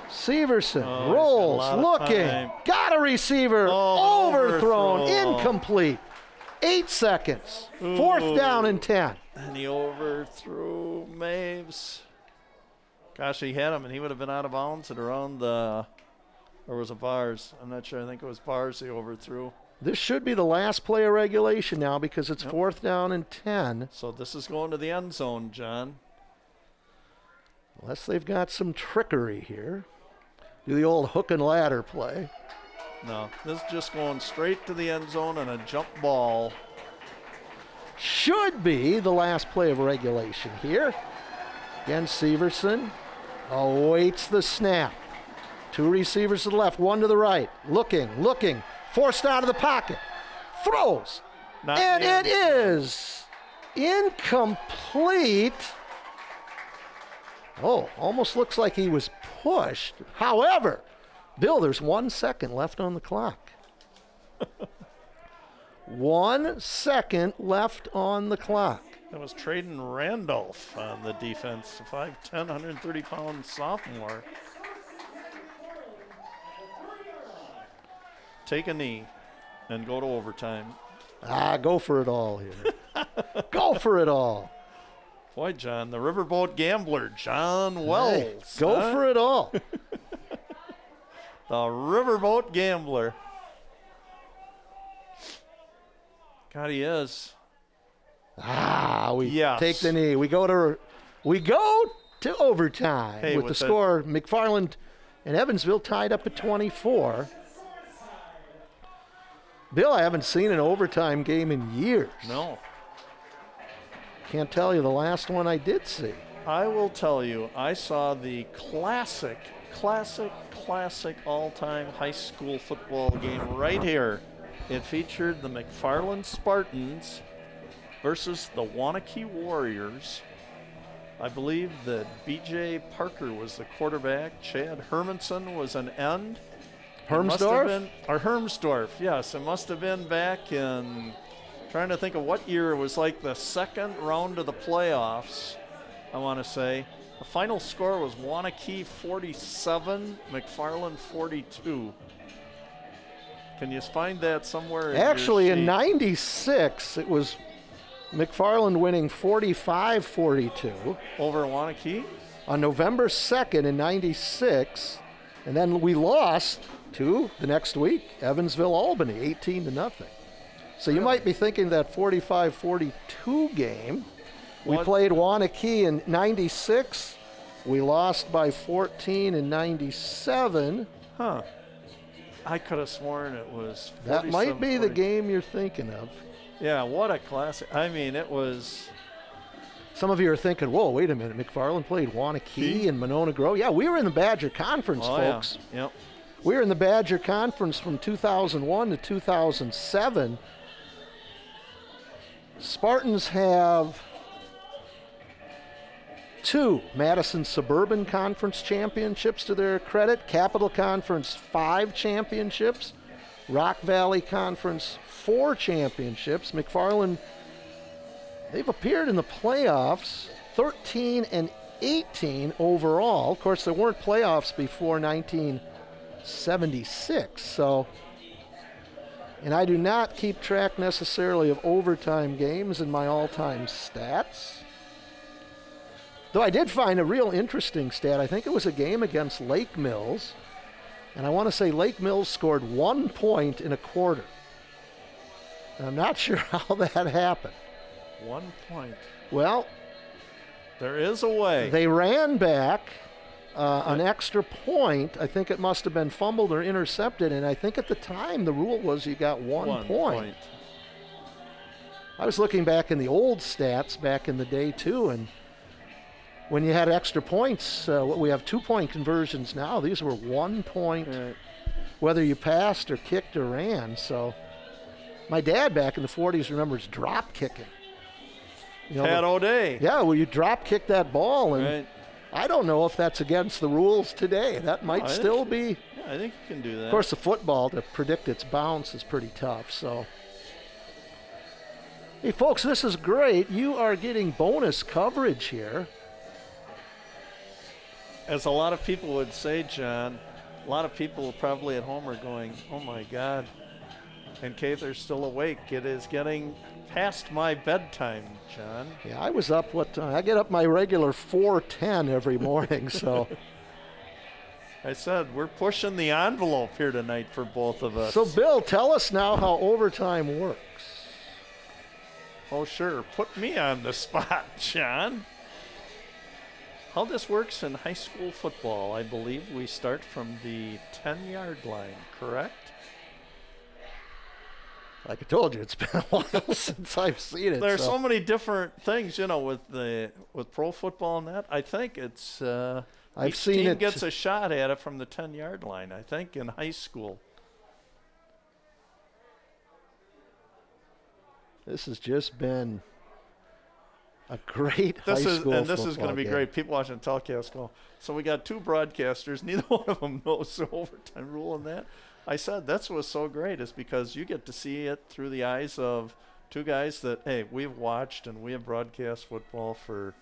Severson rolls, looking, got a receiver, overthrown, incomplete. 8 seconds, 4th down and 10. And he overthrew Maves. Gosh, he had him, and he would have been out of bounds at around or was it Bars? I'm not sure. I think it was Bars he overthrew. This should be the last play of regulation now because it's 4th down and 10. So this is going to the end zone, John. Unless they've got some trickery here. Do the old hook and ladder play. No, this is just going straight to the end zone and a jump ball. Should be the last play of regulation here. Again, Severson awaits the snap. 2 receivers to the left, 1 to the right. Looking. Forced out of the pocket. Throws. And it is incomplete. Oh, almost looks like he was pushed. However, Bill, there's 1 second left on the clock. 1 second left on the clock. That was Traden Randolph on the defense, 5'10", 130-pound sophomore. Take a knee and go to overtime. Go for it all here. Go for it all. Boy, John, the riverboat gambler, John Wells. Hey, go for it all. The riverboat gambler. God, he is. We take the knee. We go to overtime Hey, with the score. McFarland and Evansville tied up at 24. Bill, I haven't seen an overtime game in years. No. Can't tell you the last one I did see. I will tell you, I saw the classic all-time high school football game right here. It featured the McFarland Spartans versus the Wanakee Warriors. I believe that B.J. Parker was the quarterback. Chad Hermanson was an end. Hermsdorf, yes. It must have been back in, trying to think of what year. It was like the second round of the playoffs, I want to say. The final score was Wanakee 47, McFarland 42. Can you find that somewhere? Actually, in 96, it was McFarland winning 45-42. Over Wanakee? On November 2nd in 96. And then we lost to, the next week, Evansville-Albany, 18-0. So you might be thinking that 45-42 game. We played Wanakee in 96. We lost by 14 in 97. Huh. I could have sworn it was 47, That might be 40. the game you're thinking of. Yeah, what a classic. I mean, it was. Some of you are thinking, whoa, wait a minute. McFarland played Wanakee and Monona Grove. Yeah, we were in the Badger Conference, folks. Yeah. Yep. We were in the Badger Conference from 2001 to 2007. Spartans have 2 Madison Suburban Conference championships to their credit, Capital Conference 5 championships, Rock Valley Conference 4 championships. McFarland, they've appeared in the playoffs, 13 and 18 overall. Of course, there weren't playoffs before 1976, so, and I do not keep track necessarily of overtime games in my all-time stats. Though I did find a real interesting stat. I think it was a game against Lake Mills, and I want to say Lake Mills scored 1 point in a quarter. And I'm not sure how that happened. 1 point. Well, there is a way. They ran back an extra point. I think it must have been fumbled or intercepted, and I think at the time the rule was you got 1 point. I was looking back in the old stats back in the day too, and when you had extra points, we have 2-point conversions now. These were 1 point, whether you passed or kicked or ran. So my dad back in the 40s remembers drop kicking. Pat O'Day. Yeah, well, you drop kick that ball, and I don't know if that's against the rules today. That might still be. Yeah, I think you can do that. Of course, the football, to predict its bounce is pretty tough. So, hey, folks, this is great. You are getting bonus coverage here. As a lot of people would say, John, a lot of people probably at home are going, oh my God, and Cather's still awake. It is getting past my bedtime, John. Yeah, I was up, I get up my regular 4:10 every morning, so. I said, we're pushing the envelope here tonight for both of us. So, Bill, tell us now how overtime works. Oh, sure. Put me on the spot, John. How this works in high school football, I believe we start from the 10-yard line, correct? Like I told you, it's been a while since I've seen it. There's so many different things, with pro football and that. I think it's each team gets a shot at it from the 10-yard line, I think, in high school. This has just been a great high school football And this is going to be great. People watching the telecast go, so we got 2 broadcasters. Neither one of them knows the overtime rule and that. I said that's what's so great is because you get to see it through the eyes of 2 guys that, hey, we've watched and we have broadcast football for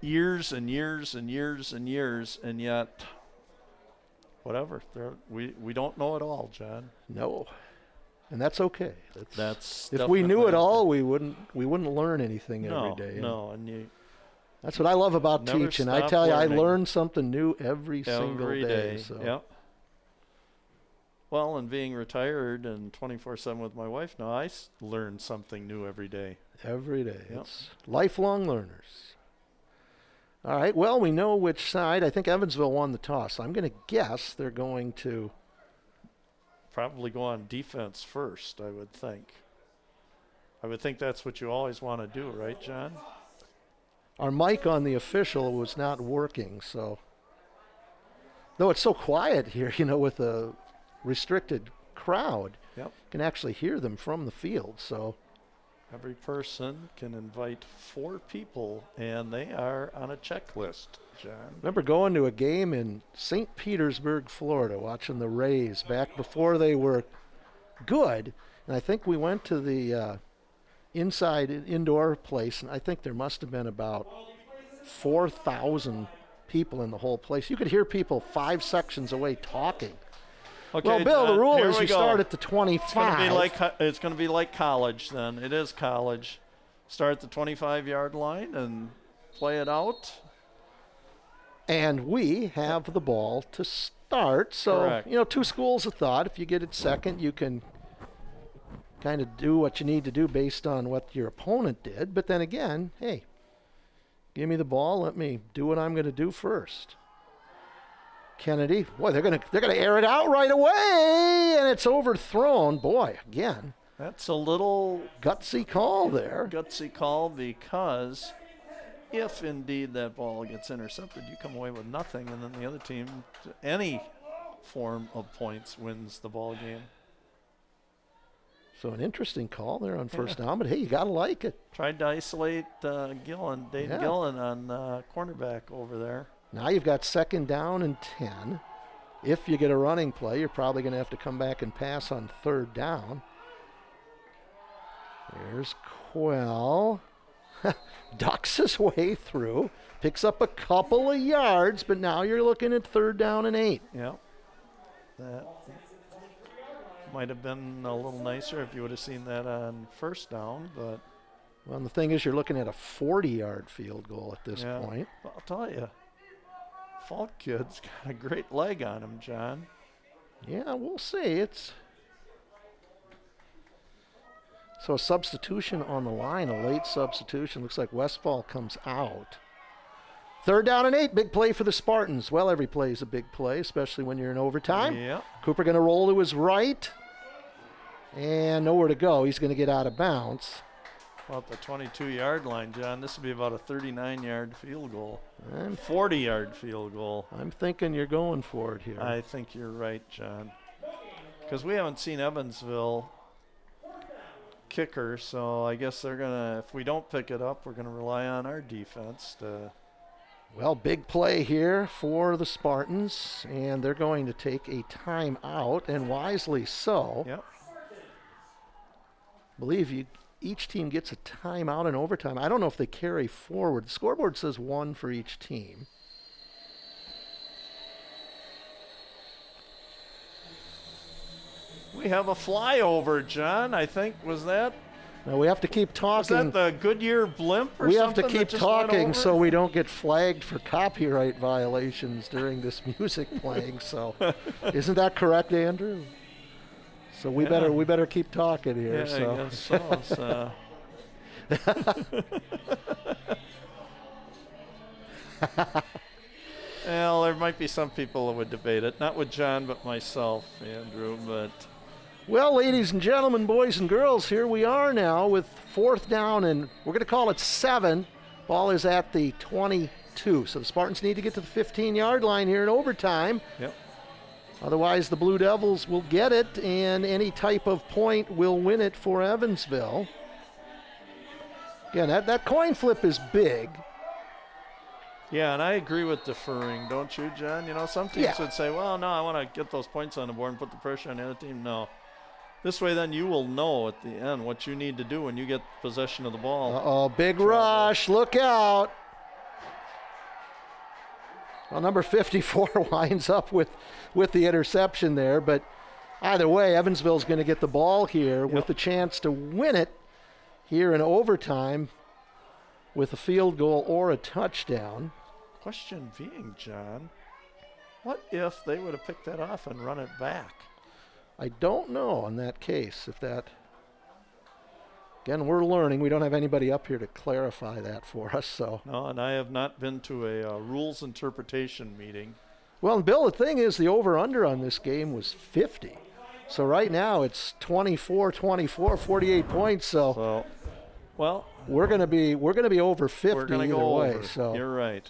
years and years and years and years, and yet, whatever, we don't know it all, John. No. And that's okay. That's if we knew it definitely- all, we wouldn't learn anything every day. No, and you That's what I love about never teaching. I stop tell you, I learning. learn something new every single every day. day. So. Yep. Well, and being retired and 24/7 with my wife now, I learn something new every day. Every day. Yep. It's lifelong learners. All right. Well, we know which side. I think Evansville won the toss. I'm going to guess they're going to. Probably go on defense first, I would think. I would think that's what you always want to do, right, John? Our mic on the official was not working, so. Though it's so quiet here, with a restricted crowd. Yep. You can actually hear them from the field, so. Every person can invite 4 people, and they are on a checklist, John. Remember going to a game in St. Petersburg, Florida, watching the Rays back before they were good. And I think we went to the indoor place, and I think there must have been about 4,000 people in the whole place. You could hear people 5 sections away talking. Okay, Well, Bill, John, the rule here is we you go. start at the 25. It's going to be like college then. It is college. Start at the 25-yard line and play it out. And we have the ball to start. So, Correct. 2 schools of thought. If you get it second, you can kind of do what you need to do based on what your opponent did. But then again, hey, give me the ball. Let me do what I'm going to do first. Kennedy, boy, they're gonna air it out right away, and it's overthrown. Boy, again, That's a little gutsy call there. gutsy call because if indeed that ball gets intercepted, you come away with nothing, and then the other team, any form of points, wins the ball game. So an interesting call there on first down, but hey, you gotta like it. Tried to isolate Dayton Gillen on cornerback over there. Now you've got second down and 10. If you get a running play, you're probably going to have to come back and pass on third down. There's Quell. Ducks his way through. Picks up a couple of yards, but now you're looking at third down and 8. Yeah. That might have been a little nicer if you would have seen that on first down, but Well, and the thing is, you're looking at a 40-yard field goal at this yeah. point. I'll tell you, Falk kid's got a great leg on him, John. Yeah, we'll see. It's so a substitution on the line, a late substitution. Looks like Westfall comes out. Third down and 8, big play for the Spartans. Well, every play is a big play, especially when you're in overtime. Yeah. Cooper going to roll to his right, and nowhere to go. He's going to get out of bounds. About the 22-yard line, John. This would be about a 39-yard field goal. I'm 40-yard field goal. thinking you're going for it here. I think you're right, John. Because we haven't seen Evansville kicker, so I guess they're going to, if we don't pick it up, we're going to rely on our defense to. Well, big play here for the Spartans, and they're going to take a timeout, and wisely so. Yep. Believe each team gets a timeout in overtime. I don't know if they carry forward. The scoreboard says 1 for each team. We have a flyover, John. I think, was that Now we have to keep talking. the Goodyear blimp or We have something to keep that just went talking over? so we don't get flagged for copyright violations during this music playing. So, isn't that correct, Andrew? So we better keep talking here. Yeah, so. I guess so. Well, there might be some people that would debate it. Not with John, but myself, Andrew. But Well, ladies and gentlemen, boys and girls, here we are now with fourth down, and we're going to call it 7. Ball is at the 22. So the Spartans need to get to the 15-yard line here in overtime. yep. Otherwise, the Blue Devils will get it, and any type of point will win it for Evansville. Again, that coin flip is big. Yeah, and I agree with deferring, don't you, John? You know, some teams Yeah. would say, well, no, I want to get those points on the board and put the pressure on the other team. No. This way, then, you will know at the end what you need to do when you get possession of the ball. Uh-oh, big rush. Look out. Well, number 54 winds up with the interception there, but Either way, Evansville's going to get the ball here with the chance to win it here in overtime with a field goal or a touchdown. Question being, John, what if they would have picked that off and run it back? I don't know in that case if that. Again, we're learning. We don't have anybody up here to clarify that for us. So. No, and I have not been to a rules interpretation meeting. Well, and Bill, the thing is, the over/under on this game was 50. So right now it's 24-24, 48 points. So well, we're gonna be over 50 we're gonna either go way. over. So you're right.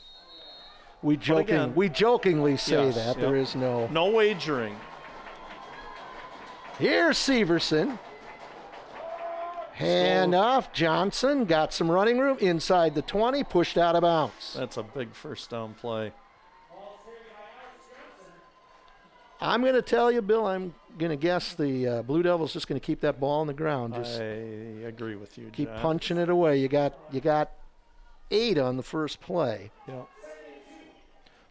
We jokingly say that there is no wagering. Here's Severson. Hand off. Johnson got some running room inside the 20, pushed out of bounds. That's a big first down play. I'm going to tell you, Bill, I'm going to guess the Blue Devils just going to keep that ball on the ground. Just I agree with you, keep John. punching it away. You got 8 on the first play. Yep.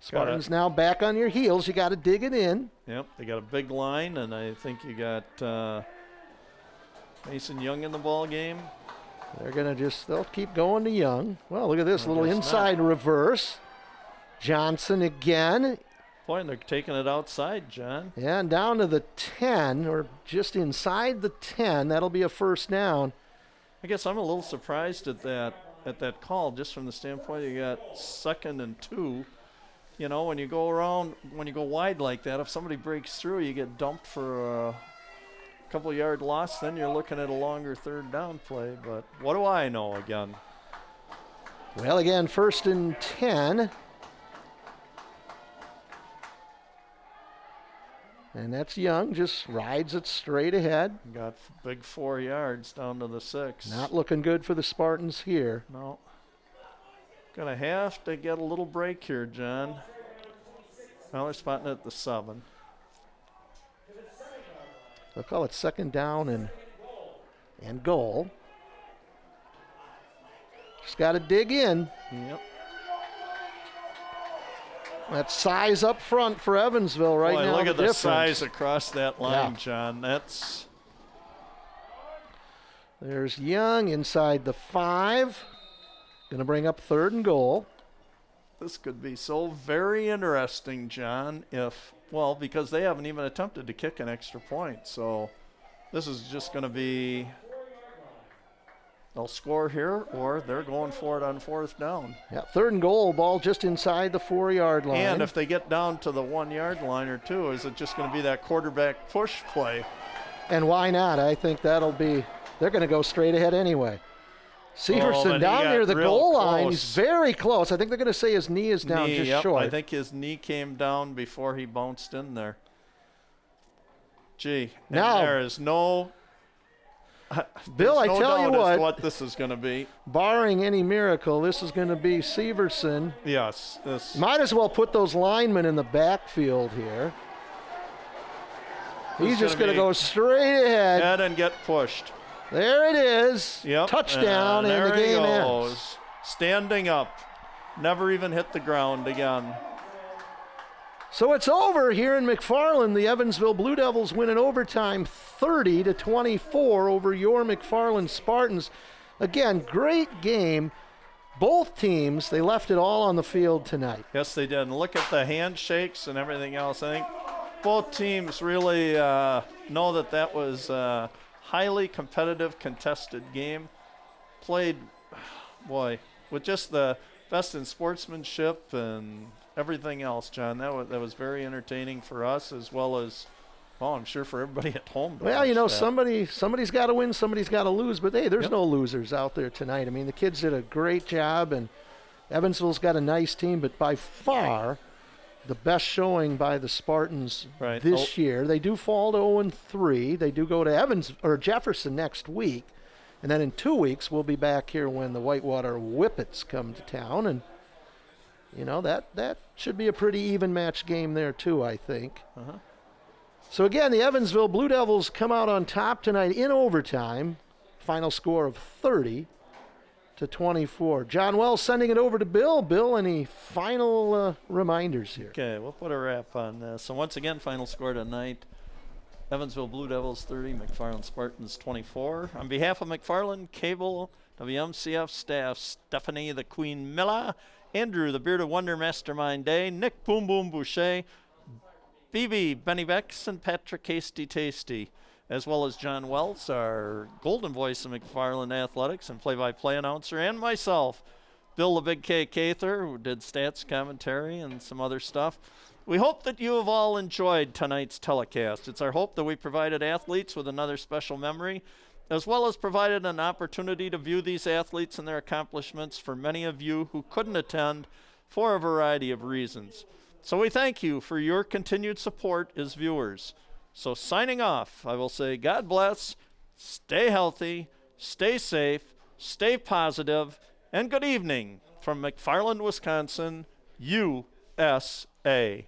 Spartans now back on your heels. You got to dig it in. Yep, they got a big line, and I think you got Mason Young in the ball game. They'll keep going to Young. Well, look at this little inside reverse. Johnson again. Boy, and they're taking it outside, John. Yeah, and down to the 10, or just inside the 10. That'll be a first down. I guess I'm a little surprised at that call, just from the standpoint you got 2nd and 2. You know, when you go wide like that, if somebody breaks through, you get dumped for a couple yard loss, then you're looking at a longer 3rd down play. But what do I know again? Well, again, 1st and 10. And that's Young, just rides it straight ahead. Got big 4 yards down to the 6. Not looking good for the Spartans here. No. Gonna have to get a little break here, John. Now they're spotting it at the 7. They'll call it 2nd down and goal. Just got to dig in. Yep. That size up front for Evansville right now. Look at the size across that line, John. There's Young inside the 5. Going to bring up 3rd and goal. This could be so very interesting, John, because they haven't even attempted to kick an extra point. So this is just going to be they'll score here or they're going for it on 4th down. Yeah, 3rd and goal, ball just inside the 4-yard line. And if they get down to the 1-yard line or 2, is it just going to be that quarterback push play? And why not? I think they're going to go straight ahead anyway. Severson down near the goal line. He's very close. I think they're going to say his knee is down short. I think his knee came down before he bounced in there. Gee, now there is no. Bill, I tell you what this is going to be. Barring any miracle, this is going to be Severson. Yes. Might as well put those linemen in the backfield here. He's just going to go straight ahead and get pushed. There it is. Yep. Touchdown, and the game ends. Standing up. Never even hit the ground again. So it's over here in McFarland. The Evansville Blue Devils win in overtime 30-24 over your McFarland Spartans. Again, great game. Both teams, they left it all on the field tonight. Yes, they did. And look at the handshakes and everything else. I think both teams really know that was highly competitive, contested game. Played, with just the best in sportsmanship and everything else, John. That was very entertaining for us as well as, I'm sure for everybody at home. Well, somebody's got to win, somebody's got to lose. But, hey, there's no losers out there tonight. I mean, the kids did a great job, and Evansville's got a nice team, but by far the best showing by the Spartans this year. They do fall to 0-3. They do go to Jefferson next week. And then in 2 weeks, we'll be back here when the Whitewater Whippets come to town. And, that should be a pretty even match game there, too, I think. Uh-huh. So, again, the Evansville Blue Devils come out on top tonight in overtime. Final score of 30-24. John Wells sending it over to Bill. Bill, any final reminders here? Okay, we'll put a wrap on this. So, once again, final score tonight, Evansville Blue Devils 30, McFarland Spartans 24. On behalf of McFarland Cable, WMCF staff, Stephanie the Queen Miller, Andrew the Bearded Wonder Mastermind Day, Nick Boom Boom Boucher, BB Benny Bex, and Patrick Hasty Tasty, as well as John Wells, our golden voice of McFarland Athletics and play-by-play announcer, and myself, Bill the Big K Cather, who did stats commentary and some other stuff. We hope that you have all enjoyed tonight's telecast. It's our hope that we provided athletes with another special memory, as well as provided an opportunity to view these athletes and their accomplishments for many of you who couldn't attend for a variety of reasons. So we thank you for your continued support as viewers. So signing off, I will say God bless, stay healthy, stay safe, stay positive, and good evening from McFarland, Wisconsin, USA.